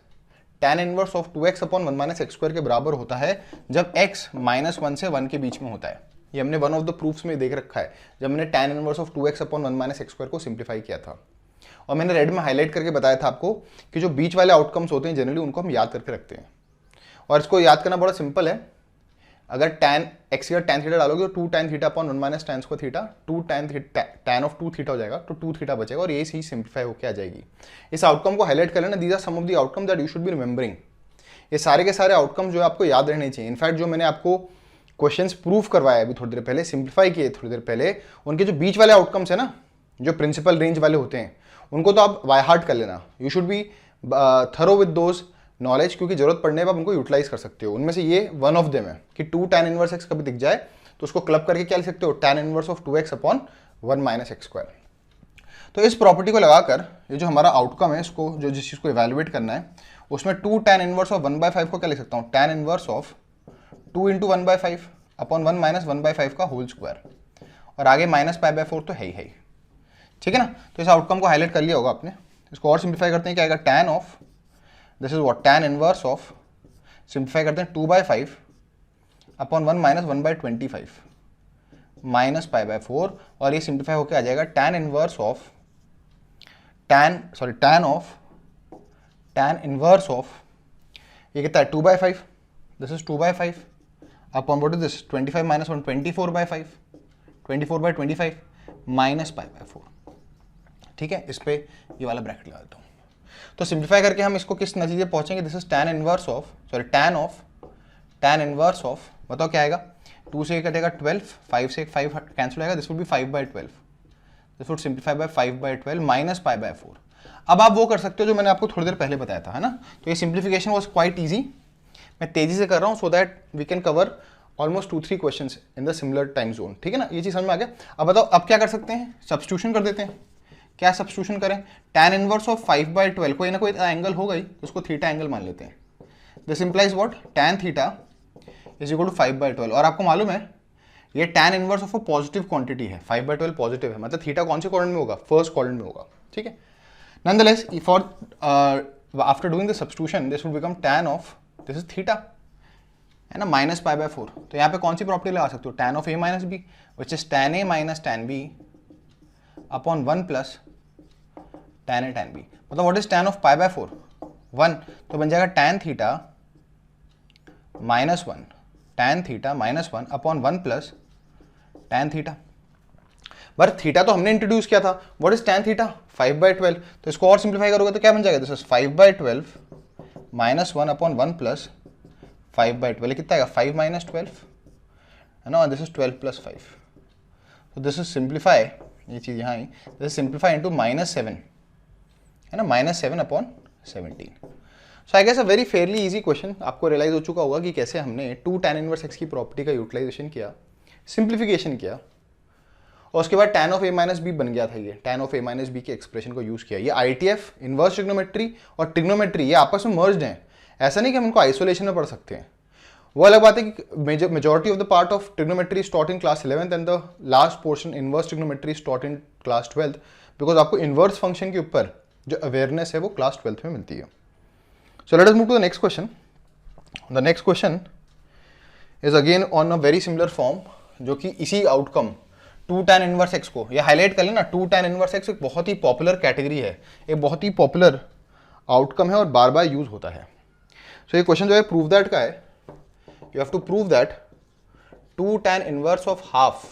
tan inverse of 2x upon 1 minus x square के बराबर होता है जब x -1 से 1 के बीच में होता है। ये हमने वन ऑफ द प्रूफ्स में देख रखा है जब मैंने tan inverse of 2x upon 1 minus x square को सिंप्लीफाई किया था। और मैंने रेड में हाईलाइट करके बताया था आपको कि जो बीच वाले आउटकम्स होते हैं जनरली उनको हम याद करके रखते हैं, और इसको याद करना बड़ा सिंपल है। अगर tan x का tan थीटा डालोगे तो 2 tan theta upon 1 minus tan square theta, 2 tan of 2 theta हो जाएगा, तो 2 थीटा बचेगा और ये ही सिंप्लीफाई होकर आ जाएगी। इस आउटकम को हाईलाइट कर लेना। These are some of the outcome that you should be remembering. ये सारे के सारे आउटकम जो आपको याद रहने चाहिए। इनफैक्ट जो मैंने आपको क्वेश्चंस प्रूफ करवाया अभी थोड़ी देर पहले, सिंप्लीफाई किए थोड़ी देर पहले, उनके जो बीच वाले आउटकम्स है ना, जो प्रिंसिपल रेंज वाले होते हैं, उनको तो आप बाय हार्ट कर लेना। You should B thorough with those knowledge, क्योंकि जरूरत पड़ने पर आप उनको यूटिलाइज कर सकते हो। उनमें से ये वन ऑफ देम है कि 2 tan इनवर्स x कभी दिख जाए तो उसको क्लब करके क्या लिख सकते हो, tan inverse of 2x upon 1 minus x square. तो इस प्रॉपर्टी को लगाकर ये जो हमारा आउटकम है, इसको जो जिस चीज को इवैल्यूएट करना है, उसमें 2 tan इनवर्स ऑफ 1/5 को क्या लिख सकता हूँ, tan inverse of 2 into 1/5 upon 1 minus 1/5 का होल स्क्वायर, और आगे माइनस π/4 तो है ही। ठीक है ना। तो इस आउटकम को हाईलाइट कर लिया होगा आपने। इसको और सिंप्लीफाई करते हैं, क्या आएगा, tan of this is what tan inverse of, simplify करते हैं 2/5 upon 1 minus 1/25 minus pi by 4, और ये सिंप्लीफाई होकर आ जाएगा tan inverse of tan inverse of, ये कितना है 2/5, this is 2/5 upon what is this 25 minus 1 24/5 24/25 minus pi by 4। ठीक है, इस पे ये वाला ब्रैकेट लगा देता हूँ। तो सिंप्लीफाई करके हम इसको किस नतीजे पहुंचेंगे, this is tan inverse of, sorry tan inverse of, बताओ क्या आएगा, 2 से कटेगा 12, 5 से 5 कैंसिल आएगा, this would be 5/12, this would simplify by 5/12 minus pi by 4। अब आप वो कर सकते हो जो मैंने आपको थोड़ी देर पहले बताया था, है ना। तो ये सिंप्लीफिकेशन वॉज क्वाइट ईजी, मैं तेजी से कर रहा हूँ so that we can cover almost 2-3 questions in the similar time zone. ठीक है ना, ये चीज समझ में आ गया। अब बताओ अब क्या कर सकते हैं, सब्स्टिट्यूशन कर देते हैं। क्या सब्स्टिट्यूशन करें, tan इनवर्स ऑफ 5/12, कोई ना कोई एंगल होगा ही, तो उसको थीटा एंगल मान लेते हैं। This implies what, tan theta is equal to 5/12, और आपको मालूम है ये tan inverse of a positive quantity है, 5/12 पॉजिटिव है, मतलब थीटा कौन से क्वाड्रेंट में होगा, फर्स्ट क्वाड्रेंट में होगा। ठीक है, nonetheless for after doing the substitution this will become tan of, this is theta, है ना, माइनस पाई बाय 4। तो यहाँ पे कौन सी प्रॉपर्टी लगा सकते हो, tan of a minus b which is tan a minus tan b upon 1 plus tan a tan b। मतलब what is tan of pi by 4, 1, तो बन जाएगा tan theta minus 1, tan theta minus 1 upon 1 plus tan theta. पर theta तो हमने introduce किया था, what is tan theta 5/12, तो इसको और सिंप्लीफाई करोगे तो क्या बन जाएगा, this is 5/12 minus 1 upon 1 plus 5/12, कितना आएगा 5 माइनस 12, है ना, दिस इज 12 प्लस 5, तो दिस इज सिंप्लीफाई, ये चीज यहाँ आई, दिस इज सिंप्लीफाई इनटू -7, है ना, -7 अपॉन 17। So I guess a very fairly easy question, आपको रियलाइज हो चुका होगा कि कैसे हमने 2 tan इनवर्स x की प्रॉपर्टी का यूटिलाइजेशन किया, सिंप्लीफिकेशन किया, और उसके बाद tan of a minus b बन गया था। ये tan ऑफ a माइनस बी के एक्सप्रेशन को यूज किया। ये ITF इनवर्स ट्रिग्नोमेट्री और ट्रिग्नोमेट्री ये आपस में मर्ज्ड हैं, ऐसा नहीं कि हम इनको आइसोलेशन में पढ़ सकते हैं। वो अलग बात है कि majority of the part of trigonometry is taught in class 11th and the last portion inverse trigonometry is taught in class 12th, because आपको इनवर्स फंक्शन के ऊपर जो अवेयरनेस है वो क्लास 12th में मिलती है। So let us move to the next question. The next question is again on a very similar form, जो कि इसी आउटकम 2 tan इनवर्स x को ये हाईलाइट कर लेना। 2 tan इनवर्स x एक बहुत ही पॉपुलर कैटेगरी है, एक बहुत ही पॉपुलर आउटकम है और बार बार यूज होता है। सो ये क्वेश्चन जो है प्रूव दैट का है, you have to prove that 2 tan inverse of half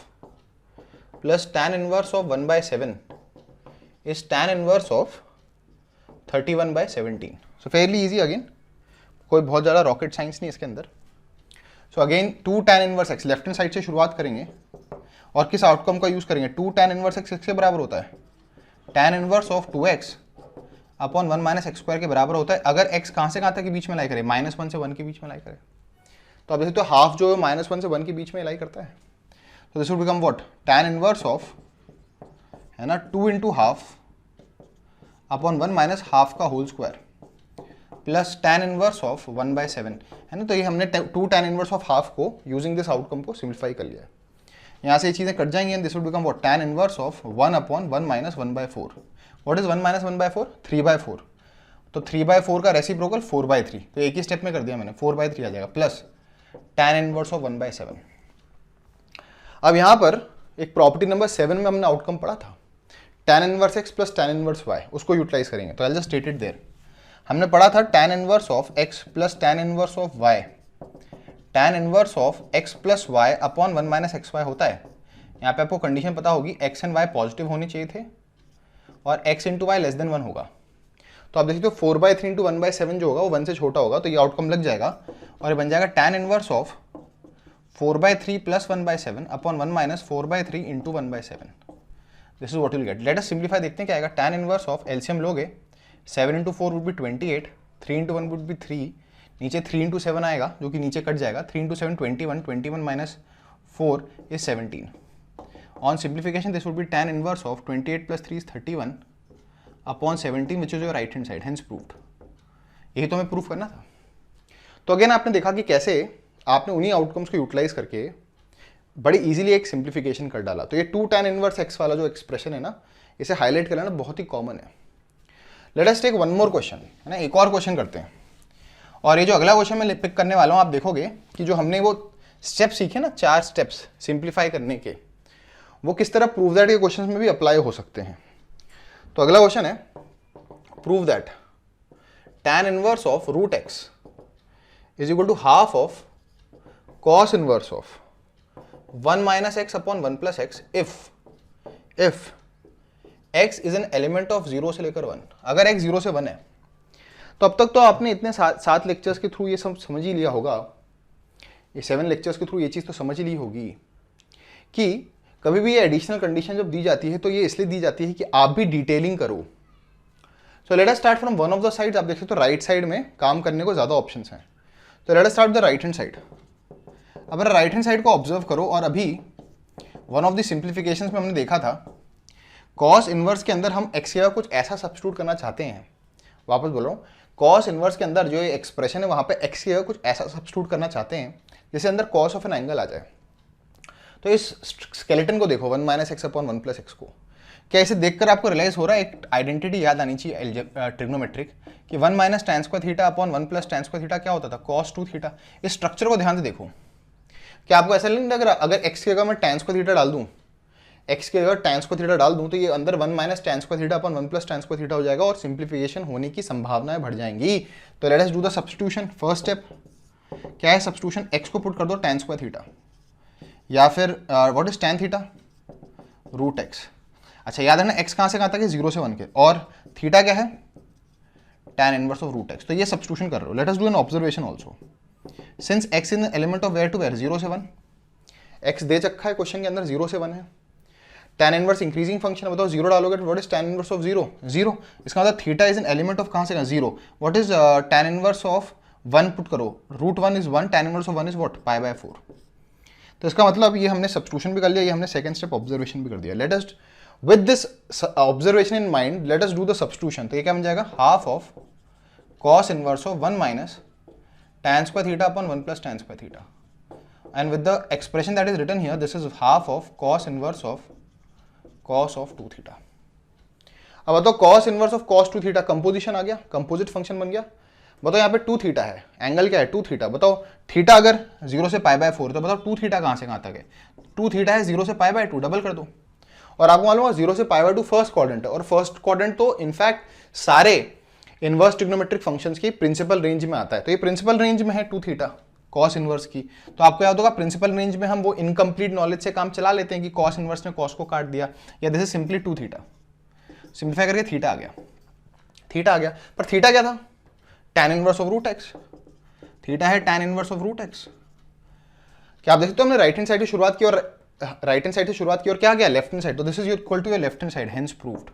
plus tan inverse of 1/7 is tan inverse of 31/17। So fairly easy, again कोई बहुत ज़्यादा रॉकेट साइंस नहीं इसके अंदर। So again 2 tan inverse x, left hand side से शुरुआत करेंगे और किस आउटकम का यूज करेंगे, 2 tan इनवर्स x के बराबर होता है tan inverse of 2x upon 1 minus x square के बराबर होता है, अगर x कहाँ से कहाँ तक के बीच में लाई करे, -1 से 1 के बीच में लाई करे। तो अब जैसे तो हाफ जो है -1 से 1 के बीच में लाई करता है, तो this would become what, tan inverse of, है ना, 2 into half upon 1 minus half का whole square plus tan inverse of 1/7, है ना। तो ये हमने 2 tan इनवर्स ऑफ हाफ को यूजिंग दिस आउटकम को सिंप्लीफाई कर लिया है। यहाँ से ये चीज़ें कट जाएंगी and this would become what, tan inverse of 1 upon 1 minus 1/4। What is 1 minus 1/4, 3/4, तो 3/4 का रेसिप्रोकल 4/3, तो एक ही स्टेप में कर दिया मैंने, 4/3 आ जाएगा प्लस tan इनवर्स ऑफ 1/7। अब यहाँ पर एक प्रॉपर्टी नंबर 7 में हमने आउटकम पढ़ा था, tan inverse x plus tan inverse y, उसको यूटिलाइज करेंगे। तो I just state it there, हमने पढ़ा था tan inverse of x plus tan inverse of y, tan inverse of x plus y upon 1 minus x y होता है। यहाँ पे आपको कंडीशन पता होगी, x एंड y पॉजिटिव होनी चाहिए थे और x into y less than 1 होगा। तो आप देखिए तो 4/3 इंटू 1/7 जो होगा वो 1 से छोटा होगा, तो ये आउटकम लग जाएगा और ये बन जाएगा tan inverse of 4/3 plus 1/7 upon 1 minus 4/3 into 1/7। This is what you will gate. Let us simplify, देखते हैं क्या आएगा। tan इनवर्स ऑफ, एलसीएम लोगे, 7 into 4 would be 28, 3 into 1 would B 3, नीचे 3 इंटू 7 आएगा जो कि नीचे कट जाएगा, 3 into 7 21, 21 minus 4 is 17। On simplification this would B tan inverse of 28 plus 3 is 31 upon 17 which is your right hand side, hence proved. यही तो हमें प्रूफ करना था। तो अगेन आपने देखा कि कैसे आपने उन्हीं आउटकम्स को यूटिलाइज करके बड़ी इजीली एक सिंप्लीफिकेशन कर डाला। तो ये 2 tan इनवर्स x वाला जो एक्सप्रेशन है ना, इसे हाईलाइट कर लेना बहुत ही कॉमन है। Let us take one more question, है ना, एक और क्वेश्चन करते हैं। और ये जो अगला क्वेश्चन मैं पिक करने वाला हूँ, आप देखोगे कि जो हमने वो स्टेप्स सीखे ना, 4 स्टेप्स सिंप्लीफाई करने के, वो किस तरह प्रूव दैट के क्वेश्चन में भी अप्लाई हो सकते हैं। तो अगला क्वेश्चन है, prove that tan inverse of root x is equal to half of cos inverse of 1 minus x upon 1 plus x if x is an element of 0 से लेकर 1। अगर x 0 से 1 है तो अब तक तो आपने इतने 7 लेक्चर्स के थ्रू ये सब समझ ही लिया होगा, ये 7 लेक्चर्स के थ्रू ये चीज़ तो समझ ही ली होगी कि कभी भी ये एडिशनल कंडीशन जब दी जाती है तो ये इसलिए दी जाती है कि आप भी डिटेलिंग करो। सो let us start from one of the sides. आप देख सकते हो राइट साइड में काम करने को ज़्यादा ऑप्शंस हैं, तो let us start the right hand side. अब राइट हैंड साइड को ऑब्जर्व करो, और अभी वन ऑफ द सिंप्लीफिकेशंस में हमने देखा था कॉस इनवर्स के अंदर हम एक्स का कुछ ऐसा सब्स्टिट्यूट करना चाहते हैं। वापस बोल रहा हूँ, कॉस इनवर्स के अंदर जो ये एक्सप्रेशन है वहाँ पे एक्स का कुछ ऐसा सब्स्टिट्यूट करना चाहते हैं जिससे अंदर कॉस ऑफ एन एंगल आ जाए। तो इस स्केलेटन को देखो, 1 minus x upon 1 plus x को, क्या इसे देखकर आपको रियलाइज हो रहा है, एक आइडेंटिटी याद आनी चाहिए ट्रिग्नोमेट्रिक कि 1 minus tan square theta upon 1 plus tan square theta क्या होता था, cos 2 थीटा। इस स्ट्रक्चर को ध्यान से देखो, क्या आपको ऐसा नहीं लग रहा अगर x की जगह मैं tan स्क्वायर थीटा डाल दूं, x की जगह tan स्क्वायर थीटा डाल दूं तो ये अंदर 1 minus tan square theta upon 1 plus tan square theta हो जाएगा और सिंप्लीफिकेशन होने की संभावनाएं बढ़ जाएंगी। तो let us do the substitution. First step क्या है, सब्स्टिट्यूशन, x को पुट कर दो tan स्क्वायर थीटा, या फिर what is tan theta, root x. अच्छा याद है ना, x कहाँ से कहाँ तक है, 0 से 1 के, और थीटा क्या है, tan inverse of root x. तो ये सब्स्टिट्यूशन कर रहे हो। Let us do an observation also, since x in element of where to where, 0 से 1, x दे रखा है क्वेश्चन के अंदर, 0 से 1 है। tan इनवर्स इंक्रीजिंग फंक्शन, बताओ 0 डालोगे तो what is tan inverse of 0, 0। इसका मतलब theta is an element of कहाँ से कहाँ, 0। What is tan inverse of 1 put करो, root 1 is 1, tan inverse of 1 is what, π/4। तो इसका मतलब ये हमने सब्स्टिट्यूशन भी कर लिया, ये हमने सेकंड स्टेप ऑब्जर्वेशन भी कर दिया। Let us with this observation in mind let us do the substitution. तो ये क्या बन जाएगा, half of cos inverse of 1 minus tan square theta upon 1 plus tan square theta, and with the expression that is written here this is half of cos inverse of cos of 2 theta. अब बताओ cos inverse of cos 2 theta composition आ गया, composite function बन गया। बताओ यहाँ पे 2 theta है, एंगल क्या है 2 थीटा। बताओ थीटा अगर 0 से π/4 तो बताओ 2 थीटा कहाँ से कहाँ तक है, 2 थीटा है 0 से π/2, डबल कर दो। और आपको मालूम है 0 से π/2 फर्स्ट क्वाड्रेंट है, और फर्स्ट क्वाड्रेंट तो इनफैक्ट सारे इनवर्स ट्रिग्नोमेट्रिक फंक्शंस की प्रिंसिपल रेंज में आता है। तो ये प्रिंसिपल रेंज में है 2 थीटा कॉस इनवर्स की। तो आपको याद होगा प्रिंसिपल रेंज में हम वो इनकम्प्लीट नॉलेज से काम चला लेते हैं कि कॉस इनवर्स ने कॉस को काट दिया, या this is simply 2 theta. Simplify करके थीटा आ गया, थीटा आ गया। पर थीटा क्या था, tan inverse of root x. Theta है tan inverse of root x. क्या आप देख सकते हो, हमने राइट हैंड साइड से शुरुआत की और क्या गया, लेफ्ट हैंड साइड। तो this is equal to your left hand side, hence proved.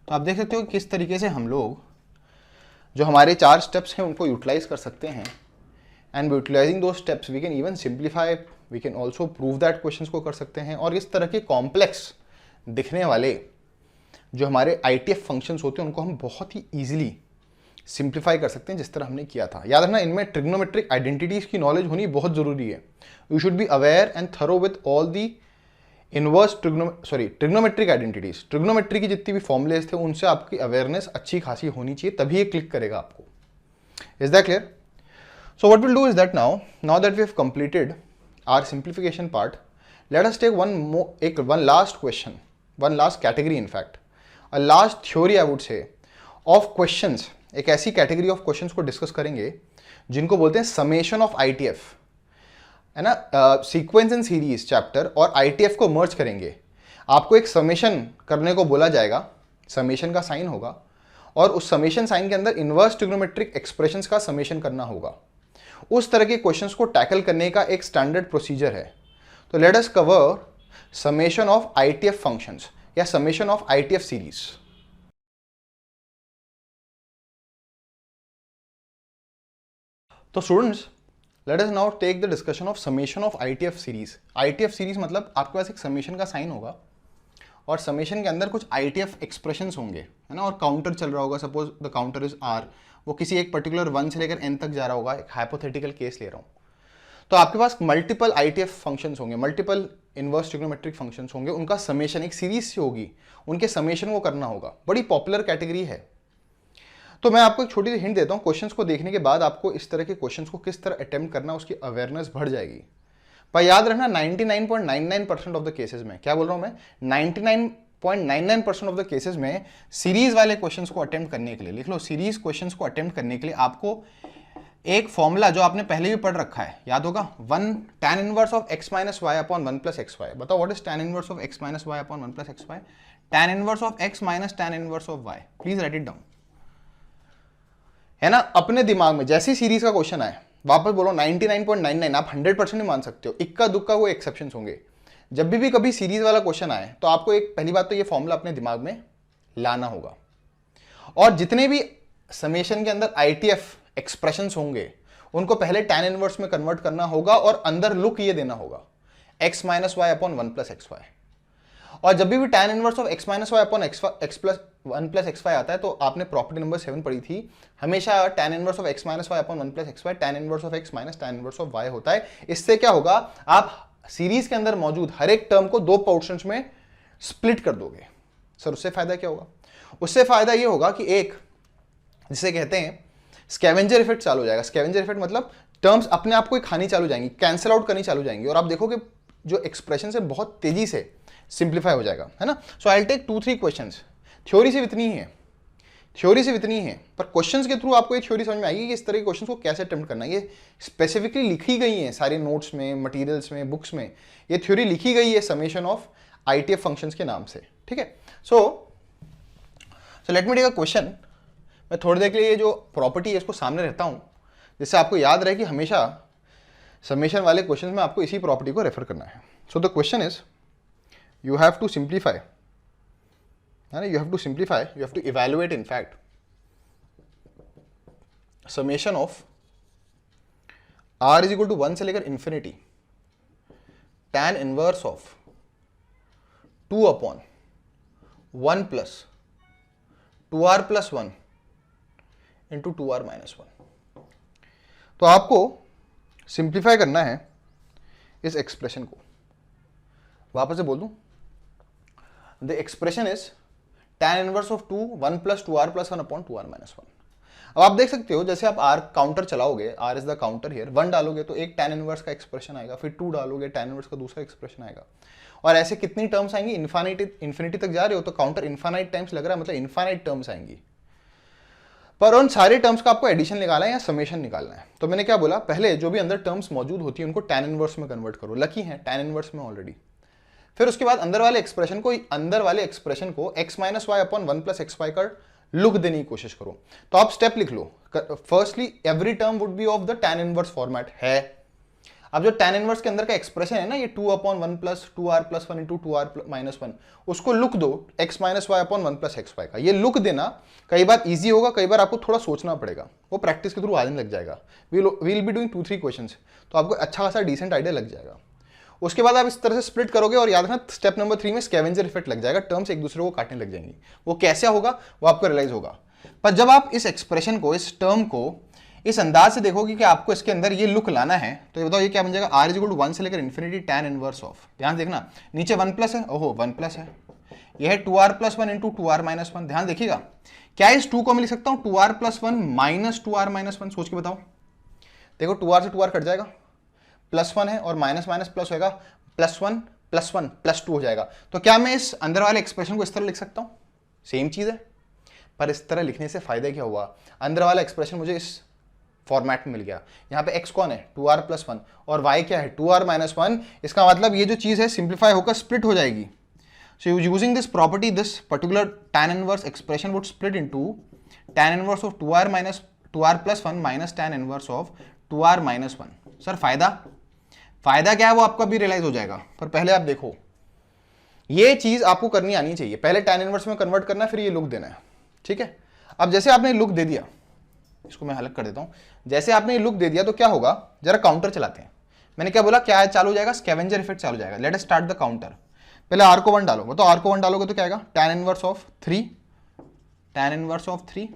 तो आप देख सकते हो किस तरीके से हम लोग जो हमारे 4 स्टेप्स हैं उनको यूटिलाइज कर सकते हैं, एंड यूटिलाइजिंग दो steps we can even simplify, we can also prove that questions को कर सकते हैं। और इस तरह के कॉम्प्लेक्स दिखने वाले जो हमारे ITF फंक्शंस होते हैं उनको हम बहुत ही ईजिली सिंप्लीफाई कर सकते हैं, जिस तरह हमने किया था। याद रखना, इनमें ट्रिग्नोमेट्रिक आइडेंटिटीज की नॉलेज होनी बहुत जरूरी है। You should be aware and thorough with all the inverse trigonometric identities. Trigonometry की जितनी भी फॉर्मुलेज थे उनसे आपकी अवेयरनेस अच्छी खासी होनी चाहिए, तभी ये क्लिक करेगा आपको। Is that clear? So what will do is that now that we have completed our simplification part, let us take one last question, one last category in fact, a last theory I would say of questions। एक ऐसी category of questions को discuss करेंगे जिनको बोलते हैं summation of ITF, है ना। Sequence and series chapter और ITF को मर्ज करेंगे। आपको एक समेशन करने को बोला जाएगा, समेशन का साइन होगा, और उस समेशन साइन के अंदर इनवर्स ट्रिग्नोमेट्रिक एक्सप्रेशंस का समेशन करना होगा। उस तरह के क्वेश्चंस को टैकल करने का एक स्टैंडर्ड प्रोसीजर है। तो let us cover summation of ITF functions या समेशन ऑफ ITF सीरीज। तो students, let us now take the discussion of summation of ITF series. ITF series मतलब आपके पास एक समेशन का साइन होगा और समेशन के अंदर कुछ ITF एक्सप्रेशंस होंगे, है ना, और काउंटर चल रहा होगा। Suppose the counter is R, वो किसी एक पर्टिकुलर 1 से लेकर n तक जा रहा होगा। एक हाइपोथेटिकल केस ले रहा हूँ। तो आपके पास मल्टीपल ITF फंक्शंस होंगे, मल्टीपल इनवर्स ट्रिग्नोमेट्रिक फंक्शंस होंगे, उनका समेशन एक सीरीज से होगी, उनके समेशन को करना होगा। बड़ी पॉपुलर कैटेगरी है। तो मैं आपको एक छोटी सी हिंट देता हूँ, क्वेश्चंस को देखने के बाद आपको इस तरह के क्वेश्चंस को किस तरह अटेम्प्ट करना उसकी अवेयरनेस बढ़ जाएगी। पर याद रखना 99.99% ऑफ द केसेस में, क्या बोल रहा हूँ मैं, 99.99% ऑफ द केसेस में सीरीज वाले क्वेश्चंस को अटेम्प्ट करने के लिए, लिख लो, सीरीज क्वेश्चंस को अटेम्प्ट करने के लिए आपको एक फॉर्मूला जो आपने पहले भी पढ़ रखा है, याद होगा, 1 tan inverse of x minus y upon 1 plus x y. बताओ what is tan inverse of x minus y upon 1 plus x y? tan inverse of x minus tan inverse of y। Please write it down, है ना। अपने दिमाग में जैसी series का question आए, वापस बोलो 99.99, आप 100% नहीं मान सकते हो, इक्का दुक्का कोई एक्सेप्शंस होंगे। जब भी कभी सीरीज वाला क्वेश्चन आए तो आपको एक पहली बात तो ये फॉर्मूला अपने दिमाग में लाना होगा, और जितने भी समेशन के अंदर आईटीएफ एक्सप्रेशंस होंगे उनको पहले tan इनवर्स में कन्वर्ट करना होगा और अंदर लुक ये देना होगा x minus y upon 1 plus x y. और जब भी tan inverse of x minus y upon x plus 1 plus x y आता है तो आपने प्रॉपर्टी नंबर 7 पढ़ी थी, हमेशा tan inverse of x minus y upon 1 plus x y tan inverse of x minus tan inverse of y होता है। इससे क्या होगा, आप सीरीज के अंदर मौजूद हर एक टर्म को 2 पोर्शंस में स्प्लिट कर दोगे। सर उससे फायदा क्या होगा? उससे फायदा ये होगा कि एक, जिसे कहते हैं स्कैवेंजर इफेक्ट चालू हो जाएगा। स्कैवेंजर इफेक्ट मतलब टर्म्स अपने आप को ही खानी चालू जाएंगी, कैंसिल आउट करनी चालू जाएंगी, और आप देखोगे जो एक्सप्रेशन है बहुत तेजी से सिंप्लीफाई हो जाएगा, है ना। So I will take 2-3 questions. Theory से इतनी ही है, थ्योरी से इतनी ही है, पर क्वेश्चंस के थ्रू आपको ये थ्योरी समझ में आएगी कि इस तरह के क्वेश्चंस को कैसे अटेम्प्ट करना है। ये स्पेसिफिकली लिखी गई है सारे नोट्स में, मटेरियल्स में, बुक्स में, ये थ्योरी लिखी गई है समेशन ऑफ आईटीएफ फंक्शंस के नाम से, ठीक है। So let me take a question. मैं थोड़ी देर के लिए ये जो प्रॉपर्टी है इसको सामने रहता हूं, जिससे आपको याद रहे कि हमेशा समेशन वाले क्वेश्चन में आपको इसी प्रॉपर्टी को रेफर करना है। So the question is, you have to simplify, है ना, you have to simplify, you have to evaluate in fact summation of r is equal to 1 से लेकर infinity tan inverse of 2 upon 1 plus 2r plus 1 into 2r minus 1। तो आपको simplify करना है इस expression को। वापस से बोल दूं, the expression is tan inverse of 1 plus 2r plus 1 upon 2r minus 1। अब आप देख सकते हो जैसे आप r काउंटर चलाओगे, r is the counter here, 1 डालोगे तो एक tan इनवर्स का एक्सप्रेशन आएगा, फिर 2 डालोगे tan इनवर्स का दूसरा एक्सप्रेशन आएगा, और ऐसे कितनी टर्म्स आएंगी, इन्फिनिटी तक जा रहे हो तो काउंटर इन्फानाइट टाइम्स लग रहा है, मतलब इन्फानाइट टर्म्स आएंगी। पर उन सारे टर्म्स का आपको एडिशन निकालना है या समेशन निकालना है। तो मैंने क्या बोला, पहले जो भी अंदर टर्म्स मौजूद होती है उनको tan इनवर्स में कन्वर्ट करो, लकी है tan इनवर्स में ऑलरेडी। फिर उसके बाद अंदर वाले एक्सप्रेशन को x minus y upon 1 plus x y का लुक देने की कोशिश करो। तो आप स्टेप लिख लो, firstly every term would be of the tan inverse format है। अब जो tan इनवर्स के अंदर का एक्सप्रेशन है ना, ये 2 upon 1 plus 2r plus 1 into 2r minus 1, उसको लुक दो x minus y upon 1 plus x y का। ये लुक देना कई बार इजी होगा, कई बार आपको थोड़ा सोचना पड़ेगा, वो प्रैक्टिस के थ्रू आने लग जाएगा। वील बी डूइंग 2-3 क्वेश्चंस, तो आपको अच्छा खासा डिसेंट आइडिया लग जाएगा। उसके बाद आप इस तरह से स्प्लिट करोगे, और याद रखना स्टेप नंबर 3 में स्कैवेंजर इफेक्ट लग जाएगा, टर्म्स एक दूसरे को काटने लग जाएंगी। वो कैसे होगा वो आपको रियलाइज होगा। पर जब आप इस एक्सप्रेशन को, इस टर्म को इस अंदाज से देखोगे कि आपको इसके अंदर ये लुक लाना है, तो ये बताओ ये क्या बन जाएगा, r इज इक्वल टू 1 से लेकर इंफिनिटी tan इनवर्स ऑफ, ध्यान देखना नीचे 1 प्लस है, ओहो 1 प्लस है, यह है 2r plus 1 into 2r minus 1। ध्यान देखिएगा, क्या इस 2 को मैं लिख सकता हूँ 2r plus 1 minus 2r minus 1? सोच के बताओ। देखो 2r से 2r कट जाएगा, प्लस 1 है और माइनस माइनस प्लस होगा, प्लस 1 प्लस 1 प्लस 2 हो जाएगा। तो क्या मैं इस अंदर वाले एक्सप्रेशन को इस तरह लिख सकता हूँ? सेम चीज़ है, पर इस तरह लिखने से फायदा क्या हुआ, अंदर वाला एक्सप्रेशन मुझे इस फॉर्मेट में मिल गया। यहाँ पे x कौन है 2r प्लस 1 और y क्या है 2r माइनस 1। इसका मतलब ये जो चीज़ है सिंप्लीफाई होकर स्प्लिट हो जाएगी। So using this property this particular tan inverse expression would split into tan inverse of 2r plus 1 minus tan inverse of 2r minus 1। Sir फायदा क्या है वो आपको अभी रियलाइज हो जाएगा, पर पहले आप देखो ये चीज़ आपको करनी आनी चाहिए। पहले tan इनवर्स में कन्वर्ट करना है, फिर ये लुक देना है, ठीक है। अब जैसे आपने लुक दे दिया, इसको मैं अलग कर देता हूं, जैसे आपने लुक दे दिया तो क्या होगा, जरा काउंटर चलाते हैं। मैंने क्या बोला, क्या चालू हो जाएगा, स्कैवेंजर इफेक्ट चालू हो जाएगा। Late us start the counter. पहले r को 1 डालोगे, तो r को 1 डालोगे तो क्या आएगा, tan inverse of 3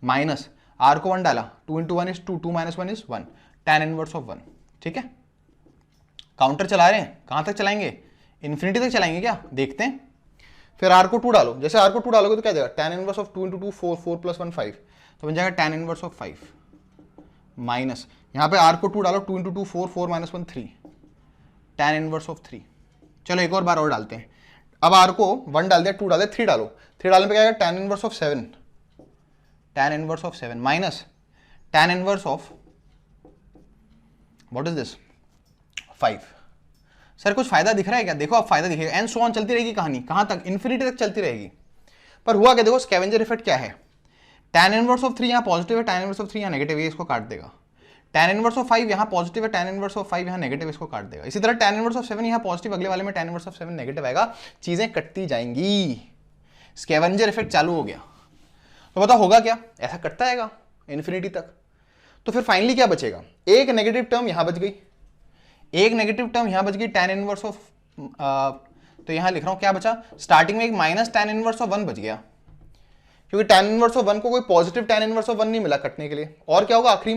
minus r को 1 डाला, 2 into 1 is 2, 2 minus 1 is 1, tan inverse of 1, ठीक है। काउंटर चला रहे हैं, कहां तक चलाएंगे, इन्फिनिटी तक चलाएंगे क्या, देखते हैं। फिर आर को 2 डालो, जैसे आर को 2 डालोगे तो क्या जाएगा, tan inverse of 2 into 2 4, 4 plus 1 5, तो बन जाएगा tan इनवर्स ऑफ 5 माइनस यहाँ पे आर को 2 डालो, 2 into 2 4, 4 minus 1 3, tan inverse of 3। चलो एक और बार और डालते हैं, अब आर को 1 डाल दिया, 2 डाल दिया, 3 डालो, 3 डालने पे क्या आएगा, tan inverse of 7, tan inverse of 7 minus tan inverse of what is this 5। Sir कुछ फायदा दिख रहा है क्या, देखो अब फायदा दिखेगा, एंड सो ऑन चलती रहेगी कहानी, कहां तक, इन्फिनिटी तक चलती रहेगी। पर हुआ क्या, देखो स्कैवेंजर इफेक्ट क्या है, tan इनवर्स ऑफ 3 यहाँ पॉजिटिव है, tan इनवर्स ऑफ 3 यहाँ नेगेटिव है, इसको काट देगा। tan इनवर्स ऑफ 5 यहाँ पॉजिटिव है, tan इनवर्स ऑफ 5 यहाँ नेगेटिव, इसको काट देगा। इसी तरह tan इनवर्स ऑफ 7 यहाँ पॉजिटिव, अगले वाले में tan इनवर्स ऑफ 7 नेगेटिव आएगा, चीजें कटती जाएंगी, स्कैवेंजर इफेक्ट चालू हो गया। तो बताओ होगा क्या, ऐसा कटता आएगा इन्फिनिटी तक। तो फिर फाइनली क्या बचेगा, एक नेगेटिव टर्म यहां बच गई, एक नेगेटिव टर्म यहां बच गई, tan इनवर्स ऑफ तो यहां लिख रहा हूं क्या बचा, स्टार्टिंग में एक माइनस tan इनवर्स ऑफ 1 बच गया, क्योंकि tan इनवर्स ऑफ 1 को कोई पॉजिटिव tan इनवर्स ऑफ 1 नहीं मिला कटने के लिए। और क्या होगा आखिरी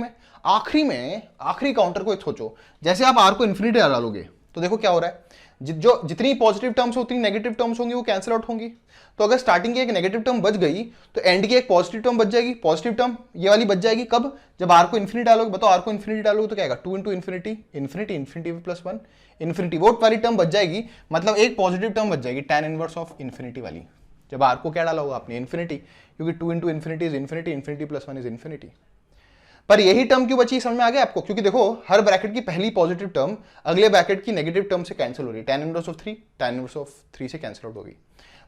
में, आखिरी काउंटर को सोचो, जैसे आप r को इन्फिनिटी डालोगे तो देखो क्या हो रहा है, जो जितनी पॉजिटिव टर्म्स उतनी नेगेटिव टर्म्स होंगी वो कैंसिल आउट होंगी। तो अगर स्टार्टिंग की एक नेगेटिव टर्म बच गई तो एंड की एक पॉजिटिव टर्म बच जाएगी, पॉजिटिव टर्म ये वाली बच जाएगी कब, जब आर को इन्फिनिटी डालोगे। बताओ आर को इन्फिनिटी डालोगे तो क्या आएगा, 2 into infinity, infinity infinity plus 1 infinity, वो वाली टर्म बच जाएगी, मतलब एक पॉजिटिव टर्म बच जाएगी tan इनवर्स ऑफ इन्फिनिटी वाली, जब आर को क्या डाला होगा आपने, इन्फिनिटी, क्योंकि 2 into infinity is infinity, infinity plus 1 is infinity. पर यही टर्म क्यों बची समझ में आ गया आपको, क्योंकि देखो हर ब्रैकेट की पहली पॉजिटिव टर्म अगले ब्रैकेट की नेगेटिव टर्म से कैंसिल हो रही है, tan inverse of 3 tan inverse of 3 से कैंसिल आउट होगी,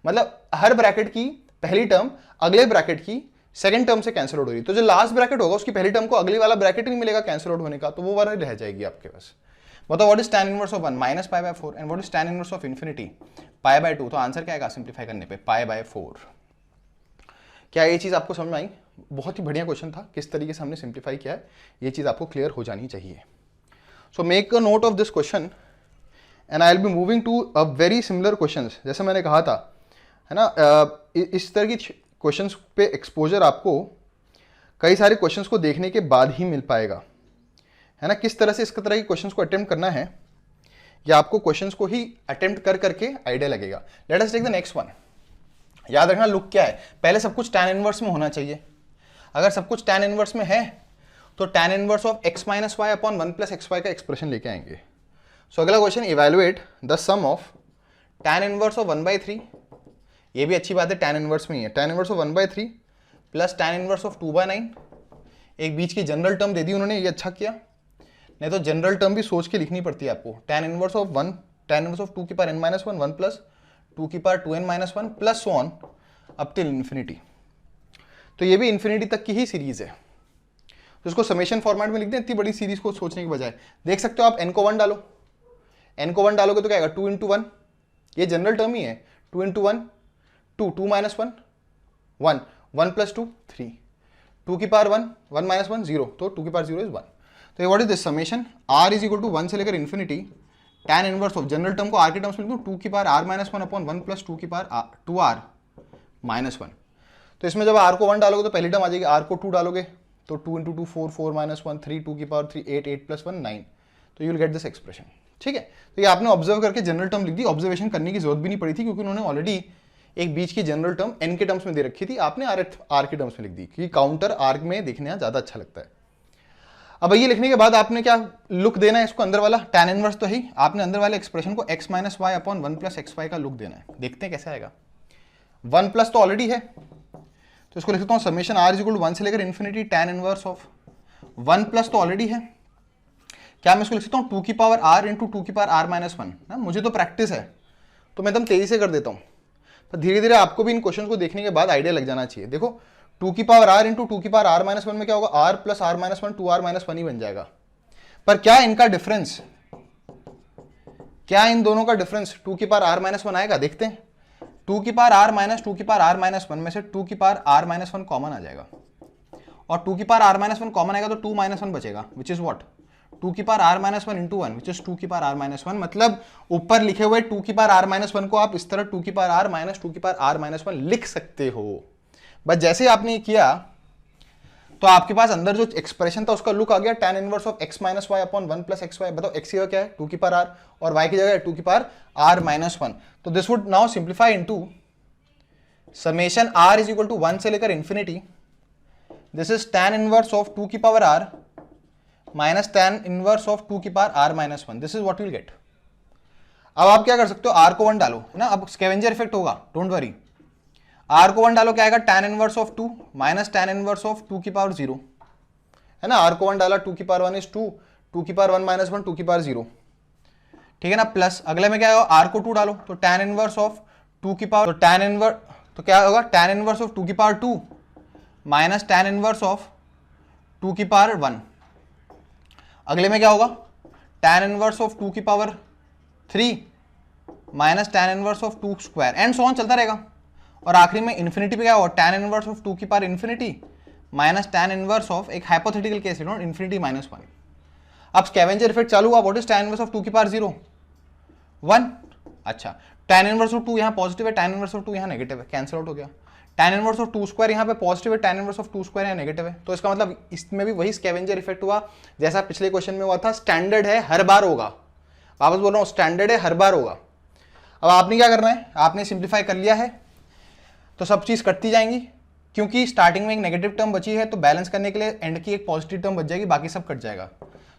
मतलब हर ब्रैकेट की पहली टर्म अगले ब्रैकेट की सेकंड टर्म से कैंसिल आउट हो रही है। तो जो लास्ट ब्रैकेट होगा उसकी पहली टर्म को अगले वाला ब्रैकेट नहीं मिलेगा कैंसिल आउट होने का, तो वो वाला रह जाएगी आपके पास। बताओ what is tan inverse of 1 minus pi by 4 and what is tan inverse of infinity pi by 2, तो आंसर क्या आएगा सिंप्लीफाई करने पे पाई बाय 4। क्या ये चीज आपको समझ में आई, बहुत ही बढ़िया क्वेश्चन था, किस तरीके से हमने सिंप्लीफाई किया है ये चीज आपको क्लियर हो जानी चाहिए। So make a note of this question and I will be moving to a very similar question. जैसे मैंने कहा था है ना, इस तरह की क्वेश्चंस पे एक्सपोजर आपको कई सारे क्वेश्चंस को देखने के बाद ही मिल पाएगा, है ना। किस तरह से इस तरह के क्वेश्चंस को अटेम्प्ट करना है, या आपको क्वेश्चंस को ही अटेम्प्ट कर करके आइडिया लगेगा। Let us take the next one. याद रखना लुक क्या है, पहले सब कुछ tan इनवर्स में होना चाहिए। अगर सब कुछ tan इनवर्स में है तो tan inverse of x minus y upon 1 plus x y का एक्सप्रेशन लेके आएंगे। सो अगला question, evaluate the sum of tan inverse of 1/3, ये भी अच्छी बात है tan इनवर्स में ही है, tan inverse of 1/3 plus tan inverse of 2/9। एक बीच की जनरल टर्म दे दी उन्होंने, ये अच्छा किया, नहीं तो जनरल टर्म भी सोच के लिखनी पड़ती है आपको। tan inverse of 1, tan inverse of 2 की पावर n माइनस 1, 1 प्लस 2 की power 2n minus 1 plus so on up till infinity. तो ये भी इन्फिनिटी तक की ही सीरीज है, तो इसको समेशन फॉर्मेट में लिख दें, इतनी बड़ी सीरीज को सोचने के बजाय। देख सकते हो आप n को 1 डालो, n को 1 डालोगे तो क्या आएगा 2 इंटू 1, ये जनरल टर्म ही है, 2 इंटू 1 2, 2 माइनस 1 1, 1 प्लस 2 3, 2 की पावर 1, 1 माइनस 1 0, तो 2 की पावर 0 इज 1। तो ये what is this summation r is equal to 1 से लेकर infinity tan inverse of general term को r के टर्म्स में लिख दूं, 2 की power r minus 1 upon 1 plus 2 की पावर 2r माइनस 1। तो इसमें जब r को 1 डालोगे तो पहली टर्म आ जाएगी, r को 2 डालोगे तो 2 इंटू 2 4, 4 माइनस 1 3, 2 की पावर 3 8, 8 प्लस 1 9, तो you will get this expression. ठीक है, तो ये आपने ऑब्जर्व करके जनरल टर्म लिख दी, ऑब्जर्वेशन करने की जरूरत भी नहीं पड़ी थी, क्योंकि उन्होंने ऑलरेडी एक बीच की जनरल टर्म n के टर्म्स में दे रखी थी, आपने r के टर्म्स में लिख दी, क्योंकि काउंटर r में देखने ज़्यादा अच्छा लगता है। अब ये लिखने के बाद आपने क्या लुक देना है इसको, अंदर वाला tan इनवर्स तो ही, आपने अंदर वाले एक्सप्रेशन को x minus y upon 1 plus x y का लुक देना है। देखते हैं कैसे आएगा, 1 प्लस तो ऑलरेडी है, तो इसको लिख सकता हूँ summation r is equal to 1 से लेकर infinity tan inverse of 1 plus तो ऑलरेडी है, क्या मैं इसको लिख सकता हूँ 2 की पावर r इंटू 2 की पावर r माइनस 1 ना। मुझे तो प्रैक्टिस है तो मैं एकदम तेजी से कर देता हूँ, पर धीरे धीरे आपको भी इन क्वेश्चन को देखने के बाद आइडिया लग जाना चाहिए। देखो 2 की पावर r इंटू 2 की पावर r माइनस 1 में क्या होगा, r plus r minus 1 2r minus 1 ही बन जाएगा। पर क्या इनका डिफरेंस, क्या इन दोनों का डिफरेंस 2 की पावर r माइनस 1 आएगा, देखते हैं। 2 की पावर r माइनस 2 की पावर r माइनस 1 में से 2 की पावर r माइनस 1 कॉमन आ जाएगा, और 2 की पावर r माइनस 1 कॉमन आएगा तो 2 माइनस 1 बचेगा, विच इज व्हाट 2 की power r minus 1 into 1 which is 2 की पावर r माइनस 1। मतलब ऊपर लिखे हुए 2 की पावर r माइनस 1 को आप इस तरह 2 की पावर r माइनस 2 की पावर r माइनस 1 लिख सकते हो। बस जैसे आपने किया तो आपके पास अंदर जो एक्सप्रेशन था उसका लुक आ गया, tan inverse of x minus y upon 1 plus x y. बताओ x की जगह क्या है 2 की पावर r, और y की जगह है 2 की पावर r माइनस 1। तो this would now simplify into summation r is equal to 1 से लेकर infinity, this is tan inverse of 2 की power r minus tan inverse of 2 की power r minus 1, this is what you will get. अब आप क्या कर सकते हो, r को 1 डालो है ना, अब स्कैवेंजर इफेक्ट होगा, डोंट वरी। r को 1 डालो, क्या आएगा, tan inverse of 2 minus tan inverse of 2 की पावर 0 है ना, r को 1 डाला, 2 की पावर 1 इज 2, 2 की पावर 1 माइनस 1 2 की पावर 0, ठीक है ना, प्लस अगले में क्या होगा, r को 2 डालो तो tan इनवर्स ऑफ 2 की पावर, तो tan इनवर्स, तो क्या होगा, tan इनवर्स ऑफ 2 की power 2 minus tan inverse of 2 की पावर 1। अगले में क्या होगा, tan इनवर्स ऑफ 2 की power 3 minus tan inverse of 2 square and so on चलता रहेगा। और आखिरी में इन्फिनिटी पे क्या होगा, tan इनवर्स ऑफ 2 की power infinity minus tan inverse of, एक हाइपोथेटिकल केस है, इन्फिनिटी माइनस 1। अब स्कैवेंजर इफेक्ट चालू हुआ, what is tan inverse of 2 की पावर 0 1। अच्छा, tan इनवर्स ऑफ 2 यहाँ पॉजिटिव है, tan इनवर्स ऑफ 2 यहाँ नेगेटिव है, कैंसिल आउट हो गया। tan इनवर्स ऑफ 2 स्क्वायर यहाँ पे पॉजिटिव है, tan इनवर्स ऑफ 2 स्क्वायर यहाँ नेगेटिव है, तो इसका मतलब इसमें भी वही स्कैवेंजर इफेक्ट हुआ जैसा पिछले क्वेश्चन में हुआ था, स्टैंडर्ड है हर बार होगा। वापस बोल रहा हूँ, स्टैंडर्ड है हर बार होगा। अब आपने क्या करना है, आपने सिंप्लीफाई कर लिया है तो सब चीज कटती जाएंगी, क्योंकि स्टार्टिंग में एक नेगेटिव टर्म बची है तो बैलेंस करने के लिए एंड की एक पॉजिटिव टर्म बच जाएगी, बाकी सब कट जाएगा।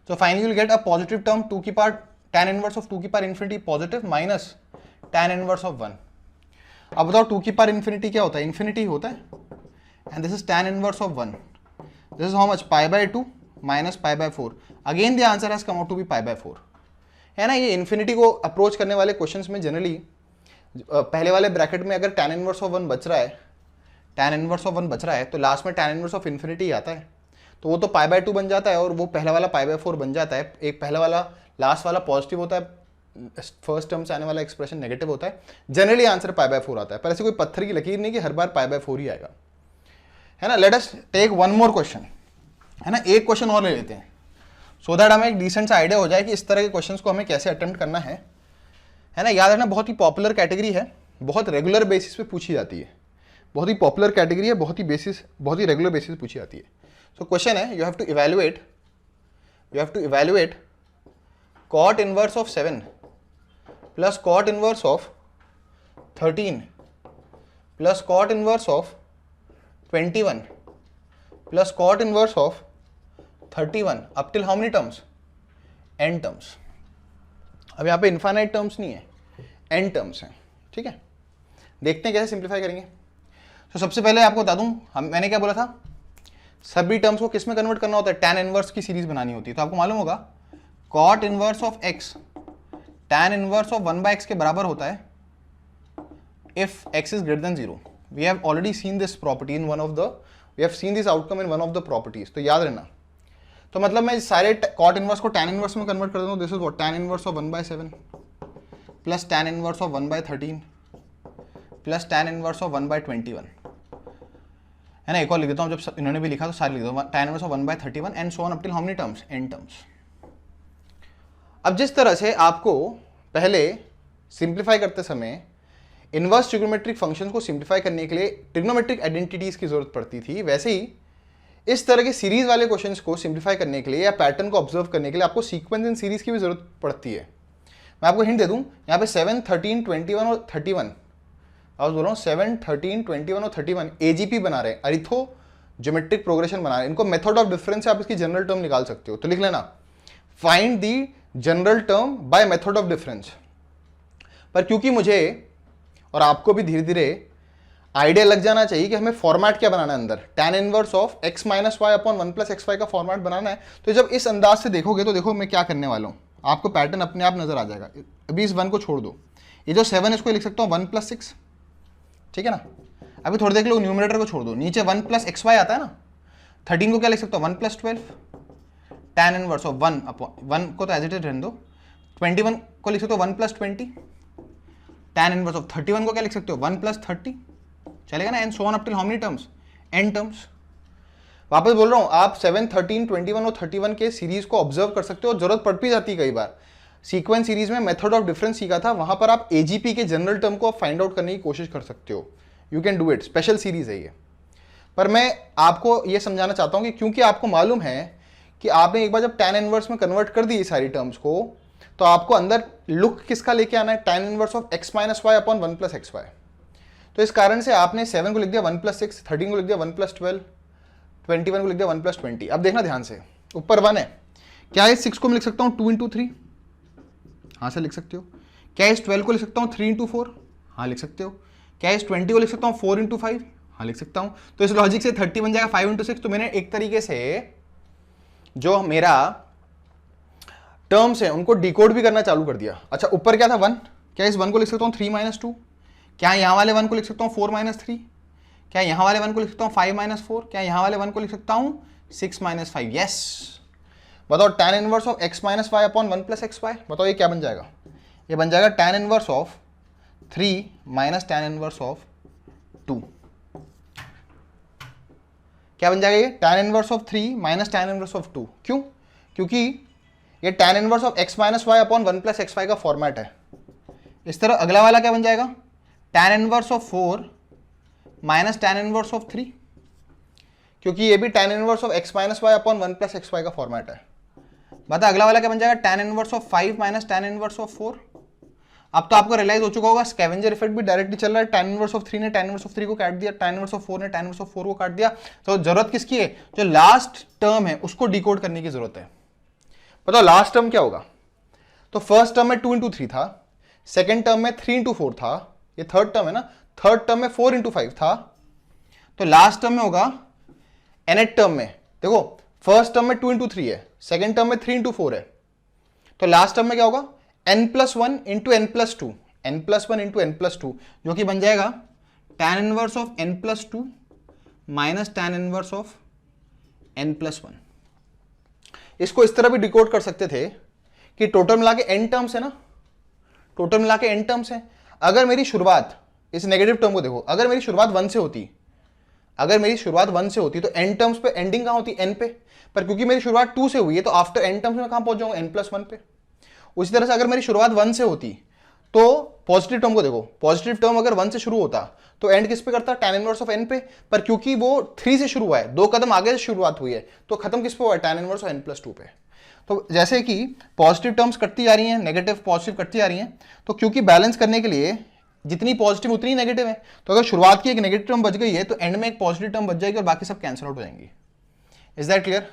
तो finally you will get a positive term 2 की पावर tan इनवर्स ऑफ 2 की power infinity positive minus tan inverse of 1। अब बताओ 2 की पावर इन्फिनिटी क्या होता है, इन्फिनिटी होता है, and this is tan inverse of 1, this is how much, π/2 minus π/4, again the answer has come out to be π/4 है ना। ये इन्फिनिटी को अप्रोच करने वाले क्वेश्चंस में जनरली पहले वाले ब्रैकेट में अगर tan इनवर्स ऑफ 1 बच रहा है, tan इनवर्स ऑफ 1 बच रहा है तो लास्ट में tan इनवर्स ऑफ इन्फिनिटी आता है, तो वो तो π/2 बन जाता है और वो पहला वाला π/4 बन जाता है। एक पहला वाला लास्ट वाला पॉजिटिव होता है, फर्स्ट टर्म से आने वाला एक्सप्रेशन नेगेटिव होता है, जनरली आंसर π/4 आता है, पर ऐसे कोई पत्थर की लकीर नहीं कि हर बार π/4 ही आएगा, है ना। Let us take one more question, है ना, एक क्वेश्चन और ले लेते हैं सो दैट हमें एक डिसेंट सा आइडिया हो जाए कि इस तरह के क्वेश्चंस को हमें कैसे अटेम्प्ट करना है ना। याद रखना, बहुत ही पॉपुलर कैटेगरी है, बहुत रेगुलर बेसिस पे पूछी जाती है, बहुत ही पॉपुलर कैटेगरी है, बहुत ही रेगुलर बेसिस पे पूछी जाती है। सो क्वेश्चन है, you have to evaluate cot inverse of 7 plus cot inverse of 13 plus cot inverse of 21 plus cot inverse of 31 up till how many terms, n terms. अब यहाँ पे इनफाइनाइट टर्म्स नहीं है, n टर्म्स हैं, ठीक है। देखते हैं कैसे सिंप्लीफाई करेंगे। तो सबसे पहले आपको बता दूं, मैंने क्या बोला था, सभी टर्म्स को किस में कन्वर्ट करना होता है, tan इनवर्स की सीरीज बनानी होती है। तो आपको मालूम होगा cot inverse of x tan inverse of 1/x के बराबर होता है if x is greater than 0। we have already seen this property in we have seen this outcome in one of the properties। तो याद रहना, तो मतलब मैं सारे cot इनवर्स को tan इनवर्स में कन्वर्ट कर देता हूँ, this is what, tan inverse of 1/7 plus tan inverse of 1/13 plus tan inverse of 1/21, है ना। एक और लिख देता हूँ, जब इन्होंने भी लिखा तो सारे लिख दो, tan inverse of 1/31 and so on up till how many terms, n terms. अब जिस तरह से आपको पहले सिंप्लीफाई करते समय इनवर्स ट्रिग्नोमेट्रिक फंक्शंस को सिंप्लीफाई करने के लिए ट्रिग्नोमेट्रिक आइडेंटिटीज की जरूरत पड़ती थी, वैसे ही इस तरह के सीरीज वाले क्वेश्चंस को सिंप्लीफाई करने के लिए या पैटर्न को ऑब्जर्व करने के लिए आपको सीक्वेंस इन सीरीज की भी जरूरत पड़ती है। मैं आपको हिंट दे दूं, यहाँ पे 7, 13, 21 और 31, आप बोल रहा हूँ 7, 13, 21 और 31 एजीपी बना रहे हैं, अरिथो ज्योमेट्रिक प्रोग्रेशन बना रहे हैं। इनको मेथड ऑफ डिफरेंस से आप इसकी जनरल टर्म निकाल सकते हो, तो लिख लेना, find the general term by method of difference. पर क्योंकि मुझे और आपको भी धीरे धीरे आइडिया लग जाना चाहिए कि हमें फॉर्मेट क्या बनाना है अंदर, tan inverse of x minus y upon 1 plus x y का फॉर्मेट बनाना है, तो जब इस अंदाज से देखोगे तो देखो मैं क्या करने वाला हूँ, आपको पैटर्न अपने आप नजर आ जाएगा। अभी इस 1 को छोड़ दो, ये जो 7 है इसको लिख सकता हूँ 1 + 6, ठीक है ना। अभी थोड़ी देख लो, न्यूमरेटर को छोड़ दो, नीचे 1 + xy आता है ना, 13 को क्या लिख सकता हूँ 1 + 12 tan इनवर्स ऑफ 1 अपॉन 1 को तो एज इट इज रहने दो, 21 को लिख सकते हो 1 + 20, tan इनवर्स ऑफ 31 को क्या लिख सकते हो 1 + 30, चलेगा ना, and so on up till how many terms, n terms. वापस बोल रहा हूँ, आप 7, 13, 21 और 31 के सीरीज को ऑब्जर्व कर सकते हो, जरूरत पड़ भी जाती है कई बार। सीक्वेंस सीरीज में मेथड ऑफ डिफरेंस सीखा था, वहां पर आप एजीपी के जनरल टर्म को फाइंड आउट करने की कोशिश कर सकते हो, you can do it, special series है ये। पर मैं आपको ये समझाना चाहता हूँ कि क्योंकि आपको मालूम है कि आपने एक बार जब tan इनवर्स में कन्वर्ट कर दी सारी टर्म्स को, तो आपको अंदर लुक किसका लेके आना है, tan inverse of x minus y upon 1 + xy। तो इस कारण से आपने 7 को लिख दिया 1 + 6, 13 को लिख दिया 1 + 12, 21 को लिख दिया 1 + 20। अब देखना ध्यान से, ऊपर 1 है, क्या इस 6 को मैं लिख सकता हूँ 2 × 3? हाँ सर लिख सकते हो। क्या इस 12 को लिख सकता हूँ 3 × 4? हाँ लिख सकते हो। क्या इस 20 को लिख सकता हूँ 4 × 5? हाँ लिख सकता हूँ। तो इस लॉजिक से 30 बन जाएगा 5 × 6। तो मैंने एक तरीके से जो मेरा टर्म्स है उनको डिकोड भी करना चालू कर दिया। अच्छा ऊपर क्या था 1, क्या इस 1 को लिख सकता हूँ 3 - 2? क्या यहाँ वाले 1 को लिख सकता हूँ 4 - 3? क्या यहाँ वाले 1 को लिख सकता हूँ 5 - 4? क्या यहाँ वाले 1 को लिख सकता हूँ 6 - 5? यस। बताओ tan inverse of x - y upon 1 + xy, बताओ ये क्या बन जाएगा? ये बन जाएगा tan inverse of 3 - tan inverse of 2। क्या बन जाएगा ये? tan inverse of 3 - tan inverse of 2। क्यों? क्योंकि ये tan inverse of x - y upon 1 + xy का फॉर्मेट है। इस तरह अगला वाला क्या बन जाएगा? tan inverse of 4 - tan inverse of 3, क्योंकि ये भी tan inverse of x - y upon 1 + xy का फॉर्मेट है। बता अगला वाला क्या बन जाएगा? tan inverse of 5 - tan inverse of 4। अब तो आपको रियलाइज हो चुका होगा स्कैवेंजर इफेक्ट भी डायरेक्टली चल रहा है। tan इनवर्स ऑफ 3 ने tan इनवर्स ऑफ 3 को काट दिया, tan इनवर्स ऑफ 4 ने tan इनवर्स ऑफ 4 को काट दिया। तो जरूरत किसकी है? जो लास्ट टर्म है उसको डिकोड करने की जरूरत है। बताओ लास्ट टर्म क्या होगा? तो फर्स्ट टर्म में 2 × 3 था, सेकेंड टर्म में 3 × 4 था, ये थर्ड टर्म है ना, थर्ड टर्म में 4 × 5 था। तो लास्ट टर्म में होगा nth टर्म में, देखो फर्स्ट टर्म में 2 × 3 है, सेकेंड टर्म में 3 × 4 है, तो लास्ट टर्म में क्या होगा? n + 1 × n + 2, n + 1 × n + 2, जो कि बन जाएगा tan inverse of n + 2 minus tan inverse of n + 1। इसको इस तरह भी डिकोड कर सकते थे कि टोटल मिला के n टर्म्स है ना, टोटल मिला के n टर्म्स है। अगर मेरी शुरुआत, इस नेगेटिव टर्म को देखो, अगर मेरी शुरुआत 1 से होती, अगर मेरी शुरुआत 1 से होती तो n टर्म्स पे एंडिंग कहां होती? n पे। पर क्योंकि मेरी शुरुआत 2 से हुई है तो आफ्टर n टर्म्स में कहां पहुंच जाऊंगा? n + 1 पे। उसी तरह से अगर मेरी शुरुआत 1 से होती तो पॉजिटिव टर्म को देखो, पॉजिटिव टर्म अगर 1 से शुरू होता तो एंड किस पे करता? tan इनवर्स ऑफ n पे। पर क्योंकि वो 3 से शुरू हुआ है, 2 कदम आगे से शुरुआत हुई है, तो खत्म किस पे हुआ है? tan इनवर्स ऑफ n + 2 पे। तो जैसे कि पॉजिटिव टर्म्स कटती जा रही हैं, नेगेटिव पॉजिटिव कटती जा रही हैं, तो क्योंकि बैलेंस करने के लिए जितनी पॉजिटिव उतनी नेगेटिव है, तो अगर शुरुआत की एक नेगेटिव टर्म बच गई है तो एंड में एक पॉजिटिव टर्म बच जाएगी और बाकी सब कैंसिल आउट हो जाएंगी। Is that clear?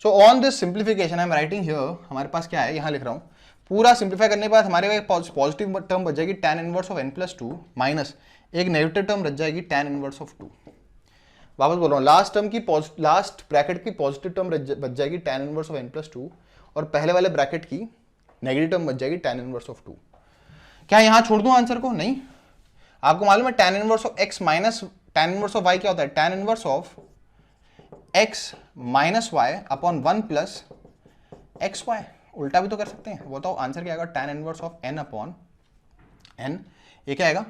So on this simplification I am writing here, हमारे पास क्या है, यहां लिख रहा हूं, पूरा सिंप्लीफाई करने के बाद हमारे पास एक पॉजिटिव टर्म बच जाएगी tan inverse of n + 2 minus एक नेगेटिव टर्म बच जाएगी tan इनवर्स ऑफ 2। वापस बोल रहा हूं, लास्ट टर्म की लास्ट ब्रैकेट की पॉजिटिव टर्म बच जाएगी tan इनवर्स ऑफ n + 2 और पहले वाले ब्रैकेट की नेगेटिव टर्म बच जाएगी tan इनवर्स ऑफ 2। क्या यहां छोड़ दूं आंसर को? नहीं, आपको मालूम है tan inverse of x minus tan inverse of y क्या होता है? tan inverse of x minus y upon 1 + xy। उल्टा भी तो कर सकते हैं। बताओ आंसर क्या आएगा? tan inverse of n upon n, ये क्या आएगा?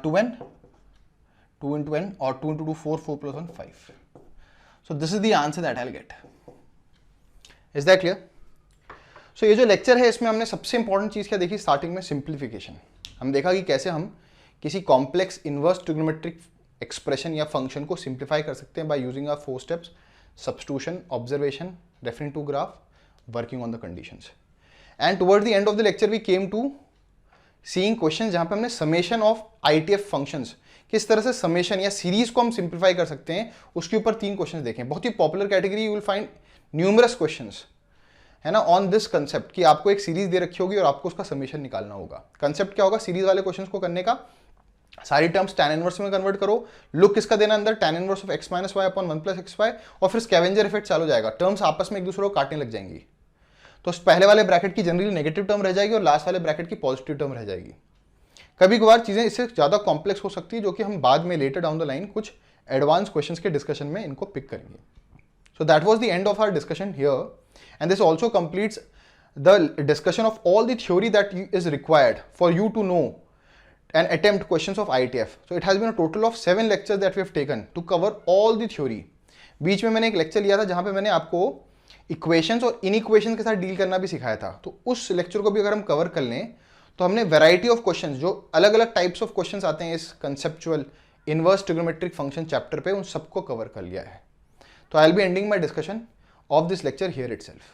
2n, 2 × n और 2 × 2 4, 4 + 1 5। So this is the answer that I will get. Is that clear? So ये जो लेक्चर है इसमें हमने सबसे इंपॉर्टेंट चीज क्या देखी स्टार्टिंग में? सिंप्लीफिकेशन। हम देखा कि कैसे हम किसी कॉम्प्लेक्स इनवर्स ट्रिग्नोमेट्रिक एक्सप्रेशन या फंक्शन को सिंप्लीफाई कर सकते हैं by using our 4 steps: substitution, observation, referring to graph, working on the conditions. And towards the end of the lecture we came to seeing question जहां पे हमने summation of ITF functions, किस तरह से समेशन या सीरीज को हम simplify कर सकते हैं, उसके ऊपर 3 क्वेश्चन देखे। बहुत ही popular category, you will find numerous questions, है ना, ऑन दिस कंसेप्ट कि आपको एक सीरीज दे रखी होगी और आपको उसका समेशन निकालना होगा। कंसेप्ट क्या होगा सीरीज वाले क्वेश्चंस को करने का? सारी टर्म्स tan इनवर्स में कन्वर्ट करो, लुक किसका देना अंदर? tan inverse of x - y upon 1 + xy, और फिर स्कैवेंजर इफेक्ट चालू हो जाएगा, टर्म्स आपस में एक दूसरे को काटने लग जाएंगी। तो पहले वाले ब्रैकेट की जनरली नेगेटिव टर्म रह जाएगी और लास्ट वाले ब्रैकेट की पॉजिटिव टर्म रह जाएगी। कभी कभार चीजें इससे ज्यादा कॉम्प्लेक्स हो सकती है, जो कि हम बाद में लेटर डाउन द लाइन कुछ एडवांस क्वेश्चंस के डिस्कशन में इनको पिक करेंगे। So that was the end of our discussion here, and this also completes the discussion of all the theory that is required for you to know and attempt questions of IETF. So it has been a total of 7 lectures that we have taken to cover all the theory. बीच में मैंने एक lecture लिया था जहां पे मैंने आपको equations और इनइक्वेशंस के साथ डील करना भी सिखाया था। तो उस लेक्चर को भी अगर हम कवर कर लें तो हमने वैरायटी ऑफ क्वेश्चंस, जो अलग अलग टाइप्स ऑफ क्वेश्चंस आते हैं इस conceptual inverse trigonometric function chapter पे, उन सबको कवर कर लिया है। तो I will be ending my discussion of this lecture here itself.